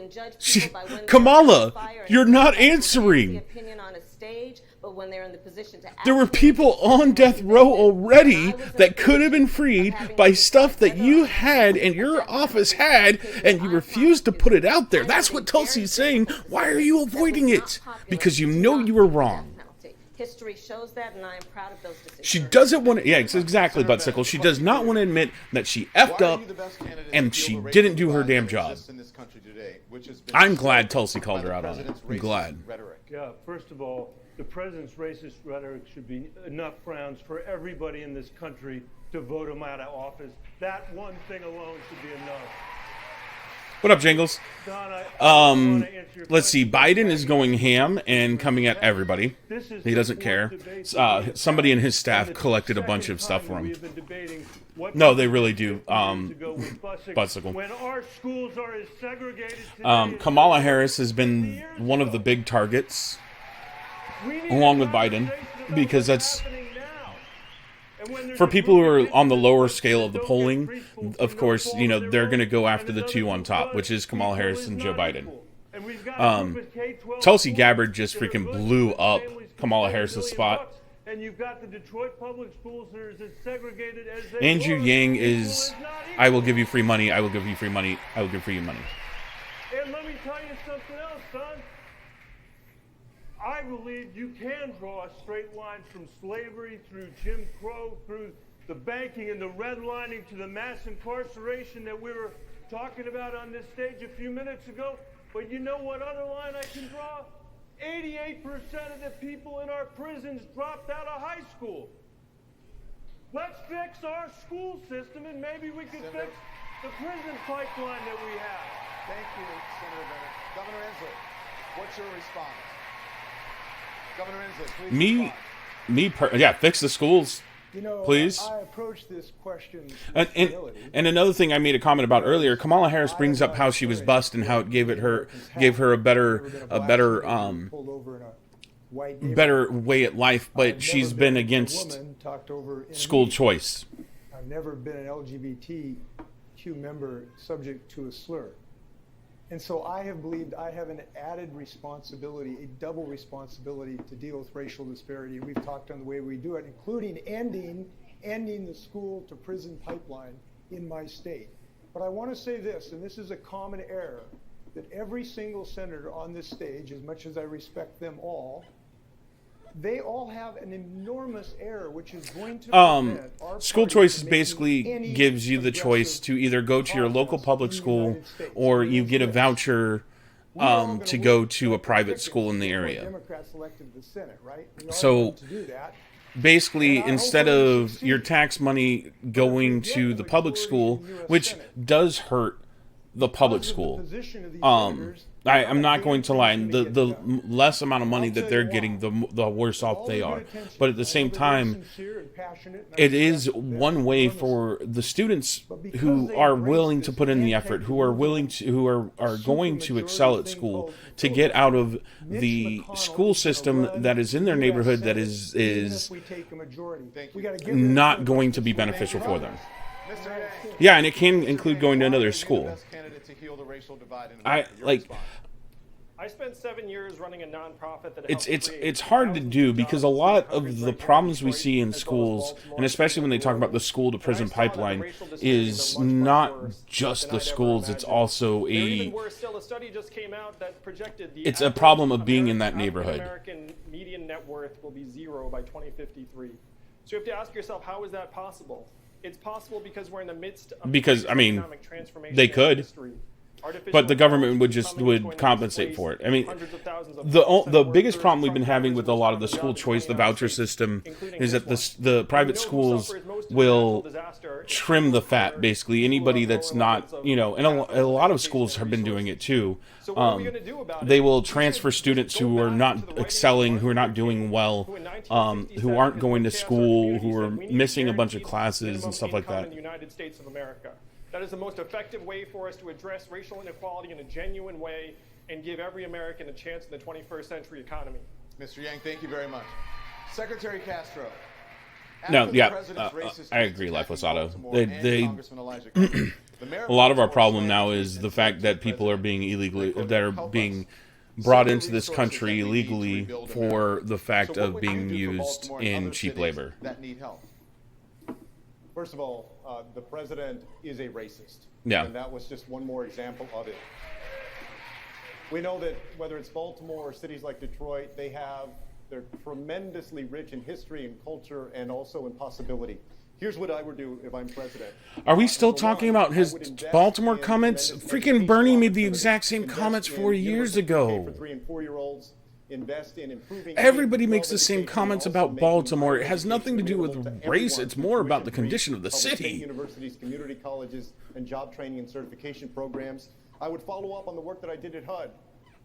Kamala, you're not answering. There were people on death row already that could have been freed by stuff that you had and your office had, and you refused to put it out there. That's what Tulsi's saying. Why are you avoiding it? Because you know you were wrong. History shows that, and I am proud of those decisions. She doesn't want to, yeah, exactly, Buttsickle. She does not want to admit that she effed up and she didn't do her damn job. I'm glad Tulsi called her out on it. I'm glad. Yeah, first of all, the president's racist rhetoric should be enough grounds for everybody in this country to vote him out of office. That one thing alone should be enough. What up, Jingles? Let's see. Biden is going ham and coming at everybody. He doesn't care. Somebody in his staff collected a bunch of stuff for him. No, they really do. Buttsickle. When our schools are as segregated Kamala Harris has been one of the big targets, along with Biden, because that's... For people who are on the lower scale of the polling, of course, you know, they're going to go after the two on top, which is Kamala Harris and Joe Biden. Tulsi Gabbard just freaking blew up Kamala Harris's spot. And you've got the Detroit public schools that are as segregated as they Andrew Yang is, I will give you free money, I will give you free money, I will give you money. And let me tell you something else, son. I believe you can draw a straight line from slavery through Jim Crow, through the banking and the redlining to the mass incarceration that we were talking about on this stage a few minutes ago. But you know what other line I can draw? 88% of the people in our prisons dropped out of high school. Let's fix our school system and maybe we can fix the prison pipeline that we have. Thank you, Senator Bennett. Governor Inslee, what's your response? Governor Inslee, please yeah, fix the schools, you know, please. I approach this question and another thing I made a comment about earlier, Kamala Harris brings up how she was bussed and how it gave her a better way at life, but she's been against school choice. I've never been an LGBT LGBTQ member subject to a slur. And so I have believed I have an added responsibility, a double responsibility to deal with racial disparity. We've talked on the way we do it, including ending the school to prison pipeline in my state. But I want to say this, and this is a common error, that every single senator on this stage, as much as I respect them all, they all have an enormous error, which is going to prevent our school party choices from making basically any gives you the choice to either go to your local public school or you get a voucher to go to a private school in the area. Democrats elected the Senate, right? We are So going to do that. basically, instead of your tax money going to the public school, which does hurt the public school, I'm not going to lie. The less amount of money that they're getting, the worse off they are. But at the same time, it is one way for the students who are willing to put in the effort, who are willing to, who are going to excel at school, to get out of the school system that is in their neighborhood that is not going to be beneficial for them. Yeah, and it can include going to another school. I spent 7 years running a nonprofit that it's hard to do because a lot of the problems we see in schools, and especially when they talk about the school to prison pipeline, is not just the schools. It's also it's a problem of being in that neighborhood. American median net worth will be 0 by 2053. So you have to ask yourself, how is that possible? It's possible because we're in the midst of economic transformation. They could. But the government would compensate for it. I mean, the biggest problem we've been having with a lot of the school choice, the voucher system, is that the private schools will trim the fat. Basically, anybody that's not, and a lot of schools have been doing it too. They will transfer students who are not excelling, who are not doing well, who aren't going to school, who are missing a bunch of classes and stuff like that. In the United States of America. That is the most effective way for us to address racial inequality in a genuine way and give every American a chance in the 21st century economy. Mr. Yang, thank you very much. Secretary Castro. No, yeah, I agree, Lifeless Auto. A lot of our problem now is the fact that people are being brought into this country illegally for the fact of being used in cheap labor. That need help. First of all, the president is a racist. Yeah. And that was just one more example of it. We know that whether it's Baltimore or cities like Detroit, they're tremendously rich in history and culture and also in possibility. Here's what I would do if I'm president. Are we still talking about his Baltimore comments? Freaking Bernie made the exact same comments 4 years ago. For 3- and 4-year-olds. Invest in improving. Everybody makes the same comments about Baltimore. It has nothing to do with race. It's more about the condition of the city. Universities, community colleges, and job training and certification programs. I would follow up on the work that I did at HUD.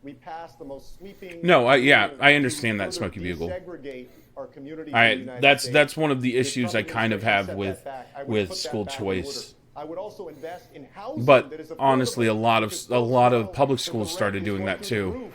We passed the most sweeping. No, I understand that, Smokey Bugle. That's one of the issues I kind of have with school choice. I would also invest in housing. But honestly, a lot of public schools started doing that too.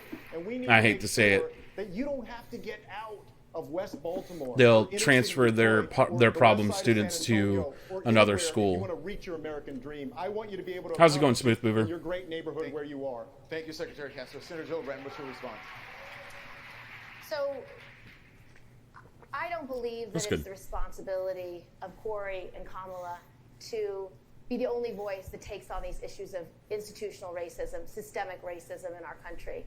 I hate to say it. That you don't have to get out of West Baltimore. They'll transfer their problem students to another school. You want to reach your American dream. I want you to be able to. How's it going, Smooth Mover? In your great neighborhood where you are. Thank you, Secretary Castro. Senator Gillibrand, what's your response? So, I don't believe that it's the responsibility of Corey and Kamala to be the only voice that takes on these issues of institutional racism, systemic racism in our country.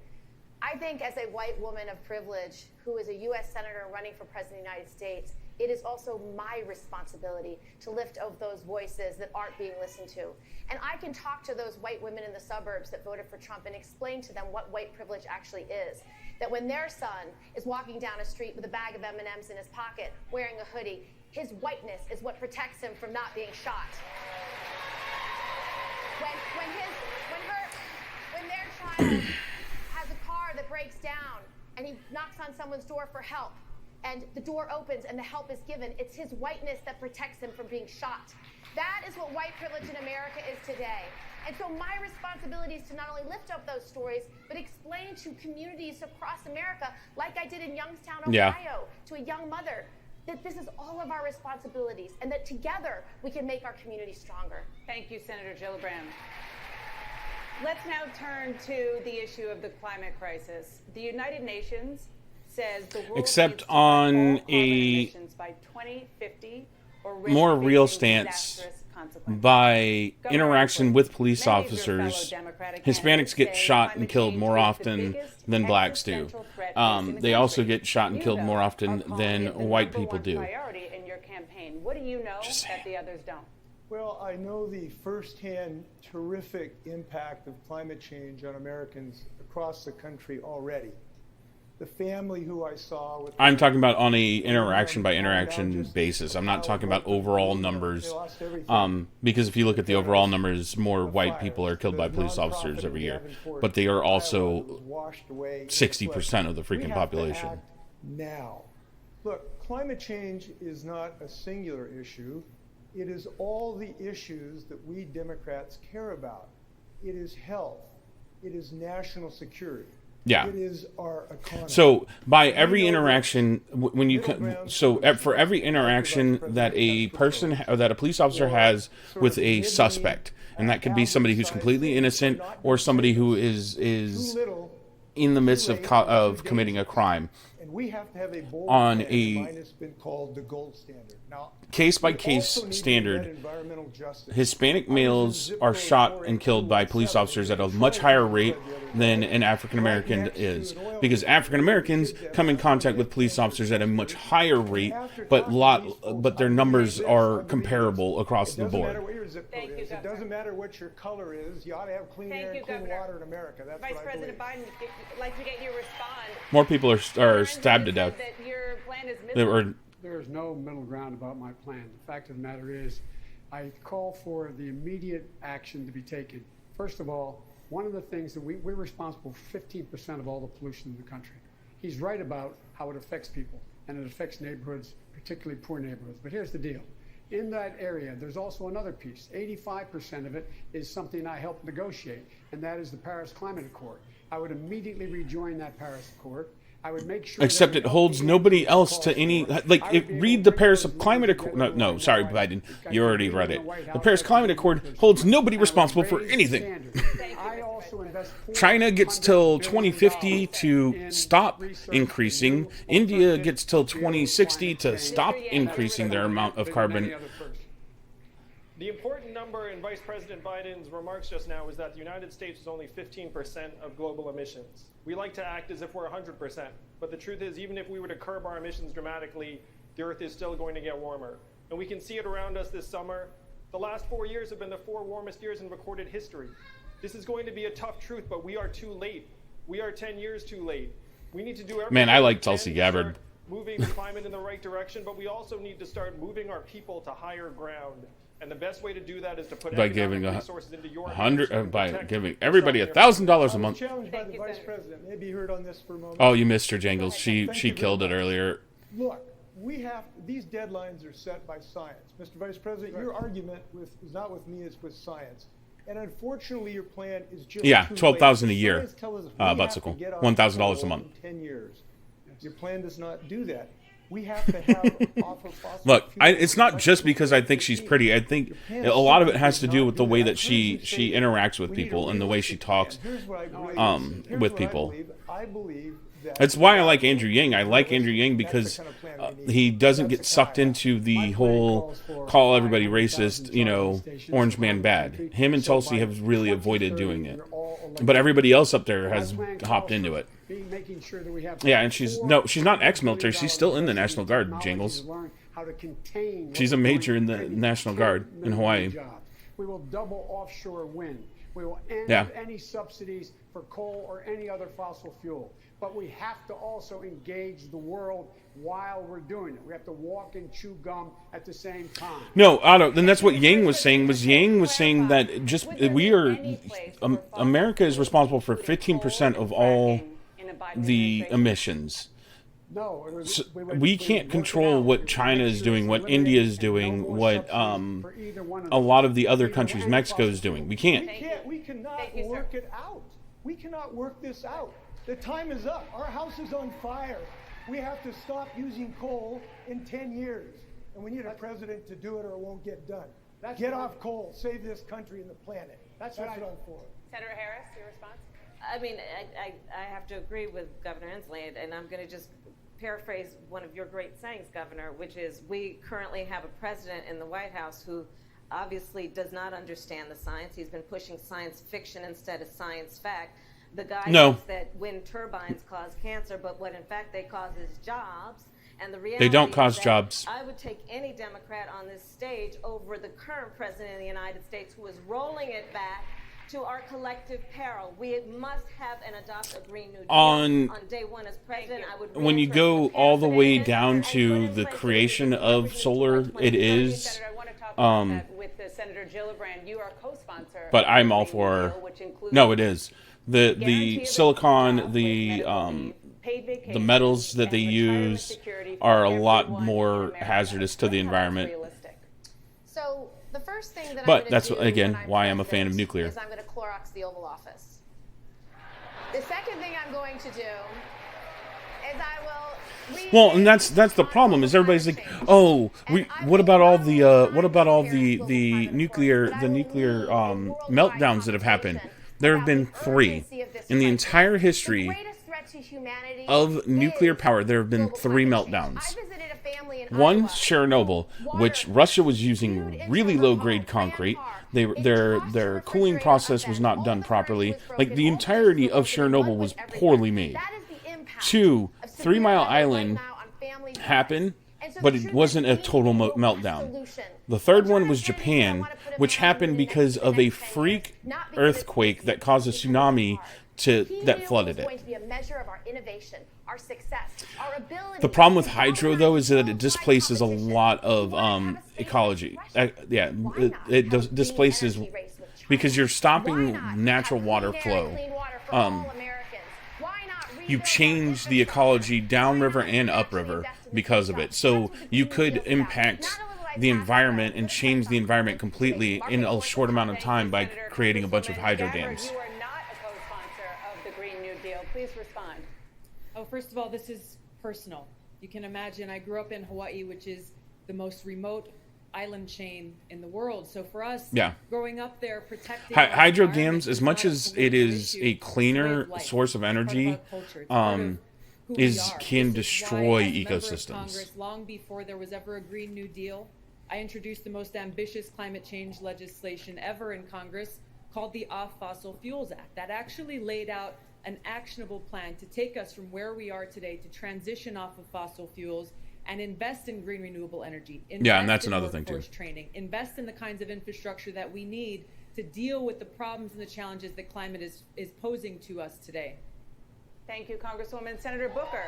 I think as a white woman of privilege who is a U.S. Senator running for President of the United States, it is also my responsibility to lift up those voices that aren't being listened to. And I can talk to those white women in the suburbs that voted for Trump and explain to them what white privilege actually is. That when their son is walking down a street with a bag of M&Ms in his pocket, wearing a hoodie, his whiteness is what protects him from not being shot. When their child has a car that breaks down and he knocks on someone's door for help and the door opens and the help is given, it's his whiteness that protects him from being shot. That is what white privilege in America is today. And so my responsibility is to not only lift up those stories, but explain to communities across America, like I did in Youngstown, Ohio, to a young mother. that this is all of our responsibilities and that together we can make our community stronger. Thank you, Senator Gillibrand. Let's now turn to the issue of the climate crisis. The United Nations says the world Except needs to on cut all carbon a emissions by 2050 or risk more real facing stance disastrous consequences. by Governor interaction Ashford, with police many of your officers, fellow Democratic Hispanics candidates get say shot and climate killed change more is the often biggest than blacks do. existential threat facing the They also country. get shot and You, killed though, more are often calling than it the white number people one do. priority in your campaign. What do you know that the others don't? Well, I know the firsthand terrific impact of climate change on Americans across the country already. The family who I saw with I'm talking about on a interaction by interaction basis. I'm not talking about overall numbers. Because if you look at the overall numbers, more white people are killed by police officers every year. But they are also 60% of the freaking population. Now, look, climate change is not a singular issue. It is all the issues that we Democrats care about. It is health. It is national security. Yeah. It is our economy. So by every interaction, when you for every interaction that a person or that a police officer has with a suspect, and that could be somebody who's completely innocent or somebody who is in the midst of committing a crime, and we have to have a bold on plan. a Mine has been called the gold standard. Now, case-by-case standard, Hispanic males are shot and killed by police officers at a much higher rate than an African American is, because African Americans come in contact with police officers at a much higher rate, but their numbers are comparable across the It doesn't board. matter what your zip code is. It doesn't matter what your color is. You ought to have clean air and clean water in America. That's Vice what I President believe. Biden, I'd like to get your response. More people are stabbed to death. That your plan is There is no middle ground about my plan. The fact of the matter is, I call for the immediate action to be taken. First of all, one of the things that we're responsible for 15% of all the pollution in the country. He's right about how it affects people, and it affects neighborhoods, particularly poor neighborhoods. But here's the deal. In that area, there's also another piece. 85% of it is something I helped negotiate, and that is the Paris Climate Accord. I would immediately rejoin that Paris Accord. I would make sure. Except it holds nobody else to any, read the Paris Climate Accord. No, sorry, Biden, you already read it. The Paris Climate Accord holds nobody responsible for anything. China gets till 2050 to stop increasing. India gets till 2060 to stop increasing their amount of carbon. The important number in Vice President Biden's remarks just now was that the United States is only 15% of global emissions. We like to act as if we're 100%, but the truth is, even if we were to curb our emissions dramatically, the Earth is still going to get warmer. And we can see it around us this summer. The last 4 years have been the 4 warmest years in recorded history. This is going to be a tough truth, but we are too late. We are 10 years too late. We need to do everything. Man, I like we can Tulsi to Gabbard. start moving the climate in the right direction, but we also need to start moving our people to higher ground. And the best way to do that is to put By giving resources into your by giving everybody $1,000 a month. Challenged by the Vice President. Maybe you heard on this for a moment. Oh, you missed her, Jangles. She killed it earlier. Look, these deadlines are set by science. Mr. Vice President, your argument is not with me, it's with science. And unfortunately, your plan is just $12,000 a year. Science tells us we have to Butsicle. get off $1,000 a coal month. in 10 years. Your plan does not do that. We have to have off of fossil Look, fuels. it's not just because I think she's pretty. I think a lot of it has to do with the way that she interacts with people and the way she talks with people. I believe that That's why I like Andrew Yang. I like Andrew Yang because he doesn't get sucked into the whole call everybody racist, orange man bad. Him and Tulsi have really avoided doing it. But everybody else up there has hopped into it. Making sure that we have Yeah, and she's not ex-military. She's still in the National Guard, Jingles. She's a major in the National Guard in Hawaii. We will double offshore wind. We will end any subsidies for coal or any other fossil fuel. But we have to also engage the world while we're doing it. We have to walk and chew gum at the same time. No, Otto, then that's what Yang was saying. Yang was saying that America is responsible for 15% of all the emissions. No, So we can't control what China is doing, what India is doing, what a lot of the other countries, Mexico is doing. We can't. We cannot work it out. We cannot work this out. The time is up. Our house is on fire. We have to stop using coal in 10 years. And we need a president to do it or it won't get done. Get off coal. Save this country and the planet. That's what I'm for. Senator Harris, your response? I mean, I have to agree with Governor Inslee, and I'm going to just paraphrase one of your great sayings, Governor, which is we currently have a president in the White House who obviously does not understand the science. He's been pushing science fiction instead of science fact. The guy thinks that wind turbines cause cancer, but what in fact they cause is jobs. And the reality They don't cause is jobs. I would take any Democrat on this stage over the current president of the United States who is rolling it back to our collective peril. We must have and adopt a Green New Deal. On day one as president, I would When you go all the way down to the creation of solar, it is. Senator, I want to talk about that with Senator Gillibrand. You are a co-sponsor. But I'm all for. No, it is the silicon, the metals that they use are a lot more hazardous to the environment. So the first thing that But that's again why I'm a fan of nuclear. is I'm going to Clorox the Oval Office. The second thing I'm going to do is I will. Well, and that's the problem is everybody's like, oh, what about all the nuclear meltdowns that have happened? There have been 3 in the entire history of nuclear power. There have been 3 meltdowns. One, Chernobyl, which Russia was using really low-grade concrete. Their cooling process was not done properly. Like, the entirety of Chernobyl was poorly made. 2, 3 Mile Island happened, but it wasn't a total meltdown. The third one was Japan, which happened because of a freak earthquake that caused a tsunami that flooded it. The problem with hydro, though, is that it displaces a lot of ecology. It displaces because you're stopping natural water flow. You change the ecology downriver and upriver because of it. So you could impact the environment and change the environment completely in a short amount of time by creating a bunch of hydro dams. You are not a co-sponsor of the Green New Deal. Please respond. Oh, first of all, this is personal. You can imagine I grew up in Hawaii, which is the most remote island chain in the world. So for us, growing up there, protecting hydro dams, as much as it is a cleaner source of energy, can destroy ecosystems. Congress, long before there was ever a Green New Deal, I introduced the most ambitious climate change legislation ever in Congress called the Off Fossil Fuels Act. That actually laid out an actionable plan to take us from where we are today to transition off of fossil fuels and invest in green renewable energy. And that's another thing too. Training, invest in the kinds of infrastructure that we need to deal with the problems and the challenges that climate is posing to us today. Thank you, Congresswoman. Senator Booker,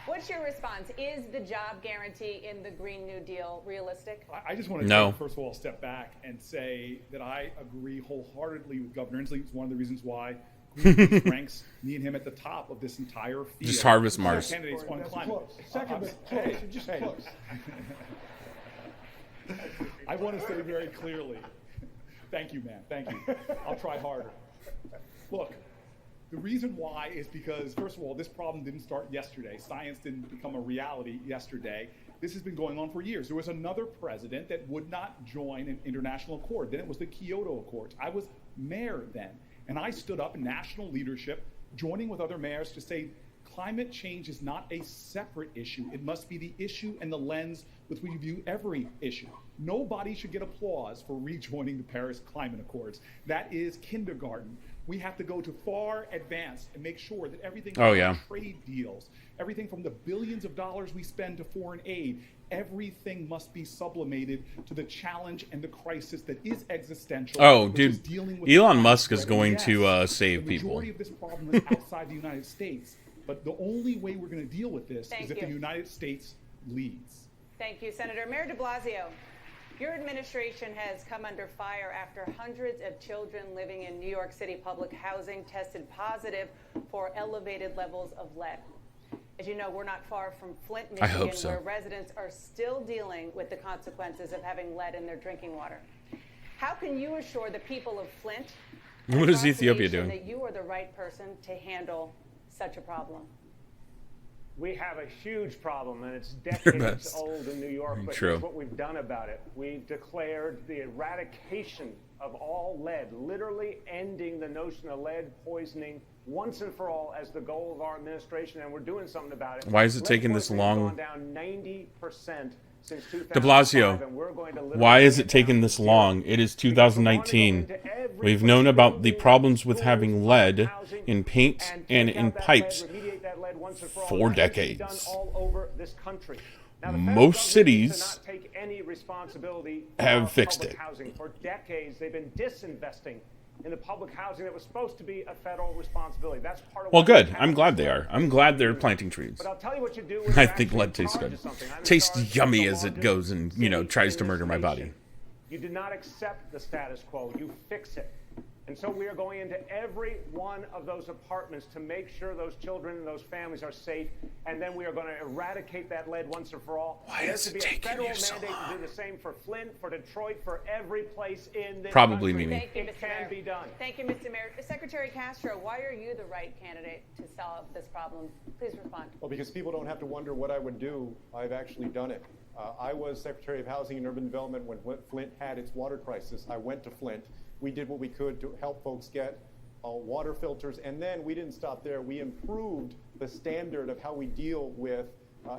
what's your response? Is the job guarantee in the Green New Deal realistic? I just want to first of all step back and say that I agree wholeheartedly with Governor Inslee. It's one of the reasons why ranks me and him at the top of this entire field. Just harvest Mars. Candidates on climate. Second, but close. Just close. I want to say very clearly, thank you, man. Thank you. I'll try harder. Look, the reason why is because, first of all, this problem didn't start yesterday. Science didn't become a reality yesterday. This has been going on for years. There was another president that would not join an international accord. Then it was the Kyoto Accords. I was mayor then, and I stood up in national leadership, joining with other mayors to say climate change is not a separate issue. It must be the issue and the lens with which we view every issue. Nobody should get applause for rejoining the Paris Climate Accords. That is kindergarten. We have to go to far advance and make sure that everything from trade deals, everything from the billions of dollars we spend to foreign aid, everything must be sublimated to the challenge and the crisis that is existential. Oh, dude, Elon Musk is going to save people. The majority of this problem is outside the United States, but the only way we're going to deal with this is if the United States leads. Thank you, Senator. Mayor de Blasio, your administration has come under fire after hundreds of children living in New York City public housing tested positive for elevated levels of lead. As you know, we're not far from Flint, Michigan, where residents are still dealing with the consequences of having lead in their drinking water. How can you assure the people of Flint what is Ethiopia doing? That you are the right person to handle such a problem? We have a huge problem, and it's Your decades best. old in New York, but True. here's what we've done about it. We've declared the eradication of all lead, literally ending the notion of lead poisoning once and for all as the goal of our administration, and we're doing something about it. Why is it Lead taking this poisoning has long? gone down 90% since De 2005, Blasio, and we're going to literally why is bring it down taking this to long? It is 2019. We've known about the problems with having lead in paint and in pipes for decades. Most cities have fixed it. For decades, they've been disinvesting in the public housing that was supposed to be a federal responsibility. That's part of Well, why good. we I'm have glad this they law. are. I'm glad they're planting trees. But I'll tell you what you do when I you're think actually lead in tastes charge good. of something. I'm in Tastes charge of yummy the as it largest goes and, tries city to in murder this my body. nation. You do not accept the status quo. You fix it. And so we are going into every one of those apartments to make sure those children and those families are safe. And then we are going to eradicate that lead once and for all. Why There is should it be a taking federal you so mandate to do the same for Flint, for Detroit, for every place in this Probably country. Mimi. Thank you, It Mr. can Mayor. be done. Thank you, Mr. Mayor. Secretary Castro, why are you the right candidate to solve this problem? Please respond. Well, because people don't have to wonder what I would do. I've actually done it. I was Secretary of Housing and Urban Development when Flint had its water crisis. I went to Flint. We did what we could to help folks get water filters, and then we didn't stop there. We improved the standard of how we deal with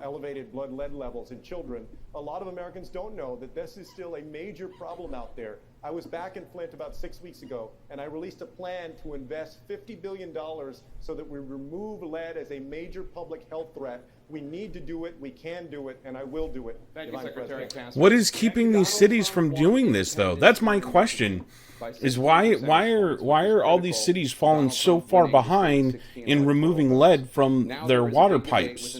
elevated blood lead levels in children. A lot of Americans don't know that this is still a major problem out there. I was back in Flint about 6 weeks ago, and I released a plan to invest $50 billion so that we remove lead as a major public health threat. We need to do it, we can do it, and I will do it. Thank you, Secretary Castro. What is keeping these cities from doing this, though? That's my question. Is why are all these cities falling so far behind in removing lead from their water pipes,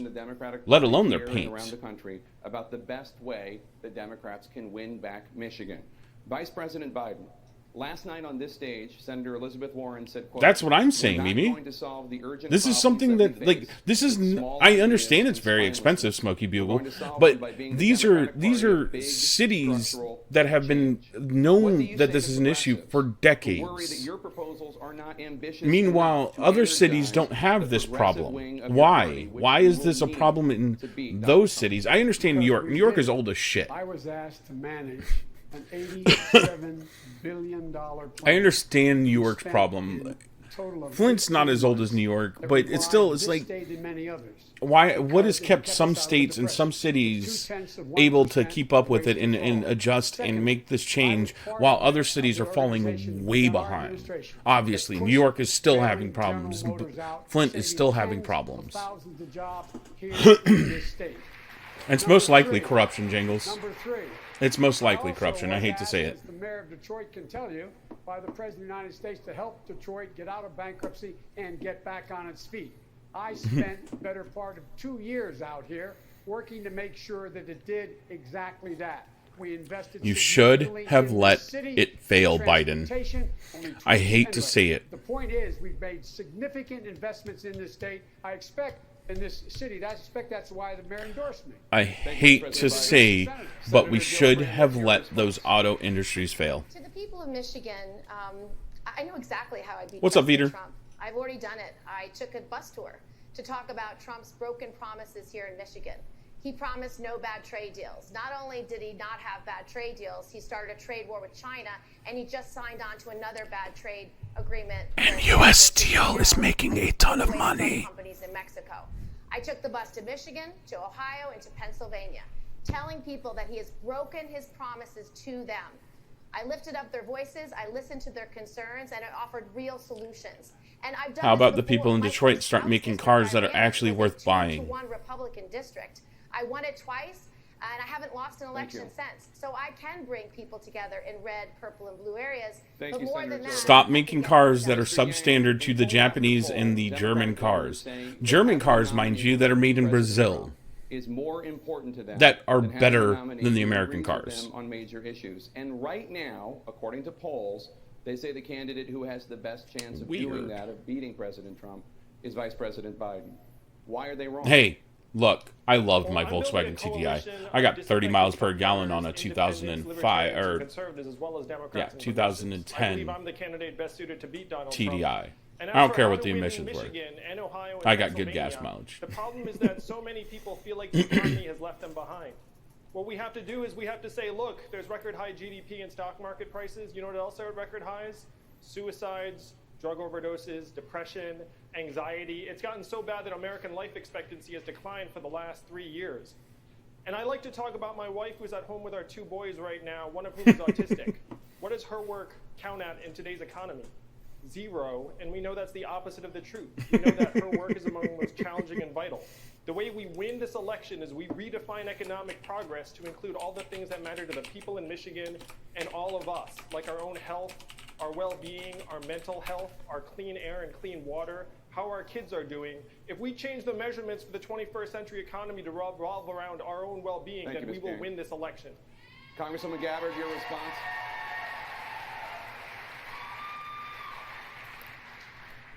let alone their around paints? the country about the best way the Democrats can win back Michigan. Vice President Biden, last night on this stage, Senator Elizabeth Warren said, quote, That's what I'm saying, "We're not Mimi. going to solve the urgent This is problems something we that, like, face this is. with small I ideas understand it's and very spineless expensive, ones. Smokey We're Bugle, going to solve but them by being the these Democratic are Party, big, cities structural that have been known that this is an issue for worry that decades. your proposals are not ambitious Meanwhile, enough to other cities energize don't have the this progressive problem. wing of your Why? party, which Why you is will this a need problem in to beat those cities? I understand New York. New York is old as shit. I was asked to manage an $87 billion plan. I understand New York's problem. Flint's not as old as New York, but it's still, it's like, why? What has kept some states and some cities able to keep up with it and adjust and make this change, while other cities are falling way behind? Obviously, New York is still having problems. Flint is still having problems. It's most likely corruption, Jingles. Number three. It's most likely corruption. I hate to say it. The mayor of Detroit can tell you, by the President of the United States to help Detroit get out of bankruptcy and get back on its feet. I spent the better part of 2 years out here working to make sure that it did exactly that. We invested. You should have in the let city, it fail, Biden. transportation, only I 20% hate to of say it. The point is, we've made significant investments in this state. I expect in this city. I suspect that's why the mayor endorsed me. I hate to say, but we should have let those auto industries fail. To the people of Michigan, I know exactly how I beat What's up, President Veter? Trump. I've already done it. I took a bus tour to talk about Trump's broken promises here in Michigan. He promised no bad trade deals. Not only did he not have bad trade deals, he started a trade war with China, and he just signed on to another bad trade agreement. And U.S. Steel is making a ton of money. Companies in Mexico. I took the bus to Michigan, to Ohio, and to Pennsylvania, telling people that he has broken his promises to them. I lifted up their voices, I listened to their concerns, and I offered real solutions. And I've done How this about the before. people in My Detroit first start Trump's making district cars I that are ran actually was a worth buying? 2-1 Republican district. I won it twice, and I haven't lost an election since. So I can bring people together in red, purple, and blue areas. But more than that, Stop making cars that are substandard to the Japanese and the German cars. German cars, mind you, that are made in Brazil. Is more important to them That are than having better a nominee than the who American agrees with cars. them on major issues. And right now, according to polls, they say the candidate who has the best chance of doing Weird. that, of beating President Trump, is Vice President Biden. Why are they wrong? Hey, look, I loved my Volkswagen TDI. I got 30 miles per gallon on a 2005 or conservatives as well as Democrats yeah, and progressives. I 2010 believe I'm the candidate best suited to beat Donald TDI. Trump. And I don't as care for what how the to win in emissions were. Michigan and Ohio and I got good gas Pennsylvania, mileage. The problem is that so many people feel like the economy has left them behind. What we have to do is we have to say, look, there's record high GDP and stock market prices. You know what else are at record highs? Suicides, drug overdoses, depression, anxiety. It's gotten so bad that American life expectancy has declined for the last 3 years. And I like to talk about my wife who's at home with our 2 boys right now, one of whom is autistic. What does her work count at in today's economy? 0, and we know that's the opposite of the truth. We know that her work is among the most challenging and vital. The way we win this election is we redefine economic progress to include all the things that matter to the people in Michigan and all of us, like our own health, our well-being, our mental health, our clean air and clean water, how our kids are doing. If we change the measurements for the 21st century economy to revolve around our own well-being, then we will win this election. Congresswoman Gabbard, your response?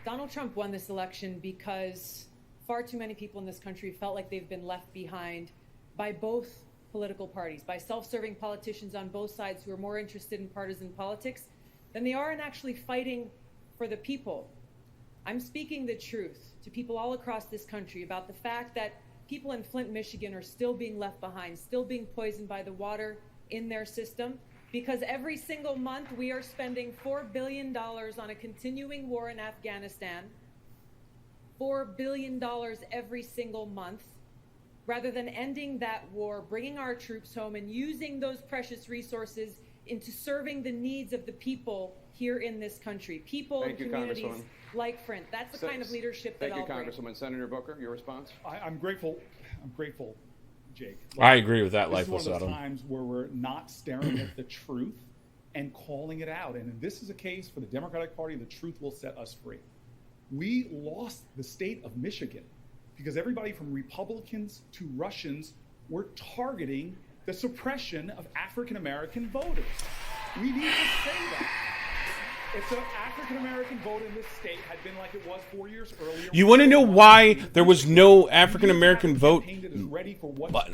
Donald Trump won this election because far too many people in this country felt like they've been left behind by both political parties, by self-serving politicians on both sides who are more interested in partisan politics than they are in actually fighting for the people. I'm speaking the truth to people all across this country about the fact that people in Flint, Michigan are still being left behind, still being poisoned by the water in their system, because every single month we are spending $4 billion on a continuing war in Afghanistan, $4 billion every single month, rather than ending that war, bringing our troops home and using those precious resources into serving the needs of the people here in this country, people and communities like Flint. That's the kind of leadership that I'll bring. Thank you, Congresswoman. Senator Booker, your response? I'm grateful, Jake. I agree with that, This is one Lifeless of those Adam. times where we're not staring at the truth and calling it out. And this is a case for the Democratic Party, the truth will set us free. We lost the state of Michigan because everybody from Republicans to Russians were targeting the suppression of African-American voters. We need to say that. If the African-American vote in this state had been like it was 4 years earlier... You want to know why there was no African-American vote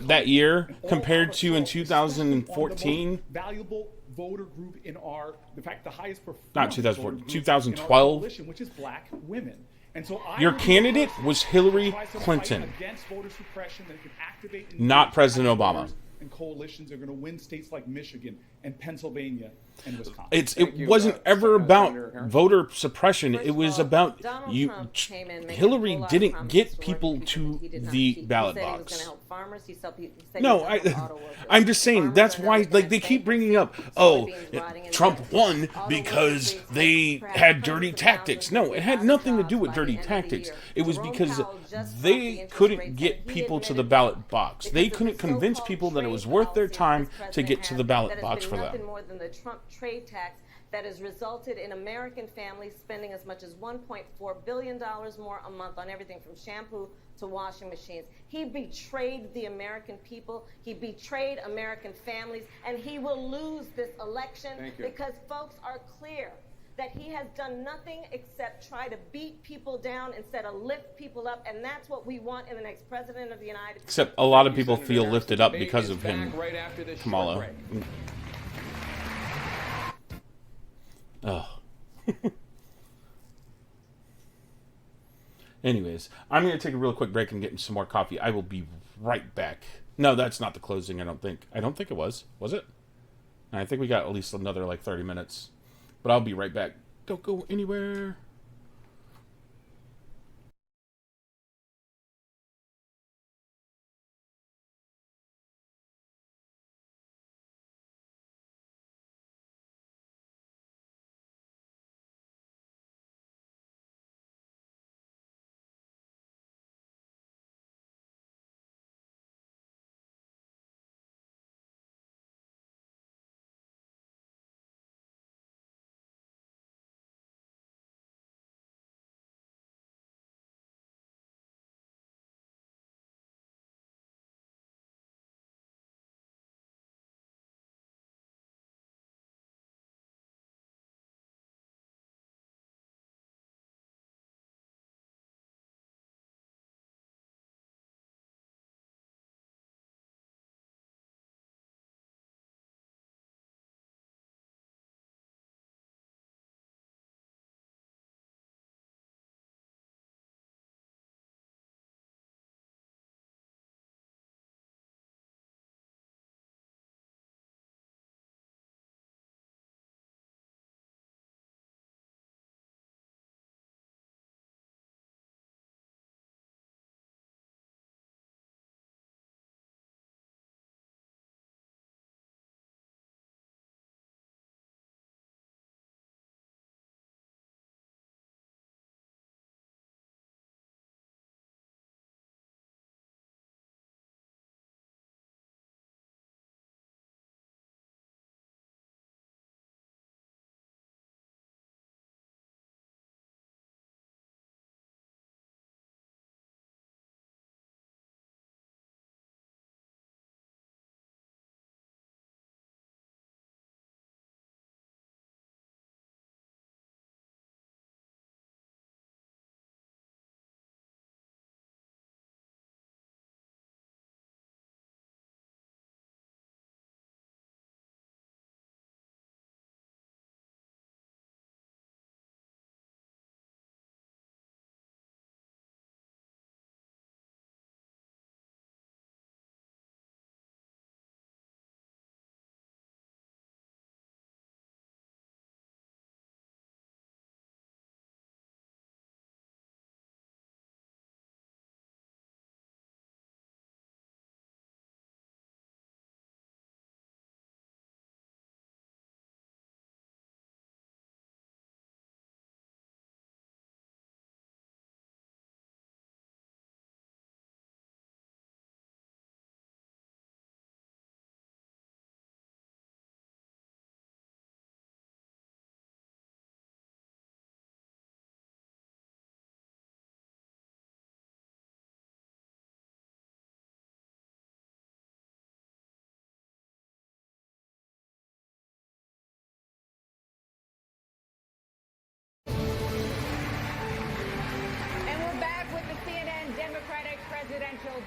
that year compared to in 2014? Valuable voter group in the fact, the highest Not 2014, 2012. Which is black women. And so Your candidate was Hillary Clinton, against voter suppression that can activate not President Obama. And coalitions are going to win states like Michigan and Pennsylvania and Wisconsin. It wasn't ever about voter suppression. It was about Hillary didn't get people to the ballot box. No, I'm just saying that's why. Like they keep bringing up, oh, Trump won because they had dirty tactics. No, it had nothing to do with dirty tactics. It was because they couldn't get people to the ballot box. They couldn't convince people that it was worth their time to get to the ballot box for them. Nothing more than the Trump trade tax that has resulted in American families spending as much as $1.4 billion more a month on everything from shampoo to washing machines. He betrayed the American people. He betrayed American families, and he will lose this election because folks are clear that he has done nothing except try to beat people down instead of lift people up, and that's what we want in the next president of the United States. Except a lot of people feel lifted up because of him, Kamala. Oh. Anyways, I'm going to take a real quick break and get some more coffee. I will be right back. No, that's not the closing, I don't think. I don't think it was. Was it? I think we got at least another like 30 minutes. But I'll be right back. Don't go anywhere.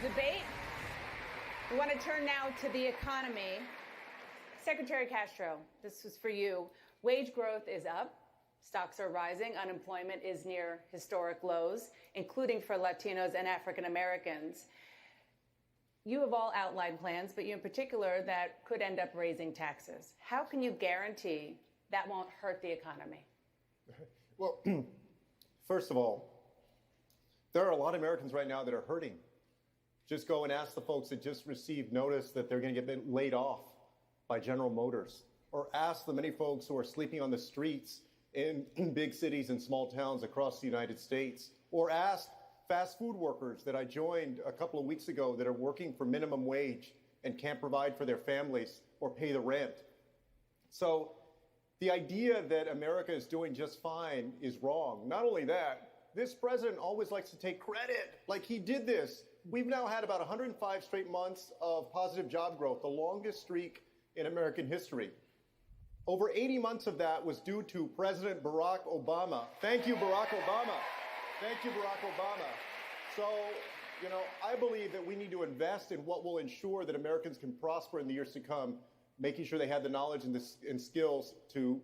debate. We want to turn now to the economy. Secretary Castro, this was for you. Wage growth is up. Stocks are rising. Unemployment is near historic lows, including for Latinos and African Americans. You have all outlined plans, but you in particular, that could end up raising taxes. How can you guarantee that won't hurt the economy? Well, first of all, there are a lot of Americans right now that are hurting. Just go and ask the folks that just received notice that they're going to get laid off by General Motors, or ask the many folks who are sleeping on the streets in big cities and small towns across the United States, or ask fast food workers that I joined a couple of weeks ago that are working for minimum wage and can't provide for their families or pay the rent. So the idea that America is doing just fine is wrong. Not only that, this president always likes to take credit, like he did this. We've now had about 105 straight months of positive job growth, the longest streak in American history. Over 80 months of that was due to President Barack Obama. Thank you, Barack Obama. Thank you, Barack Obama. So, I believe that we need to invest in what will ensure that Americans can prosper in the years to come, making sure they have the knowledge and skills to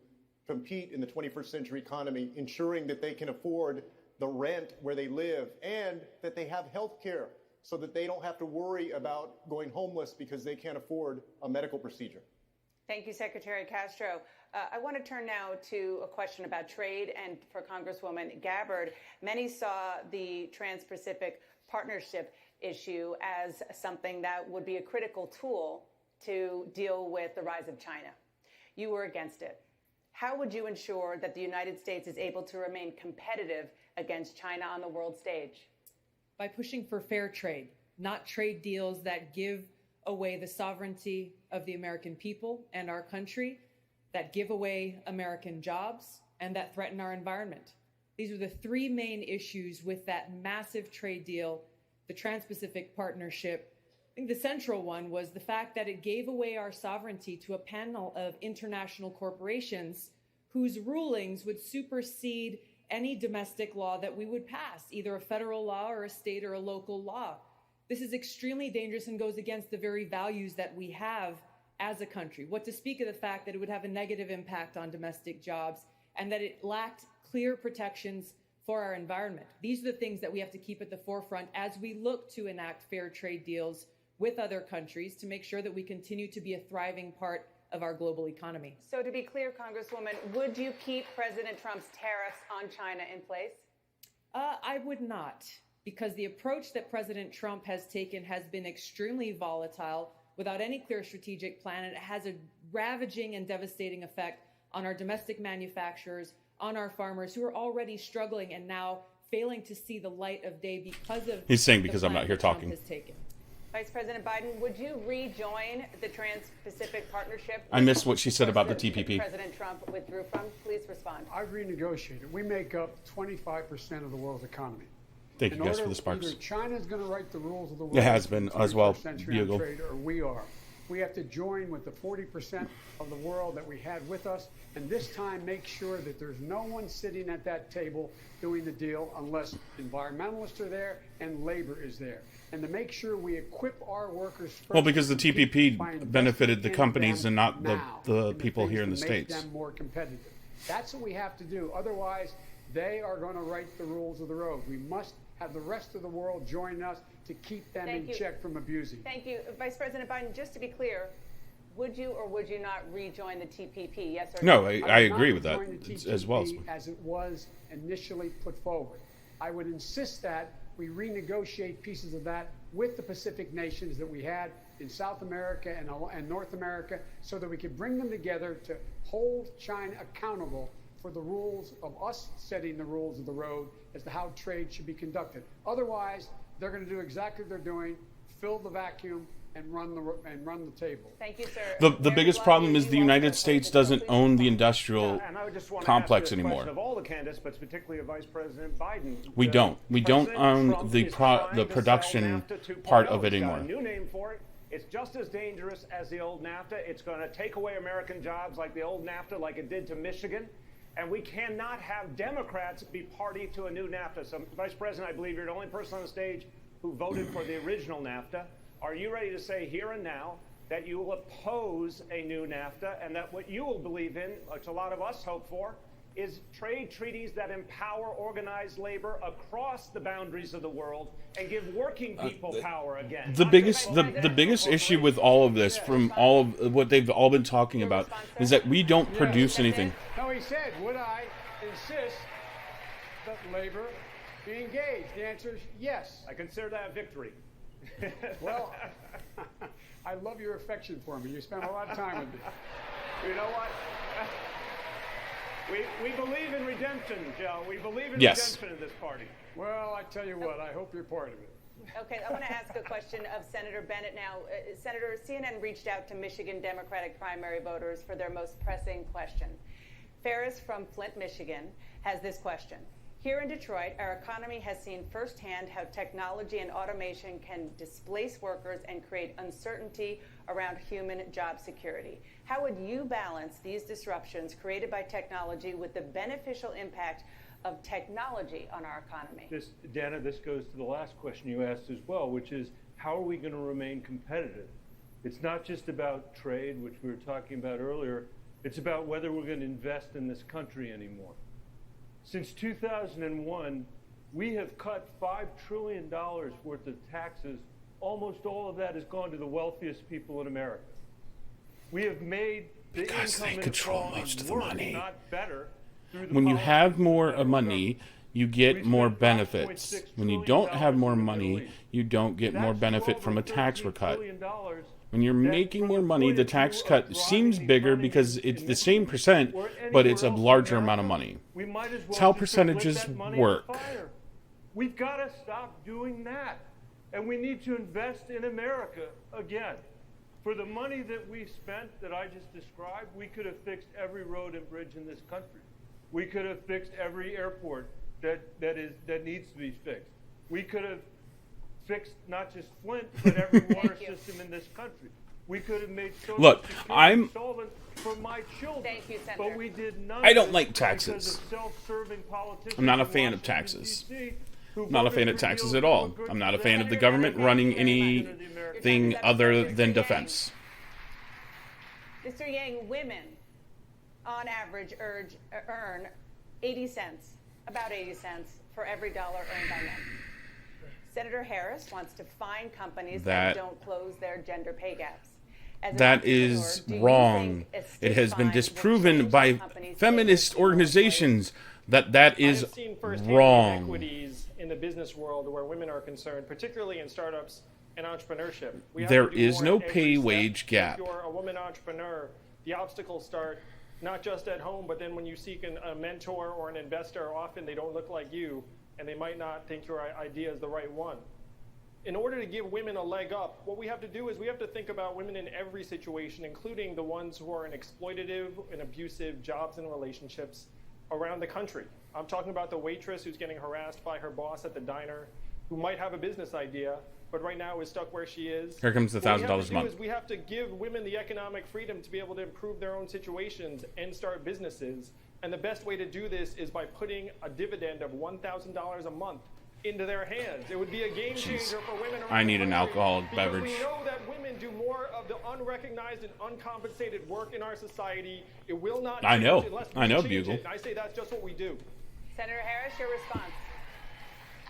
compete in the 21st century economy, ensuring that they can afford the rent where they live, and that they have health care so that they don't have to worry about going homeless because they can't afford a medical procedure. Thank you, Secretary Castro. I want to turn now to a question about trade, and for Congresswoman Gabbard. Many saw the Trans-Pacific Partnership issue as something that would be a critical tool to deal with the rise of China. You were against it. How would you ensure that the United States is able to remain competitive against China on the world stage? By pushing for fair trade, not trade deals that give away the sovereignty of the American people and our country, that give away American jobs, and that threaten our environment. These are the three main issues with that massive trade deal, the Trans-Pacific Partnership. I think the central one was the fact that it gave away our sovereignty to a panel of international corporations whose rulings would supersede any domestic law that we would pass, either a federal law or a state or a local law. This is extremely dangerous and goes against the very values that we have as a country. What to speak of the fact that it would have a negative impact on domestic jobs and that it lacked clear protections for our environment. These are the things that we have to keep at the forefront as we look to enact fair trade deals with other countries to make sure that we continue to be a thriving part of our global economy. So to be clear, Congresswoman, would you keep President Trump's tariffs on China in place? I would not, because the approach that President Trump has taken has been extremely volatile without any clear strategic plan, and it has a ravaging and devastating effect on our domestic manufacturers, on our farmers who are already struggling and now failing to see the light of day because of He's saying because I'm not here talking. Vice President Biden, would you rejoin the Trans-Pacific Partnership? I missed what she said about the TPP. President Trump withdrew from. Please respond. I've renegotiated. We make up 25% of the world's economy. Thank you guys for the sparks. Either China's going to write the rules of the world. It has been as well, Bugle. Trade, or we are. We have to join with the 40% of the world that we had with us, and this time make sure that there's no one sitting at that table doing the deal unless environmentalists are there and labor is there. And to make sure we equip our workers first. Well, because the TPP benefited the companies and not the people here in the States. Make them more competitive. That's what we have to do. Otherwise, they are going to write the rules of the road. We must have the rest of the world join us to keep them in check from abusing. Thank you. Vice President Biden, just to be clear, would you or would you not rejoin the TPP? Yes or no? No, I agree with that as well. As it was initially put forward. I would insist that we renegotiate pieces of that with the Pacific nations that we had in South America and North America so that we could bring them together to hold China accountable for the rules of us setting the rules of the road as to how trade should be conducted. Otherwise, they're going to do exactly what they're doing, fill the vacuum, and run the table. Thank you, sir. The biggest problem is the United States doesn't own the industrial complex anymore. Of all the candidates, but particularly of Vice President Biden. We don't. We don't own the production part of it anymore. Got a new name for it. It's just as dangerous as the old NAFTA. It's going to take away American jobs like the old NAFTA, like it did to Michigan. And we cannot have Democrats be party to a new NAFTA. So, Vice President, I believe you're the only person on the stage who voted for the original NAFTA, are you ready to say here and now that you will oppose a new NAFTA and that what you will believe in, which a lot of us hope for, is trade treaties that empower organized labor across the boundaries of the world and give working people power again? The biggest issue with all of this, from all of what they've all been talking about, is that we don't produce anything. No, he said, would I insist that labor be engaged? The answer is yes. I consider that a victory. Well, I love your affection for me. You spent a lot of time with me. You know what? We believe in redemption, Joe. We believe in Yes. redemption in this party. Well, I tell you what, I hope you're part of it. Okay, I want to ask a question of Senator Bennett now. Senator, CNN reached out to Michigan Democratic primary voters for their most pressing question. Ferris from Flint, Michigan, has this question. Here in Detroit, our economy has seen firsthand how technology and automation can displace workers and create uncertainty around human job security. How would you balance these disruptions created by technology with the beneficial impact of technology on our economy? Dana, this goes to the last question you asked as well, which is how are we going to remain competitive? It's not just about trade, which we were talking about earlier. It's about whether we're going to invest in this country anymore. Since 2001, we have cut $5 trillion worth of taxes. Almost all of that has gone to the wealthiest people in America. We have made the Because they income control inequality most of the worse, money. not better, through the When you policies have more of the money, you get more benefits. $5.6 When you trillion don't have more in the money, Middle East. you don't get more That's benefit from a over tax $13 cut. billion When you're making more money, the tax cut seems bigger because it's the same percent, but it's a larger amount of money. We might as well It's how just percentages let that money work. expire. We've got to stop doing that. And we need to invest in America again. For the money that we spent that I just described, we could have fixed every road and bridge in this country. We could have fixed every airport that needs to be fixed. We could have fixed not just Flint, but every water system in this country. We could have made Social Look, Security solvent for my children. Thank you, Senator. But we did none I don't of it like because taxes. of self-serving politicians I'm not a in fan of Washington, taxes. D.C., who I'm not a voted fan of for taxes deals at that all. were good I'm for not a them. fan of the government running anything other than defense. Mr. Yang, women on average earn 80 cents, about 80 cents for every dollar earned by men. Senator Harris wants to fine companies that don't close their gender pay gaps. That is wrong. It has been disproven by feminist organizations that is I've seen firsthand wrong. inequities in the business world where women are concerned, particularly in startups and entrepreneurship. We have There to do is more no at every pay step. wage gap. If you're a woman entrepreneur, the obstacles start not just at home, but then when you seek a mentor or an investor, often they don't look like you, and they might not think your idea is the right one. In order to give women a leg up, what we have to do is we have to think about women in every situation, including the ones who are in exploitative and abusive jobs and relationships around the country. I'm talking about the waitress who's getting harassed by her boss at the diner, who might have a business idea, but right now is stuck where she is. Here comes the What we have $1,000 to a month. do is we have to give women the economic freedom to be able to improve their own situations and start businesses. And the best way to do this is by putting a dividend of $1,000 a month into their hands. It would be a game changer for women around I need the an country alcoholic because beverage. we know that women do more of the unrecognized and uncompensated work in our society. It will not I know. change unless we I know, change Bugle. it. And I say that's just what we do. Senator Harris, your response.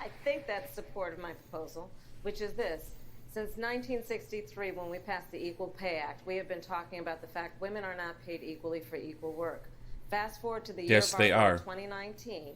I think that's support of my proposal, which is this. Since 1963, when we passed the Equal Pay Act, we have been talking about the fact women are not paid equally for equal work. Fast forward to the year Yes, of they our are. vote, 2019,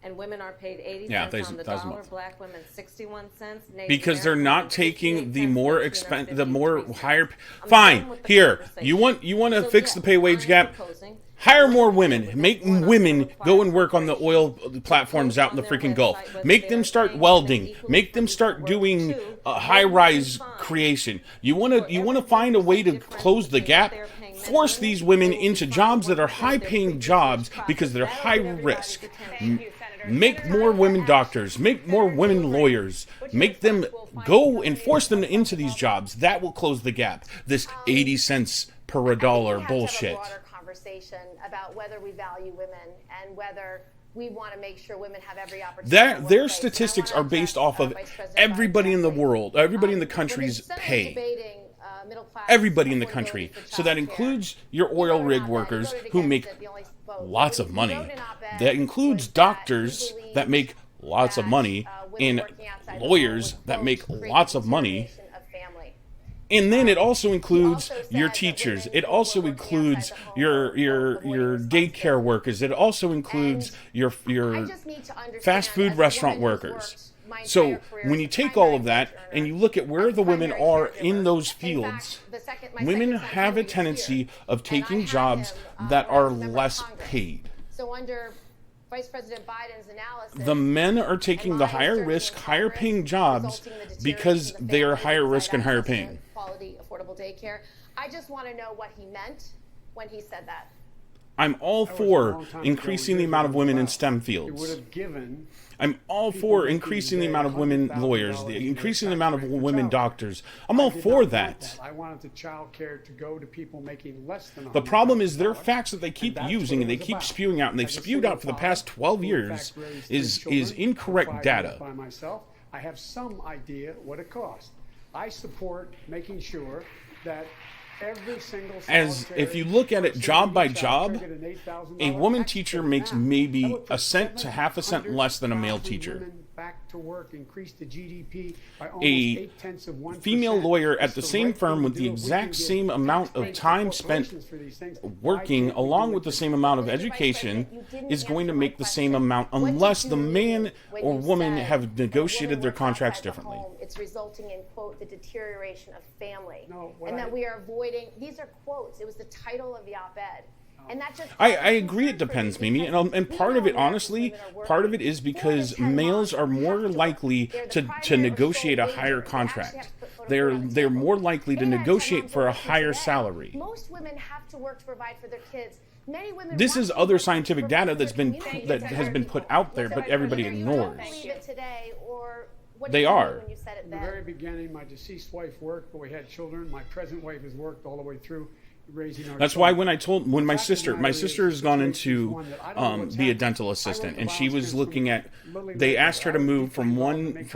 and women are paid 80 Yeah, cents on the $1,000 a dollar, month. black women 61 cents. Native Because they're American not women taking 58 the cents, more Latino the more 53 higher. cents. I'm Fine, done with the here conversation. you want to So, fix yes, the pay wage I am gap. proposing Hire more women. Make women go and work on the oil platforms out in the freaking Gulf. Make them start welding. Make them start doing high-rise creation. You want to find a way to close the gap. Force these women into jobs that are high-paying jobs because they're high risk. Make more women doctors. Make more women lawyers. Make them go and force them into these jobs. That will close the gap. This 80 cents per dollar bullshit. Conversation about whether we value women and whether we want to make sure women have every opportunity. Their statistics are based off of everybody in the world, everybody in the country's pay. Everybody in the country. So that includes your oil rig workers who make lots of money. That includes doctors that make lots of money and lawyers that make lots of money. And then it also includes your teachers. It also includes your daycare workers. It also includes your fast food restaurant workers. So when you take all of that and you look at where the women are in those fields, women have a tendency of taking jobs that are less paid. So under Vice President Biden's analysis, the men are taking the higher risk, higher paying jobs because they are higher risk and higher paying. Quality, affordable daycare. I just want to know what he meant when he said that. I'm all for increasing the amount of women in STEM fields. I'm all for increasing the amount of women lawyers, increasing the amount of women doctors. I'm all for that. I wanted the child care to go to people making less than the problem is there are facts that they keep using and they keep spewing out, and they've spewed out for the past 12 years is incorrect data. By myself, I have some idea what it costs. I support making sure that every single as if you look at it job by job, a woman teacher makes maybe a cent to half a cent less than a male teacher. Back to work, increase the GDP by almost a female lawyer at the same firm with the exact same amount of time spent working along with the same amount of education is going to make the same amount unless the man or woman have negotiated their contracts differently. It's resulting in, quote, the deterioration of family. And that we are avoiding, these are quotes, it was the title of the op-ed. And that just I agree it depends, Mimi, and part of it, honestly, part of it is because males are more likely to negotiate a higher contract. They're more likely to negotiate for a higher salary. Most women have to work to provide for their kids. Many women this is other scientific data that has been put out there, but everybody ignores. They are. In the very beginning, my deceased wife worked, but we had children. My present wife has worked all the way through. That's why when my sister has gone into be a dental assistant, and she was looking at, they asked her to move from one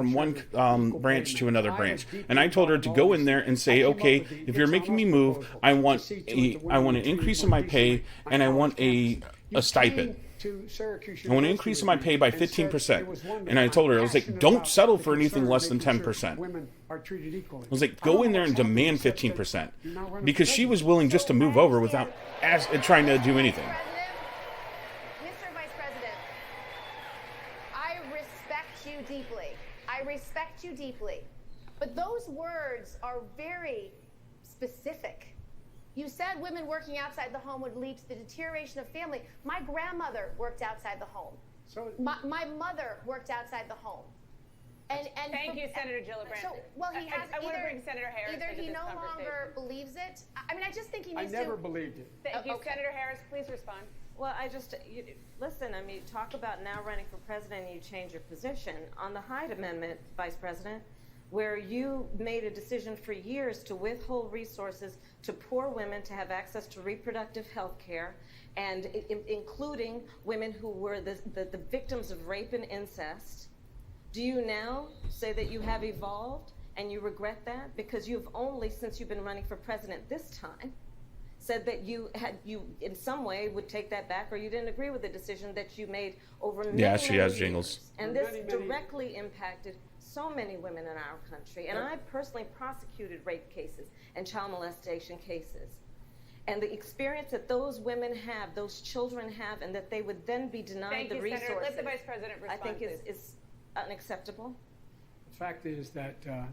branch to another branch, and I told her to go in there and say, okay, if you're making me move, I want an increase in my pay, and I want a stipend. I want to increase my pay by 15%. And I told her, I was like, don't settle for anything less than 10%. I was like, go in there and demand 15%. Because she was willing just to move over without trying to do anything. Mr. Vice President, I respect you deeply. I respect you deeply. But those words are very specific. You said women working outside the home would lead to the deterioration of family. My grandmother worked outside the home. So my mother worked outside the home. And thank you, Senator Gillibrand. So, well, he has I want to bring Senator Harris either into he this no longer believes it. I mean, I just think he needs to. I never believed it. Thank you, Senator Harris. Please respond. Well, listen, I mean, talk about now running for president and you change your position. On the Hyde Amendment, Vice President, where you made a decision for years to withhold resources to poor women to have access to reproductive health care, and including women who were the victims of rape and incest. Do you now say that you have evolved and you regret that? Because you've only, since you've been running for president this time, said that you in some way would take that back, or you didn't agree with the decision that you made over many, yeah, she has years. Jingles. And this directly impacted so many women in our country. And I personally prosecuted rape cases and child molestation cases. And the experience that those women have, those children have, and that they would then be denied the resources, Let the Vice President respond, I think is unacceptable. The fact is that the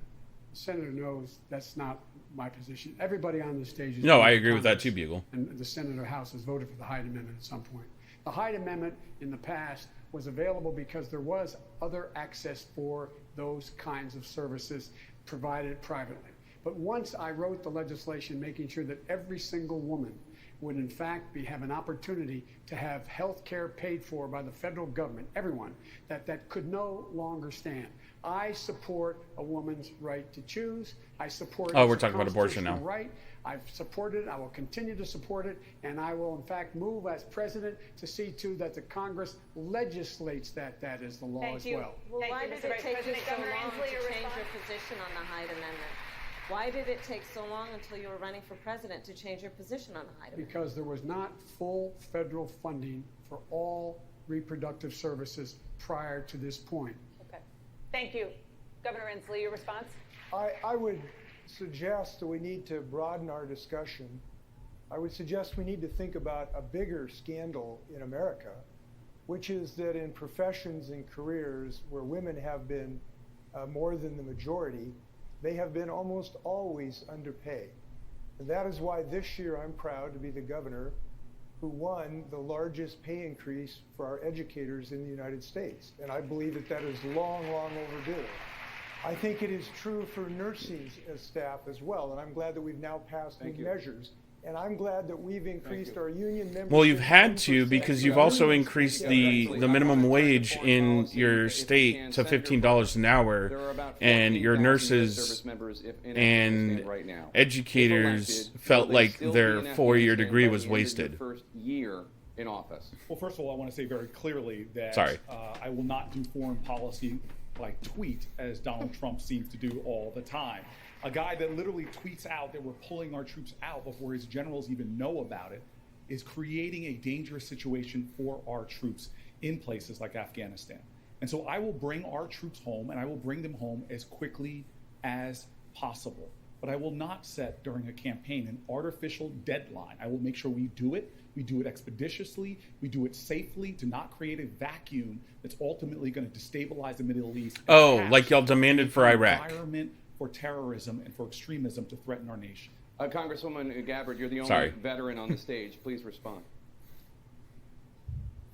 Senator knows that's not my position. Everybody on the stage is... No, I agree with that too, Bugle. And the Senator House has voted for the Hyde Amendment at some point. The Hyde Amendment in the past was available because there was other access for those kinds of services provided privately. But once I wrote the legislation making sure that every single woman would in fact have an opportunity to have health care paid for by the federal government, everyone, that could no longer stand. I support a woman's right to choose. I support Oh, it's we're a talking about abortion now. constitutional right. I've supported it. I will continue to support it. And I will, in fact, move as president to see to that the Congress legislates that that is the law Thank as you. well. Well, Thank why you, did Mr. it Vice take you President. so Governor long Inslee, to your change response? your position on the Hyde Amendment? Why did it take so long until you were running for president to change your position on the Hyde Amendment? Because there was not full federal funding for all reproductive services prior to this point. Okay. Thank you. Governor Inslee, your response? I would suggest that we need to broaden our discussion. I would suggest we need to think about a bigger scandal in America, which is that in professions and careers where women have been more than the majority, they have been almost always underpaid. And that is why this year I'm proud to be the governor who won the largest pay increase for our educators in the United States. And I believe that that is long, long overdue. I think it is true for nursing staff as well, and I'm glad that we've now passed new measures. And I'm glad that we've increased our union membership. Well, you've had to because you've also increased the minimum wage in your state to $15 an hour, and your nurses and educators felt like their 4-year degree was wasted. First year in office. Well, first of all, I want to say very clearly that Sorry. I will not do foreign policy like tweet, as Donald Trump seems to do all the time. A guy that literally tweets out that we're pulling our troops out before his generals even know about it is creating a dangerous situation for our troops in places like Afghanistan. And so I will bring our troops home, and I will bring them home as quickly as possible. But I will not set during a campaign an artificial deadline. I will make sure we do it expeditiously, we do it safely, to not create a vacuum that's ultimately going to destabilize the Middle East. Oh, like y'all demanded for Iraq. Environment for terrorism and for extremism to threaten our nation. Congresswoman Gabbard, you're the only Sorry. veteran on the stage. Please respond.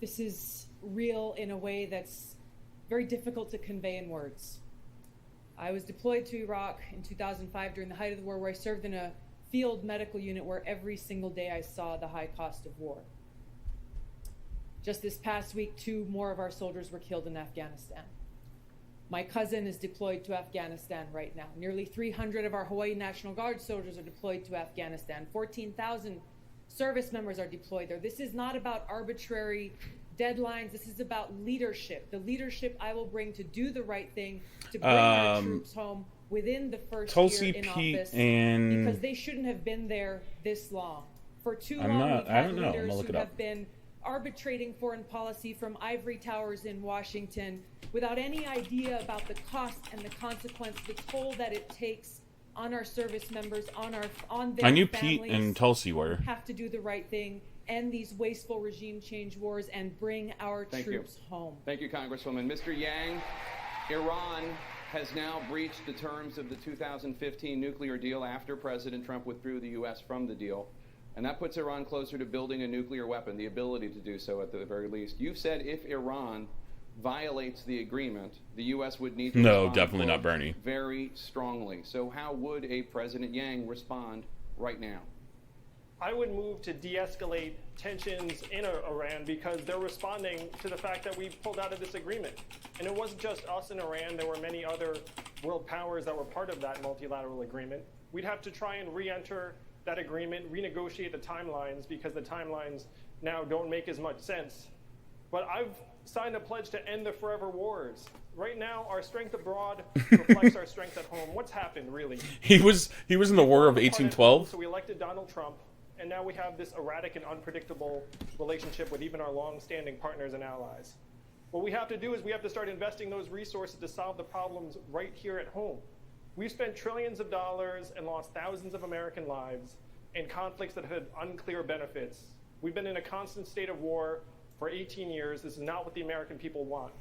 This is real in a way that's very difficult to convey in words. I was deployed to Iraq in 2005 during the height of the war, where I served in a field medical unit where every single day I saw the high cost of war. Just this past week, 2 more of our soldiers were killed in Afghanistan. My cousin is deployed to Afghanistan right now. Nearly 300 of our Hawaii National Guard soldiers are deployed to Afghanistan. 14,000 service members are deployed there. This is not about arbitrary deadlines. This is about leadership. The leadership I will bring to do the right thing, to bring our troops home within the first Tulsi year in Pete office, and because they shouldn't have been there this long. For too I'm long, not- we've I had don't know. I'm leaders gonna look who it up. have been arbitrating foreign policy from ivory towers in Washington without any idea about the cost and the consequence, the toll that it takes on our service members, on their I knew families. Pete and Tulsi were. Have to do the right thing, end these wasteful regime change wars, and bring our Thank troops you. home. Thank you, Congresswoman. Mr. Yang, Iran has now breached the terms of the 2015 nuclear deal after President Trump withdrew the U.S. from the deal. And that puts Iran closer to building a nuclear weapon, the ability to do so at the very least. You've said if Iran violates the agreement, the U.S. would need to No, respond, definitely quote, not Bernie. very strongly. So how would a President Yang respond right now? I would move to de-escalate tensions in Iran because they're responding to the fact that we pulled out of this agreement. And it wasn't just us and Iran. There were many other world powers that were part of that multilateral agreement. We'd have to try and re-enter that agreement, renegotiate the timelines, because the timelines now don't make as much sense. But I've signed a pledge to end the forever wars. Right now, our strength abroad reflects our strength at home. What's happened, really? He was in the War of 1812. So we elected Donald Trump, and now we have this erratic and unpredictable relationship with even our long-standing partners and allies. What we have to do is we have to start investing those resources to solve the problems right here at home. We've spent trillions of dollars and lost thousands of American lives in conflicts that had unclear benefits. We've been in a constant state of war for 18 years. This is not what the American people want.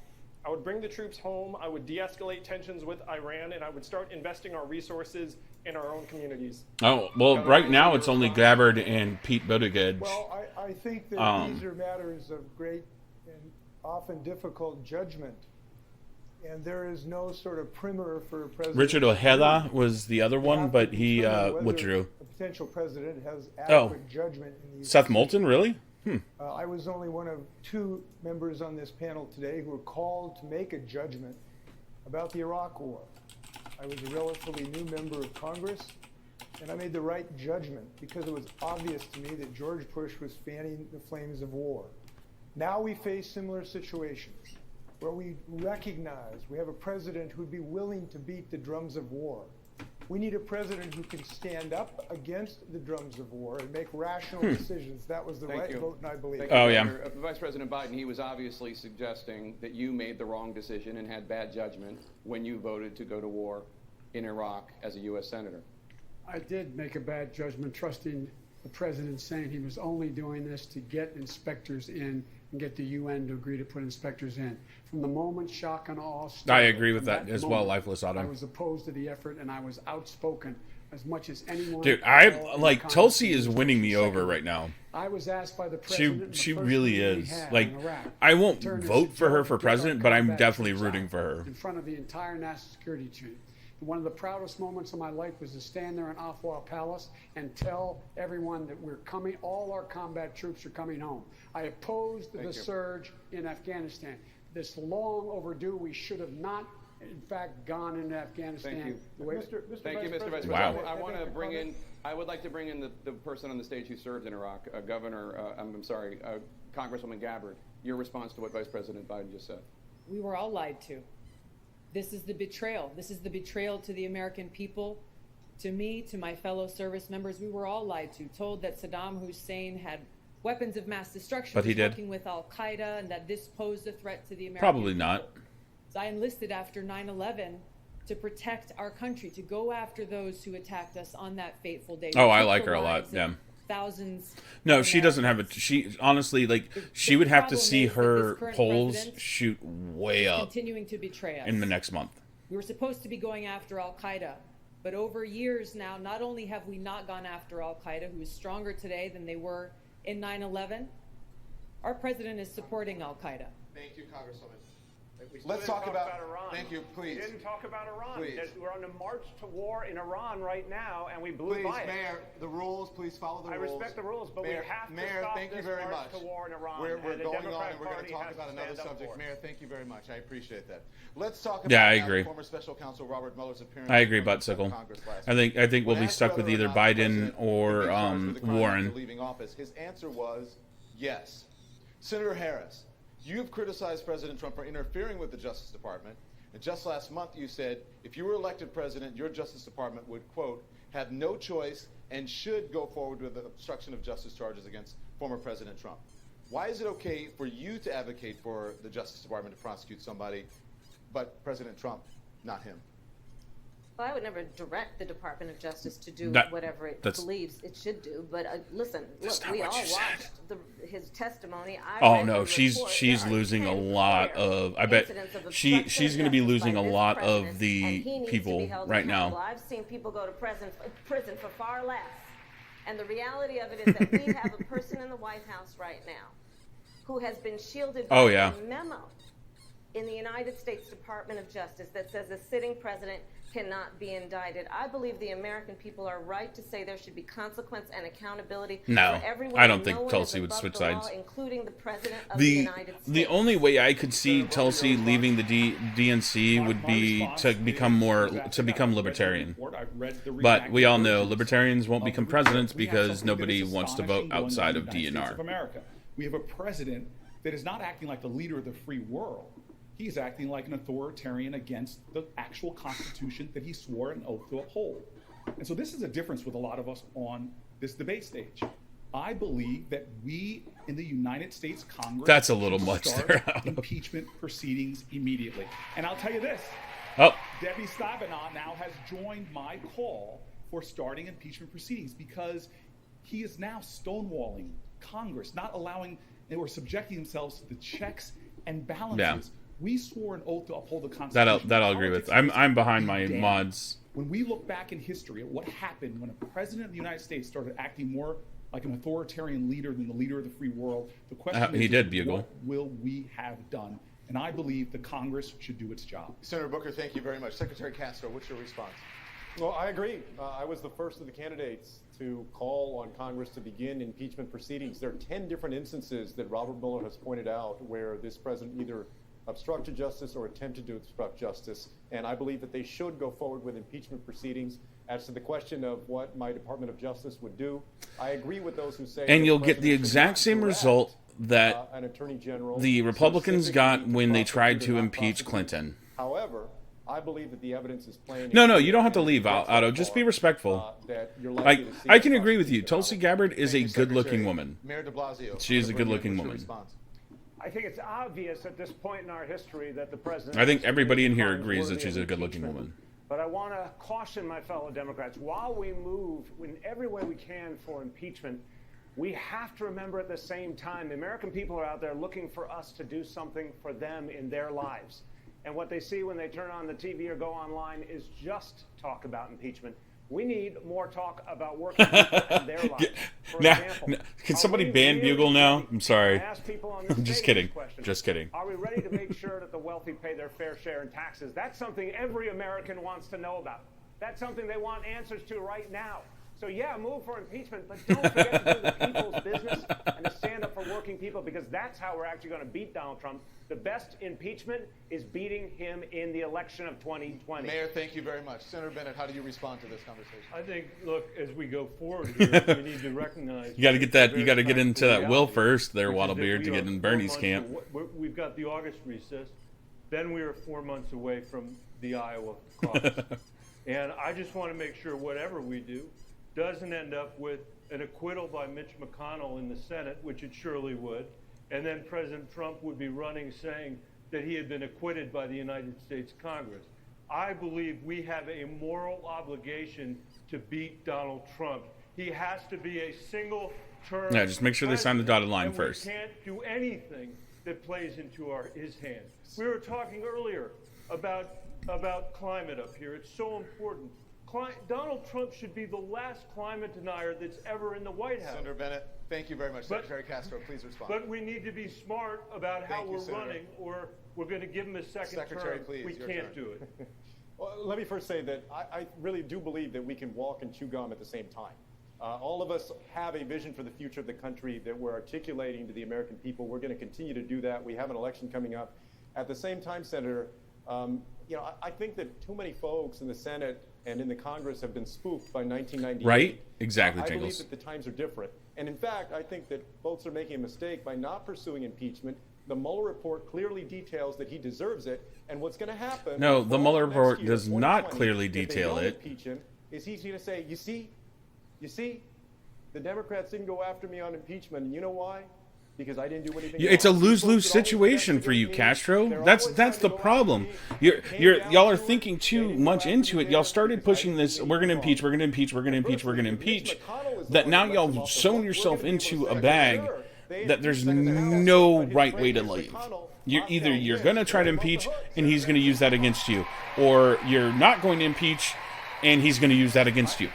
I would bring the troops home, I would de-escalate tensions with Iran, and I would start investing our resources in our own communities. Oh, well, right now it's only Gabbard and Pete Buttigieg. Well, I think that these are matters of great and often difficult judgment. And there is no sort of primer for President. Richard Ojeda was the other one, but he whether withdrew. A potential president has adequate judgment in these Seth Moulton, really? I was only one of 2 members on this panel today who were called to make a judgment. about the Iraq War. I was a relatively new member of Congress, and I made the right judgment because it was obvious to me that George Bush was fanning the flames of war. Now we face similar situations where we recognize we have a president who'd be willing to beat the drums of war. We need a president who can stand up against the drums of war and make rational decisions. That was the right vote, and I believe. Oh, yeah. Vice President Biden, he was obviously suggesting that you made the wrong decision and had bad judgment when you voted to go to war in Iraq as a U.S. Senator. I did make a bad judgment trusting the president saying he was only doing this to get inspectors in and get the UN to agree to put inspectors in. From the moment shock and awe started, I agree with that as well, Lifeless Autumn. I was opposed to the effort, and I was outspoken as much as anyone. Dude, I like Tulsi is winning me over right now. I was asked by the president. She really is. Like, I won't vote for her for president, but I'm definitely rooting for her. In front of the entire national security team. One of the proudest moments of my life was to stand there in Afwa Palace and tell everyone that we're coming, all our combat troops are coming home. I opposed the surge in Afghanistan. This long overdue, we should have not, in fact, gone into Afghanistan. Thank you. Thank you, Mr. Vice President. Wow. I would like to bring in the person on the stage who served in Iraq, Congresswoman Gabbard. Your response to what Vice President Biden just said. We were all lied to. This is the betrayal. This is the betrayal to the American people, to me, to my fellow service members. We were all lied to, told that Saddam Hussein had weapons of mass destruction, but he did. Working with Al-Qaeda, and that this posed a threat to the American Probably people. not. So I enlisted after 9/11 to protect our country, to go after those who attacked us on that fateful day. Oh, I like her a lot. Yeah. Thousands. No, she doesn't have it. She honestly, like, she would have to see her polls shoot way up continuing to betray us in the next month. We were supposed to be going after Al-Qaeda, but over years now, not only have we not gone after Al-Qaeda, who is stronger today than they were in 9/11, our president is supporting Al-Qaeda. Thank you, Congresswoman. Let's talk about Iran. Thank you, please. We didn't talk about Iran. Please. We're on a march to war in Iran right now, and we blew by it. Mayor, the rules. Please follow the rules. I respect the rules, but Mayor, we have to Mayor, stop thank you this very march much. to war in Iran. We're and the going on, Democratic and we're going Party to talk has about another stand up subject. for it. Mayor, thank you very much. I appreciate that. Let's talk about I agree. former Special Counsel Robert Mueller's appearance. I agree, Buttsickle. I think we'll be stuck with either Biden or Warren. Leaving office, his answer was yes. Senator Harris, you've criticized President Trump for interfering with the Justice Department. And just last month, you said if you were elected president, your Justice Department would, quote, have no choice and should go forward with the obstruction of justice charges against former President Trump. Why is it okay for you to advocate for the Justice Department to prosecute somebody, but President Trump, not him? Well, I would never direct the Department of Justice to do whatever it believes it should do. But listen, look, we all watched his testimony. She's losing a lot of. I bet she's going to be losing a lot of the people right now. I've seen people go to prison for far less. And the reality of it is that we have a person in the White House right now who has been shielded by a memo in the United States Department of Justice that says a sitting president cannot be indicted. I believe the American people are right to say there should be consequence and accountability for everyone. I don't think Tulsi would switch sides. Including the president of the United States. The only way I could see Tulsi leaving the DNC would be to become libertarian. But we all know libertarians won't become presidents because nobody wants to vote outside of DNR. We have a president that is not acting like the leader of the free world. He's acting like an authoritarian against the actual Constitution that he swore an oath to uphold. And so this is a difference with a lot of us on this debate stage. I believe that we in the United States Congress that's a little much start impeachment proceedings immediately. And I'll tell you this. Debbie Stabenow now has joined my call for starting impeachment proceedings because he is now stonewalling Congress, not allowing or subjecting themselves to the checks and balances. Yeah. We swore an oath to uphold the Constitution. That I'll agree with. I'm behind my mods. When we look back in history at what happened when a president of the United States started acting more like an authoritarian leader than the leader of the free world, the question is, what will we have done? And I believe the Congress should do its job. Senator Booker, thank you very much. Secretary Castro, what's your response? Well, I agree. I was the first of the candidates to call on Congress to begin impeachment proceedings. There are 10 different instances that Robert Mueller has pointed out where this president either obstructed justice or attempted to obstruct justice. And I believe that they should go forward with impeachment proceedings. As to the question of what my Department of Justice would do, I agree with those who say... And you'll get the exact same result that an attorney general the Republicans got when they tried to impeach Clinton. However, I believe that the evidence is plain. No, you don't have to leave, Otto. Just be respectful. I can agree with you. Tulsi Gabbard is a good-looking woman. Mayor de Blasio. She is a good-looking woman. I think it's obvious at this point in our history that the president... I think everybody in here agrees that she's a good-looking woman. But I want to caution my fellow Democrats, while we move in every way we can for impeachment, we have to remember at the same time, the American people are out there looking for us to do something for them in their lives. And what they see when they turn on the TV or go online is just talk about impeachment. We need more talk about working people and their lives. For example, can somebody ban Bugle now? I'm sorry. I ask people on this I'm just stage kidding. this question. Just kidding. Are we ready to make sure that the wealthy pay their fair share in taxes? That's something every American wants to know about. That's something they want answers to right now. So yeah, move for impeachment, but don't forget to do the people's business and to stand up for working people, because that's how we're actually going to beat Donald Trump. The best impeachment is beating him in the election of 2020. Mayor, thank you very much. Senator Bennett, how do you respond to this conversation? I think, look, as we go forward here, we need to recognize... You got to get that. You got to get into that will first, there, Wattlebeard, to get in Bernie's camp. We've got the August recess. Then we are 4 months away from the Iowa caucus. And I just want to make sure whatever we do doesn't end up with an acquittal by Mitch McConnell in the Senate, which it surely would, and then President Trump would be running saying that he had been acquitted by the United States Congress. I believe we have a moral obligation to beat Donald Trump. He has to be a single-term... Yeah, just make sure they sign the dotted line first. We can't do anything that plays into his hands. We were talking earlier about climate up here. It's so important. Donald Trump should be the last climate denier that's ever in the White House. Senator Bennett, thank you very much. Secretary Castro, please respond. But we need to be smart about how we're running, or we're going to give him a second term. Please, we can't do it. Well, let me first say that I really do believe that we can walk and chew gum at the same time. All of us have a vision for the future of the country that we're articulating to the American people. We're going to continue to do that. We have an election coming up. At the same time, Senator, I think that too many folks in the Senate and in the Congress have been spooked by 1998. Right? Exactly, I Jingles. believe that the times are different. And in fact, I think that folks are making a mistake by not pursuing impeachment. The Mueller report clearly details that he deserves it. And what's going to happen... No, the Mueller report does not clearly detail it. Impeach him, is he's going to say, you see, the Democrats didn't go after me on impeachment. And you know why? Because I didn't do anything. It's a lose-lose situation for you, Castro. That's the problem. Y'all are thinking too much into it. Y'all started pushing this. We're gonna impeach. We're gonna impeach. We're gonna impeach. We're gonna impeach. That now y'all sewn yourself into a bag that there's no right way to leave. You're gonna try to impeach, and he's gonna use that against you, or you're not going to impeach, and he's gonna use that against you.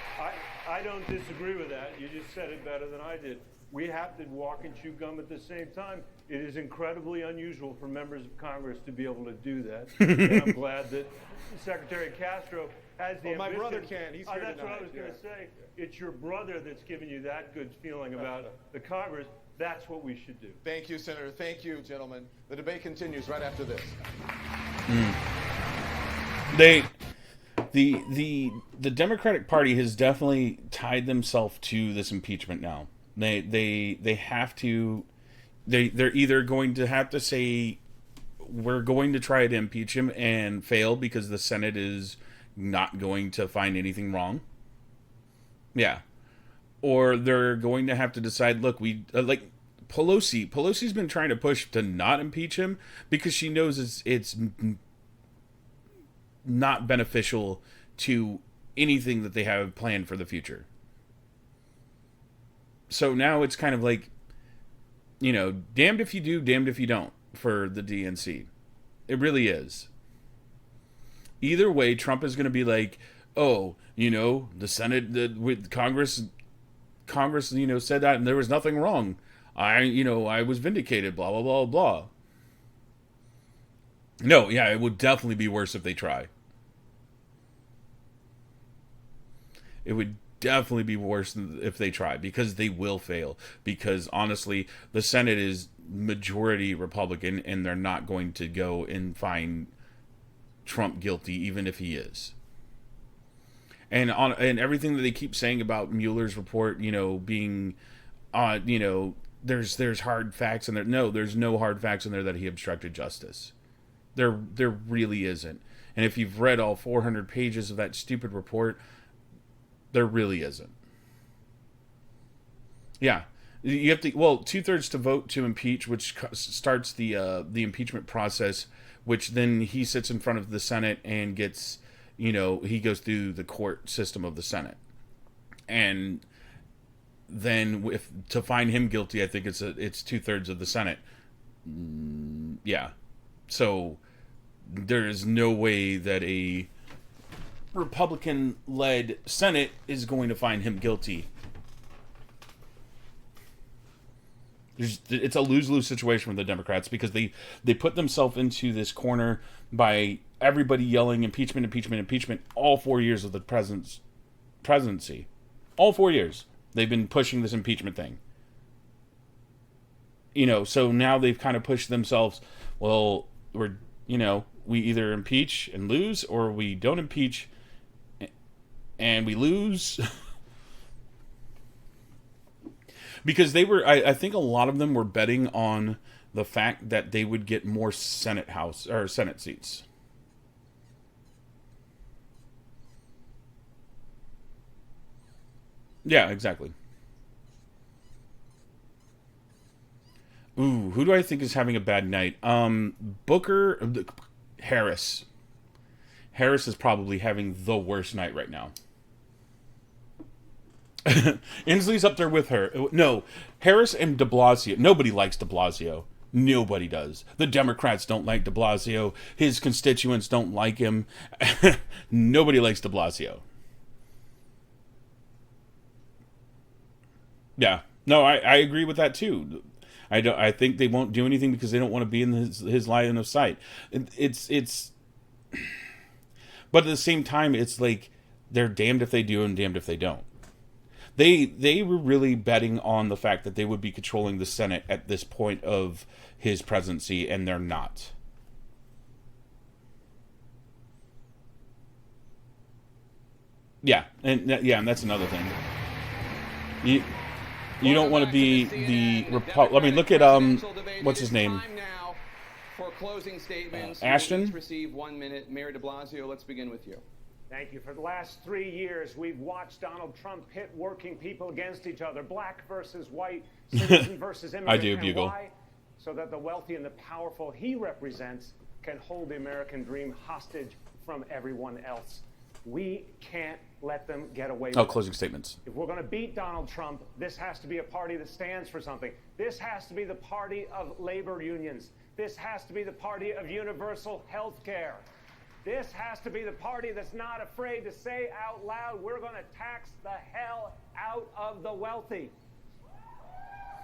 I don't disagree with that. You just said it better than I did. We have to walk and chew gum at the same time. It is incredibly unusual for members of Congress to be able to do that. And I'm glad that Secretary Castro has the ambition. My brother can. He's here That's what I was going to say. It's your brother that's giving you that good feeling about the Congress. That's what we should do. Thank you, Senator. Thank you, gentlemen. The debate continues right after this. The Democratic Party has definitely tied themselves to this impeachment now. They have to. They're either going to have to say we're going to try to impeach him and fail because the Senate is not going to find anything wrong. Yeah. Or they're going to have to decide, look, like Pelosi. Pelosi's been trying to push to not impeach him because she knows it's not beneficial to anything that they have planned for the future. So now it's kind of like, damned if you do, damned if you don't for the DNC. It really is. Either way, Trump is going to be like, oh, the Senate, with Congress, said that and there was nothing wrong. I was vindicated, blah, blah, blah, blah. No, yeah, it would definitely be worse if they try. It would definitely be worse than if they try, because they will fail. Because honestly, the Senate is majority Republican, and they're not going to go and find Trump guilty, even if he is. And everything that they keep saying about Mueller's report, being, there's hard facts in there. No, there's no hard facts in there that he obstructed justice. There really isn't. And if you've read all 400 pages of that stupid report, there really isn't. Yeah. You have to, 2/3 to vote to impeach, which starts the impeachment process, which then he sits in front of the Senate and gets, he goes through the court system of the Senate. And then to find him guilty, I think it's 2/3 of the Senate. Yeah. So there is no way that a Republican-led Senate is going to find him guilty. It's a lose-lose situation with the Democrats, because they put themselves into this corner by everybody yelling impeachment, impeachment, impeachment all 4 years of the presidency. All 4 years. They've been pushing this impeachment thing. So now they've kind of pushed themselves, well, we either impeach and lose, or we don't impeach and we lose. Because I think a lot of them were betting on the fact that they would get more Senate seats. Yeah, exactly. Ooh, who do I think is having a bad night? Harris. Harris is probably having the worst night right now. Inslee's up there with her. No, Harris and de Blasio. Nobody likes de Blasio. Nobody does. The Democrats don't like de Blasio. His constituents don't like him. Nobody likes de Blasio. Yeah. No, I agree with that too. I think they won't do anything because they don't want to be in his line of sight. It's but at the same time, it's like they're damned if they do and damned if they don't. They were really betting on the fact that they would be controlling the Senate at this point of his presidency, and they're not. Yeah, and that's another thing. You don't want to be the I mean, look at what's his name? For closing statements, Ashton. Receive 1 minute. Mayor de Blasio, let's begin with you. Thank you. For the last 3 years, we've watched Donald Trump pit working people against each other, black versus white, citizen versus immigrant. I do, Bugle. Why? So that the wealthy and the powerful he represents can hold the American dream hostage from everyone else. We can't let them get away with it. Closing statements. If we're going to beat Donald Trump, this has to be a party that stands for something. This has to be the party of labor unions. This has to be the party of universal health care. This has to be the party that's not afraid to say out loud, we're going to tax the hell out of the wealthy.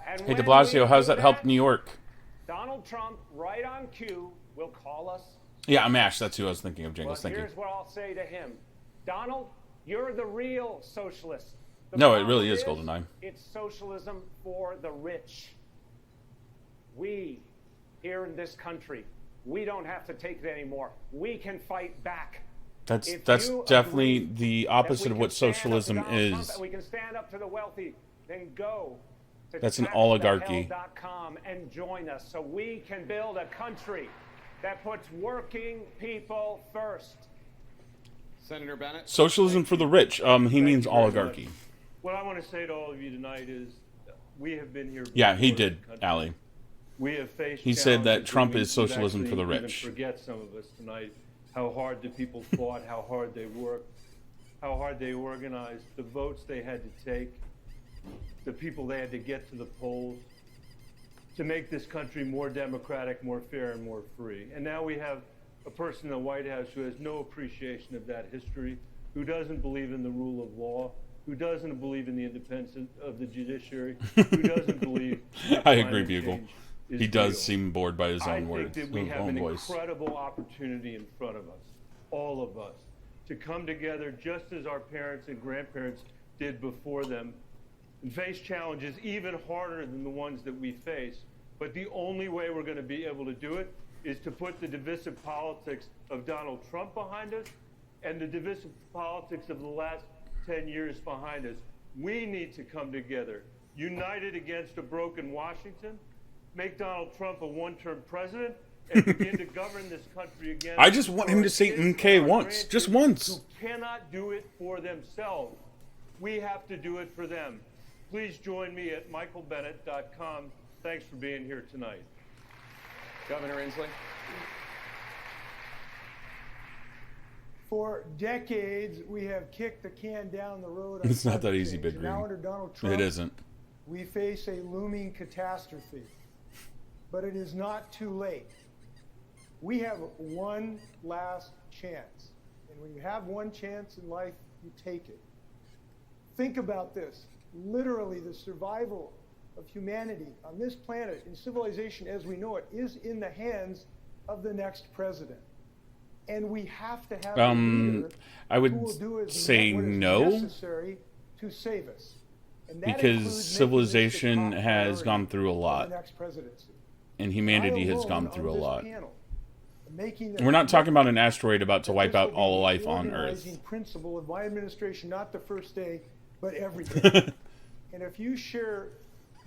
And hey, de Blasio, how's that helped New York? Donald Trump, right on cue, will call us. Yeah, Mash, that's who I was thinking of, Jingles. Thank you. Here's what I'll say to him. Donald, you're the real socialist. No, it really is, GoldenEye. It's socialism for the rich. We, here in this country, we don't have to take it anymore. We can fight back. That's definitely the opposite of what socialism is. We can stand up to the wealthy, then go to that's an oligarchy. taxthehell.com and join us so we can build a country that puts working people first. Senator Bennett. Socialism for the rich. He means oligarchy. What I want to say to all of you tonight is we have been here. Yeah, he did, Ali. We have faced. He said that Trump is socialism for the rich. Forget some of us tonight how hard the people fought, how hard they worked, how hard they organized, the votes they had to take, the people they had to get to the polls to make this country more democratic, more fair, and more free. And now we have a person in the White House who has no appreciation of that history, who doesn't believe in the rule of law, who doesn't believe in the independence of the judiciary, who doesn't believe. I agree, Bugle. He does seem bored by his own words. I think that we have an incredible opportunity in front of us, all of us, to come together just as our parents and grandparents did before them and face challenges even harder than the ones that we face. But the only way we're going to be able to do it is to put the divisive politics of Donald Trump behind us and the divisive politics of the last 10 years behind us. We need to come together, united against a broken Washington, make Donald Trump a one-term president, and begin to govern this country again. I just want him to say "MK" once, just once. Who cannot do it for themselves. We have to do it for them. Please join me at michaelbennet.com. Thanks for being here tonight. Governor Inslee. For decades, we have kicked the can down the road. It's not that easy, Big Green. Now under Donald Trump, It isn't. We face a looming catastrophe, but it is not too late. We have one last chance, and when you have one chance in life, you take it. Think about this. Literally, the survival of humanity on this planet and civilization as we know it is in the hands of the next president. And we have to have a leader I would who will do what is no, necessary to save us. And that because includes civilization making this the top has priority gone through a of lot, the next presidency. and humanity I has alone gone on through a this lot. panel am making the We're not talking about an asteroid about to wipe out all life on organizing Earth. principle of my administration, not the first day, but every day. And if you share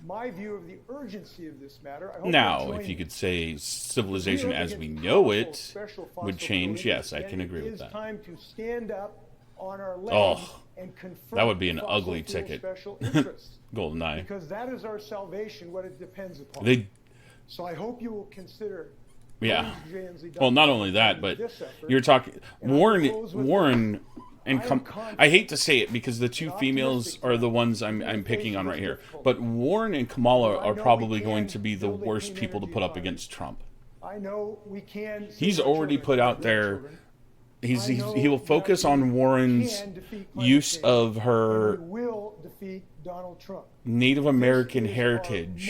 my view of the urgency of this matter, I hope Now, you'll join if you me. could say civilization We look as we against know powerful it special would fossil change, fuel yes, I industry, can and agree with It that. is time to stand up on our legs Oh, and confront that would be an fossil ugly fuel ticket. special interests. GoldenEye. Because that is our salvation, what it depends upon. They- So I hope you will consider. Yeah. James Well, not only that, but this effort, you're talking and I'll close with Warren, and I am I hate to say it because the two females are the ones I'm picking on right here. But Warren and Kamala are probably going to be the worst people to put up against Trump. I know we can. He's already put out there. He will focus on Warren's use of her will defeat Donald Trump. Native American heritage,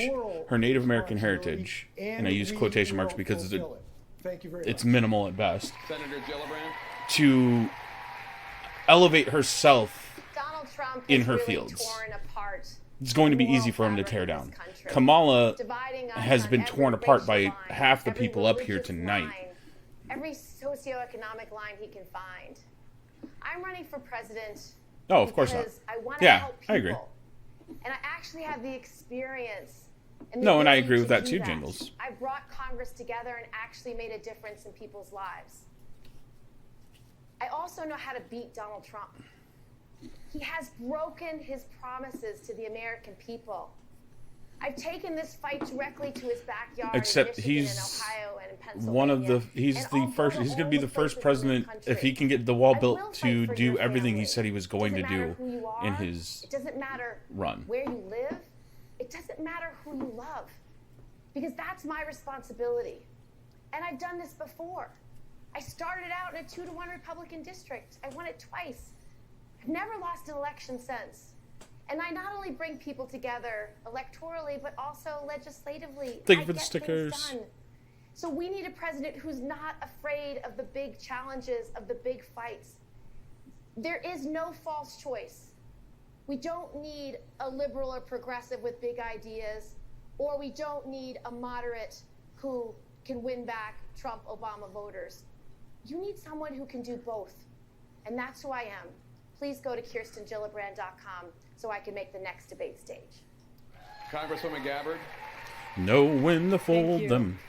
her Native American heritage, and I use quotation marks because it's minimal at best, Senator Gillibrand. to elevate herself Donald Trump in has her really fields. torn apart It's going to be the moral easy for him to fabric tear of down. this country, Kamala dividing us has on been every torn apart by racial line, half the every people up here religious tonight. line, every socioeconomic line he can find. I'm running for president. Oh, of course not. because I want to Yeah, help I people. agree. And I actually have the experience. And the No, and I ability agree to with that do too, Jingles. I brought Congress together and actually made a difference in people's lives. I also know how to beat Donald Trump. He has broken his promises to the American people. I've taken this fight directly to his backyard Except in Michigan he's and Ohio and in Pennsylvania. one of the he's and the I'll first go to he's going to all be the the first places in the president country. if he can get the wall I built will to fight for do your everything he family. said he was going to Doesn't matter do who you in are. his It doesn't matter run. where you live. It doesn't matter who you love, because that's my responsibility. And I've done this before. I started out in a 2-to-1 Republican district. I won it twice. I've never lost an election since. And I not only bring people together electorally, but also legislatively. Thank you I for the get stickers. things done. So we need a president who's not afraid of the big challenges, of the big fights. There is no false choice. We don't need a liberal or progressive with big ideas, or we don't need a moderate who can win back Trump-Obama voters. You need someone who can do both, and that's who I am. Please go to KirstenGillibrand.com so I can make the next debate stage. Congresswoman Gabbard. Know when to fold you. them.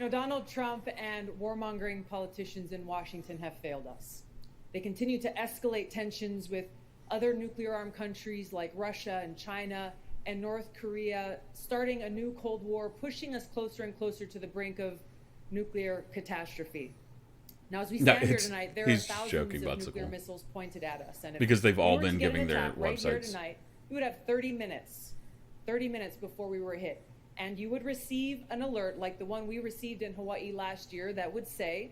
Donald Trump and warmongering politicians in Washington have failed us. They continue to escalate tensions with other nuclear-armed countries like Russia and China and North Korea, starting a new Cold War, pushing us closer and closer to the brink of nuclear catastrophe. Now, as we stand here tonight, there are he's thousands joking, of nuclear Butsicle. missiles pointed at us. And if Because they've we all were to been get an giving their attack right here websites. tonight, we would have 30 minutes before we were hit. And you would receive an alert like the one we received in Hawaii last year that would say,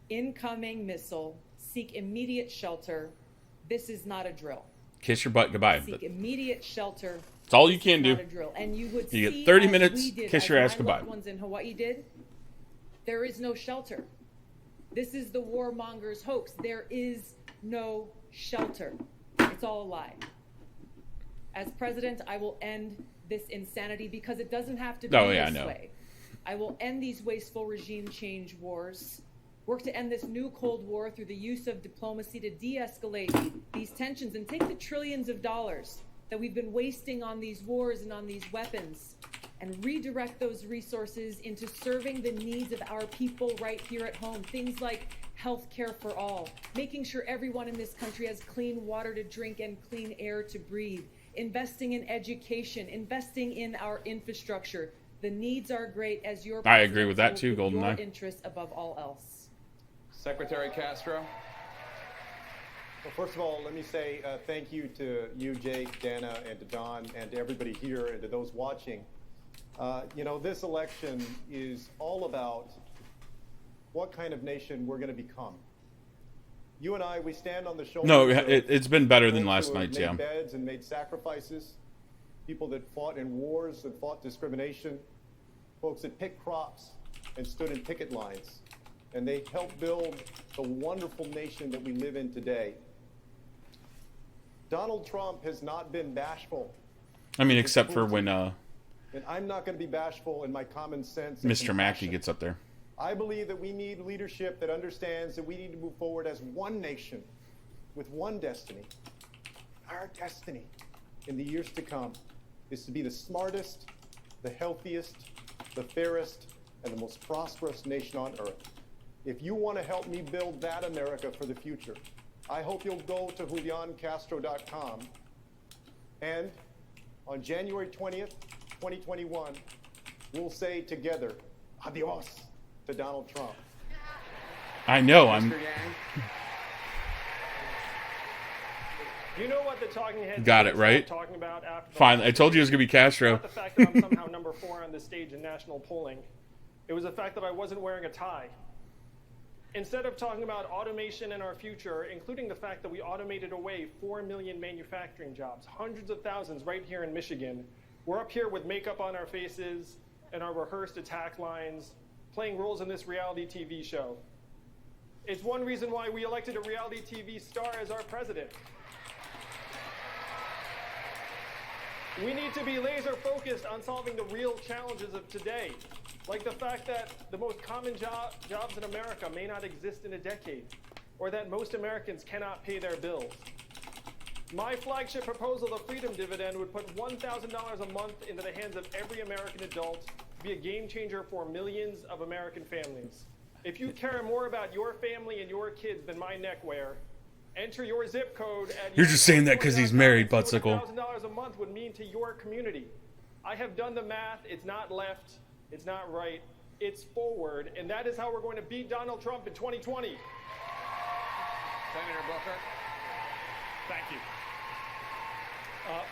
incoming missile, seek immediate shelter. This is not a drill. Kiss your butt goodbye. Seek immediate shelter. It's all you This can is do. not a drill. And you would You see, get 30 as minutes, we did, kiss as your ass my goodbye. loved ones in Hawaii did, there is no shelter. This is the warmongers' hoax. There is no shelter. If It's all a lie. As president, I will end this insanity because it doesn't have to be this way. I will end these wasteful regime change wars, work to end this new Cold War through the use of diplomacy to de-escalate these tensions and take the trillions of dollars that we've been wasting on these wars and on these weapons and redirect those resources into serving the needs of our people right here at home. Things like health care for all, making sure everyone in this country has clean water to drink and clean air to breathe, investing in education, investing in our infrastructure. The needs are great as your I agree with that too, your GoldenEye. interests above all else. Secretary Castro. Well, first of all, let me say thank you to you, Jake, Dana, and to Don, and to everybody here, and to those watching. You know, this election is all about what kind of nation we're going to become. You and I, we stand on the shoulders. No, it's been better than last night's, made beds and made sacrifices. People that fought in wars and fought discrimination. Folks that picked crops and stood in picket lines. And they helped build the wonderful nation that we live in today. Donald Trump has not been bashful. I mean, except for when And I'm not going to be bashful in my common sense. Mr. Mackey gets up there. I believe that we need leadership that understands that we need to move forward as one nation with one destiny. Our destiny in the years to come is to be the smartest, the healthiest, the fairest, and the most prosperous nation on earth. If you want to help me build that America for the future, I hope you'll go to JulianCastro.com, and on January 20th, 2021, we'll say together, adios to Donald Trump. I know, I'm... You know what the talking heads Got it, right? talking about after Fine, I told you it was going to be Castro. Not the fact that I'm somehow number 4 on the stage in national polling. It was the fact that I wasn't wearing a tie. Instead of talking about automation in our future, including the fact that we automated away 4 million manufacturing jobs, hundreds of thousands right here in Michigan, we're up here with makeup on our faces and our rehearsed attack lines, playing roles in this reality TV show. It's one reason why we elected a reality TV star as our president. We need to be laser focused on solving the real challenges of today, like the fact that the most common jobs in America may not exist in a decade, or that most Americans cannot pay their bills. My flagship proposal, the Freedom Dividend, would put $1,000 a month into the hands of every American adult to be a game changer for millions of American families. If you care more about your family and your kids than my neckwear, enter your zip code at... You're just saying that because he's married, Buttsicle. $1,000 a month would mean to your community. I have done the math. It's not left. It's not right. It's forward. And that is how we're going to beat Donald Trump in 2020. Senator Booker. Thank you.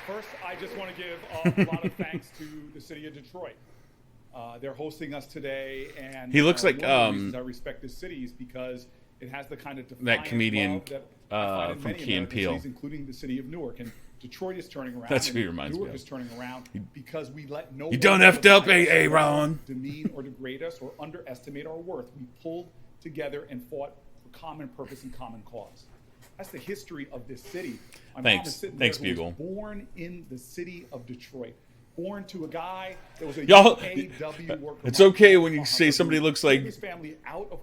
First, I just want to give a lot of thanks to the city of Detroit. They're hosting us today, and he looks like one of the reasons I respect this city is because it has the kind of that comedian that from Key and Peele, including the city of Newark. And Detroit is turning around. That's who he reminds Newark me of. is turning around because we let no you done effed up, Ron. Demean or degrade us or underestimate our worth. We pulled together and fought for common purpose and common cause. That's the history of this city. My mom is sitting there, who Bugle. was born in the city of Detroit. Born to a guy that was a Y'all, UAW worker. it's okay when you say somebody looks like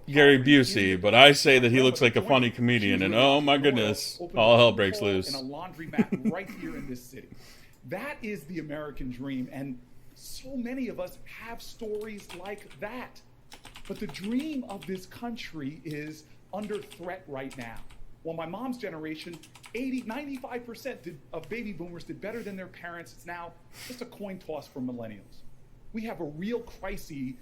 Gary Busey, but I say that he looks like a funny comedian, and oh my goodness, all hell breaks loose. And a laundromat right here in this city. That is the American dream, and so many of us have stories like that. But the dream of this country is under threat right now. Well, my mom's generation, 95% of baby boomers did better than their parents. It's now just a coin toss for millennials. We have a real crises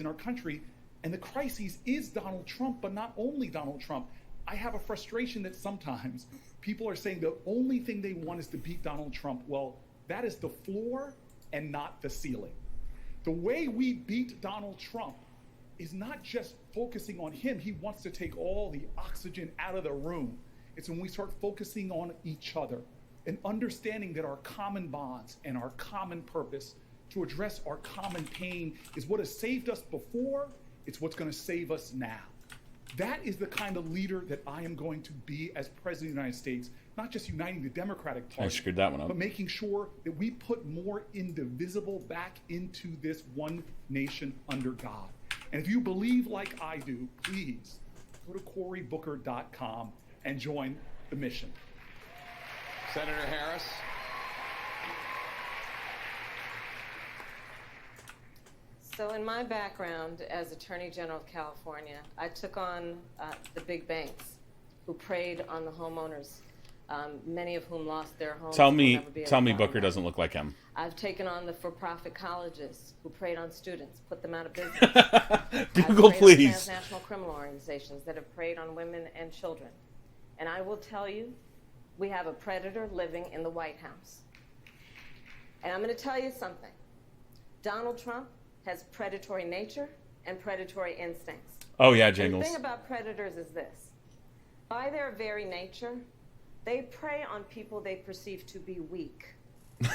in our country, and the crisis is Donald Trump, but not only Donald Trump. I have a frustration that sometimes people are saying the only thing they want is to beat Donald Trump. Well, that is the floor and not the ceiling. The way we beat Donald Trump is not just focusing on him. He wants to take all the oxygen out of the room. It's when we start focusing on each other and understanding that our common bonds and our common purpose to address our common pain is what has saved us before. It's what's going to save us now. That is the kind of leader that I am going to be as President of the United States, not just uniting the Democratic I Party, screwed that one up. but making sure that we put more indivisible back into this one nation under God. And if you believe like I do, please go to CoryBooker.com and join the mission. Senator Harris. So in my background as Attorney General of California, I took on the big banks who preyed on the homeowners, many of whom lost their homes. Tell me Booker doesn't look like him. I've taken on the for-profit colleges who preyed on students, put them out of business. Google, please. Transnational criminal organizations that have preyed on women and children. And I will tell you, we have a predator living in the White House. And I'm going to tell you something. Donald Trump has predatory nature and predatory instincts. Oh yeah, And Jingles. the thing about predators is this. By their very nature, they prey on people they perceive to be weak.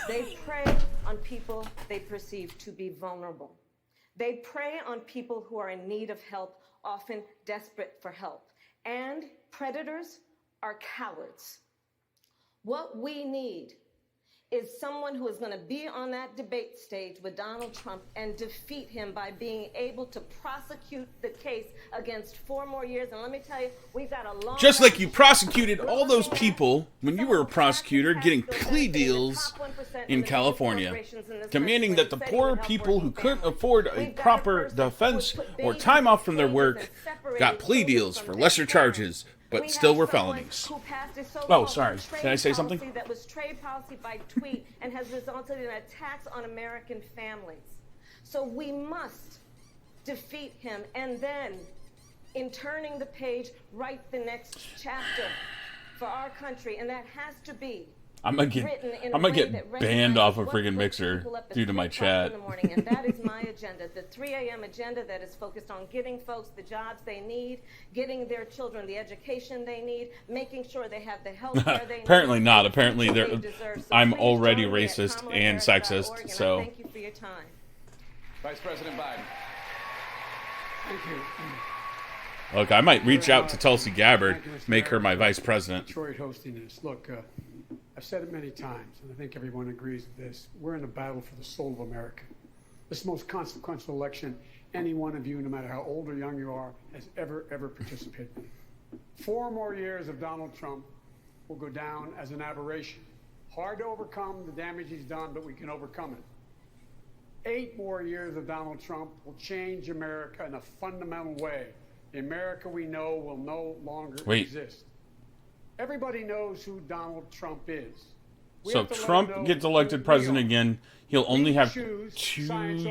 They prey on people they perceive to be vulnerable. They prey on people who are in need of help, often desperate for help. And predators are cowards. What we need is someone who is going to be on that debate stage with Donald Trump and defeat him by being able to prosecute the case against 4 more years. And let me tell you, we've got a long... Just like you prosecuted all those people when you were a prosecutor getting plea deals in California, demanding that the poor people who couldn't afford a proper defense or time off from their work got plea deals for lesser charges, but still were felonies. Oh, sorry. Did I say something? That was trade policy by tweet and has resulted in attacks on American families. So we must defeat him and then, in turning the page, write the next chapter for our country, and that has to be I'm gonna get banned off a friggin' Mixer due to my chat. And that is my agenda, the 3 a.m. agenda that is focused on giving folks the jobs they need, getting their children the education they need, making sure they have the health care they need. Apparently not. Apparently I'm already racist and sexist. So. Thank you for your time. Vice President Biden. Thank you. Look, I might reach out to Tulsi Gabbard, make her my vice president. Detroit hosting this. Look, I've said it many times, and I think everyone agrees with this. We're in a battle for the soul of America. This is the most consequential election any one of you, no matter how old or young you are, has ever participated in. 4 more years of Donald Trump will go down as an aberration. Hard to overcome the damage he's done, but we can overcome it. 8 more years of Donald Trump will change America in a fundamental way. The America we know will no longer exist. Everybody knows who Donald Trump is. So if Trump gets elected president again, he'll only have 2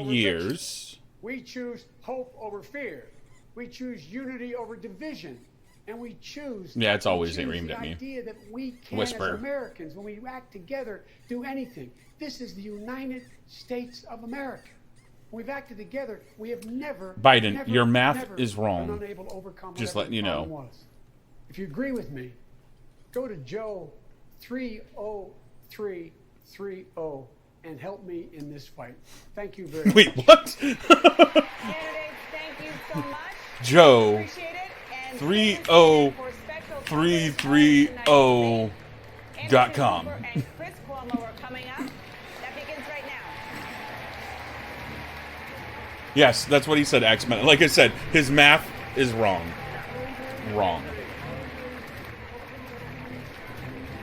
years. We choose hope over fear. We choose unity over division. And we choose... Yeah, it's always aimed at me. The idea that we can, as Americans, when we act together, do anything. This is the United States of America. When we've acted together, we have never... Biden, your math is wrong. Been unable to overcome just letting you know. If you agree with me, go to Joe 30330 and help me in this fight. Thank you very much. Wait, what? Candidates, thank you so much. Joe Appreciate it. And 30330.com. And Chris Cuomo are coming up. That begins right now. Yes, that's what he said, X-Men. Like I said, his math is wrong. Wrong.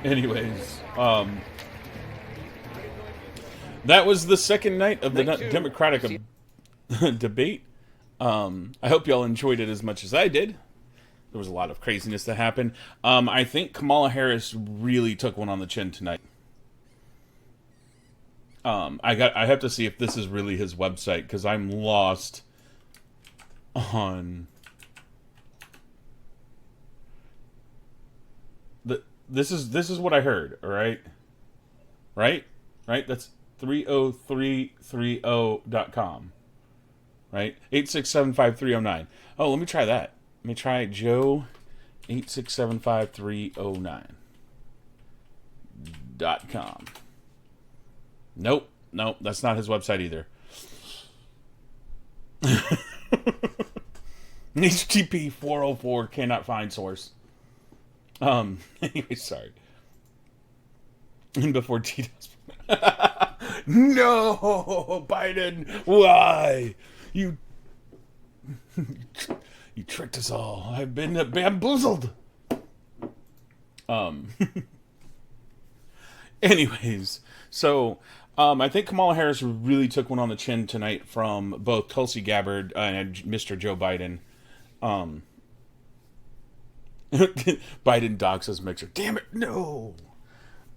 Anyways, that was the second night of the Democratic debate. I hope y'all enjoyed it as much as I did. There was a lot of craziness that happened. I think Kamala Harris really took one on the chin tonight. I have to see if this is really his website, because I'm lost on this is what I heard, all right? Right? That's 30330.com. Right? 8675309. Oh, let me try that. Let me try Joe 8675309.com. Nope, that's not his website either. HTTP 404 cannot find source. Anyway, sorry. And before T does. No, Biden, why? You tricked us all. I've been bamboozled. Anyways, so I think Kamala Harris really took one on the chin tonight from both Tulsi Gabbard and Mr. Joe Biden. Biden docks his mixer. Damn it, no.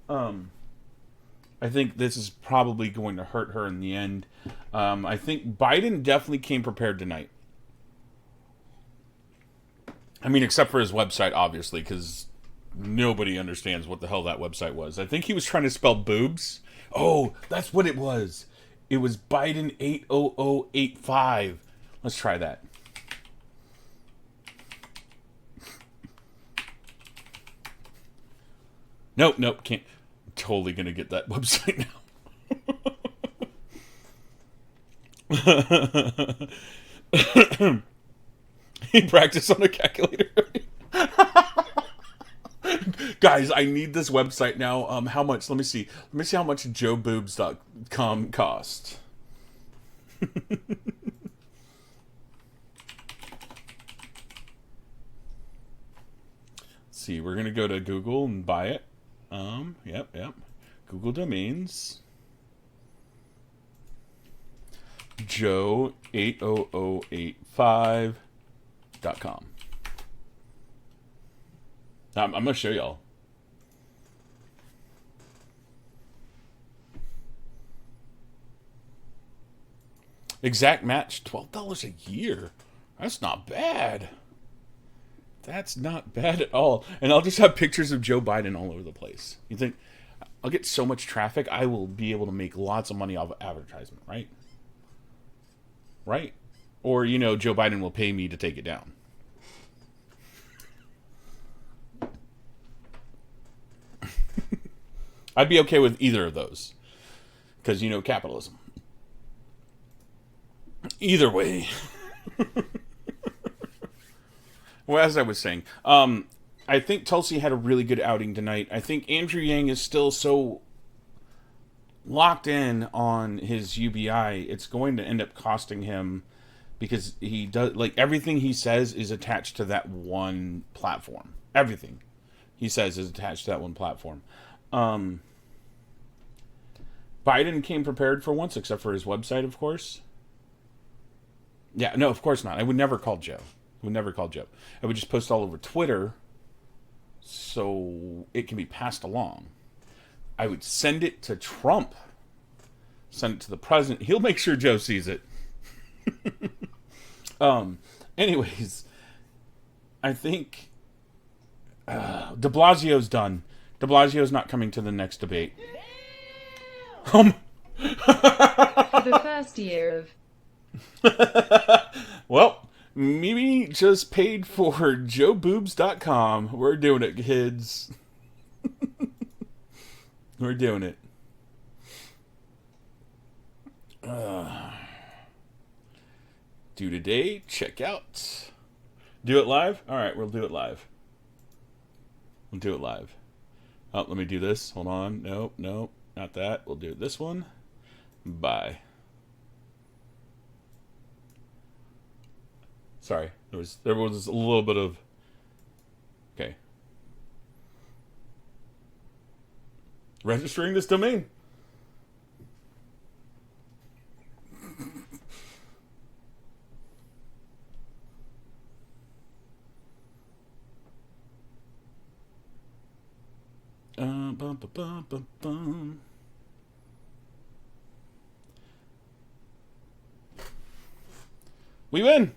I think this is probably going to hurt her in the end. I think Biden definitely came prepared tonight. I mean, except for his website, obviously, because nobody understands what the hell that website was. I think he was trying to spell boobs. Oh, that's what it was. It was Biden 80085. Let's try that. Nope, can't. I'm totally going to get that website now. He practiced on a calculator. Guys, I need this website now. How much? Let me see. Let me see how much joeboobs.com cost. Let's see. We're going to go to Google and buy it. Yep. Google domains. Joe80085.com. I'm going to show y'all. Exact match, $12 a year. That's not bad. That's not bad at all. And I'll just have pictures of Joe Biden all over the place. You think, I'll get so much traffic, I will be able to make lots of money off of advertisement, right? Right? Or, Joe Biden will pay me to take it down. I'd be okay with either of those. Because, capitalism. Either way. Well, as I was saying, I think Tulsi had a really good outing tonight. I think Andrew Yang is still so locked in on his UBI, it's going to end up costing him, because he does, everything he says is attached to that one platform. Everything he says is attached to that one platform. Biden came prepared for once, except for his website, of course. Yeah, no, of course not. I would never call Joe. I would just post all over Twitter so it can be passed along. I would send it to Trump. Send it to the president. He'll make sure Joe sees it. Anyways, I think de Blasio's done. De Blasio's not coming to the next debate. For the first year of... Well, Mimi just paid for joeboobs.com. We're doing it, kids. We're doing it. Do today, check out. Do it live? Alright, we'll do it live. We'll do it live. Oh, let me do this. Hold on. Nope, not that. We'll do this one. Bye. Sorry, there was a little bit of... Okay. Registering this domain. We win.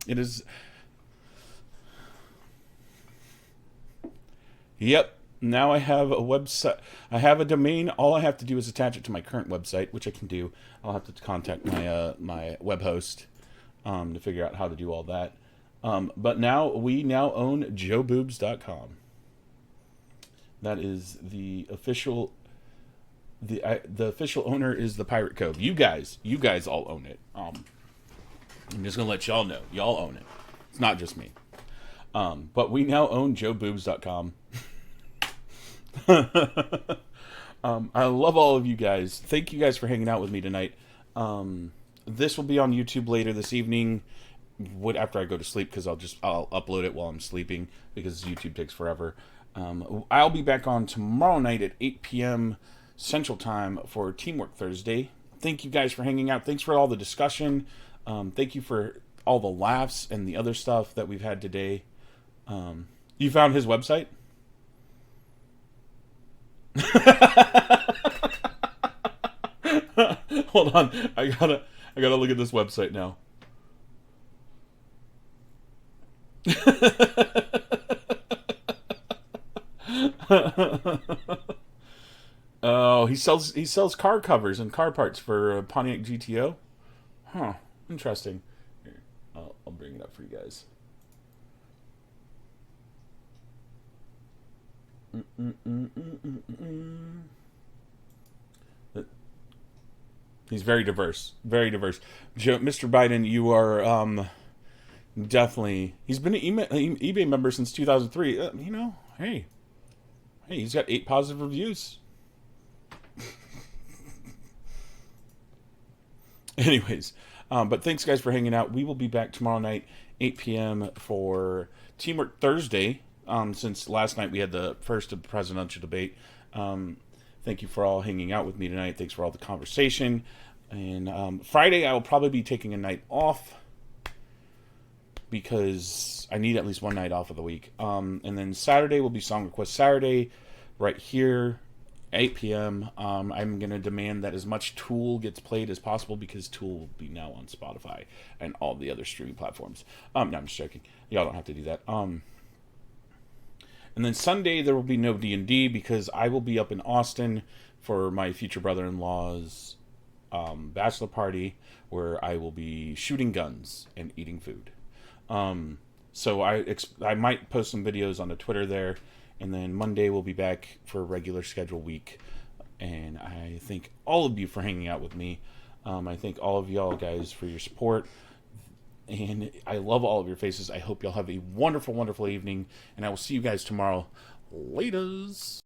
It is. Yep. Now I have a website. I have a domain. All I have to do is attach it to my current website, which I can do. I'll have to contact my my web host to figure out how to do all that. But we now own joeboobs.com. That is the official. The official owner is the Pirate Cove. You guys all own it. I'm just gonna let y'all know. Y'all own it. It's not just me. But we now own joeboobs.com. I love all of you guys. Thank you guys for hanging out with me tonight. This will be on YouTube later this evening, after I go to sleep, because I'll upload it while I'm sleeping, because YouTube takes forever. I'll be back on tomorrow night at 8 p.m. Central Time for Teamwork Thursday. Thank you guys for hanging out. Thanks for all the discussion. Thank you for all the laughs and the other stuff that we've had today. You found his website? Hold on, I gotta look at this website now. Oh, he sells car covers and car parts for Pontiac GTO. Huh, interesting. Here, I'll bring it up for you guys. He's very diverse. Very diverse. Mr. Biden, you are definitely... He's been an eBay member since 2003. You know, hey, he's got 8 positive reviews. Anyways, but thanks, guys, for hanging out. We will be back tomorrow night, 8 p.m. for Teamwork Thursday. Since last night we had the first presidential debate. Thank you for all hanging out with me tonight. Thanks for all the conversation. And Friday I will probably be taking a night off, because I need at least one night off of the week. And then Saturday will be Song Request Saturday, right here, 8 p.m. I'm going to demand that as much Tool gets played as possible, because Tool will be now on Spotify and all the other streaming platforms. No, I'm just joking. Y'all don't have to do that. And then Sunday there will be no D&D, because I will be up in Austin for my future brother-in-law's bachelor party, where I will be shooting guns and eating food. So I might post some videos on the Twitter there, and then Monday we'll be back for a regular schedule week. And I thank all of you for hanging out with me. I thank all of y'all guys for your support. And I love all of your faces. I hope y'all have a wonderful, wonderful evening. And I will see you guys tomorrow. Laters.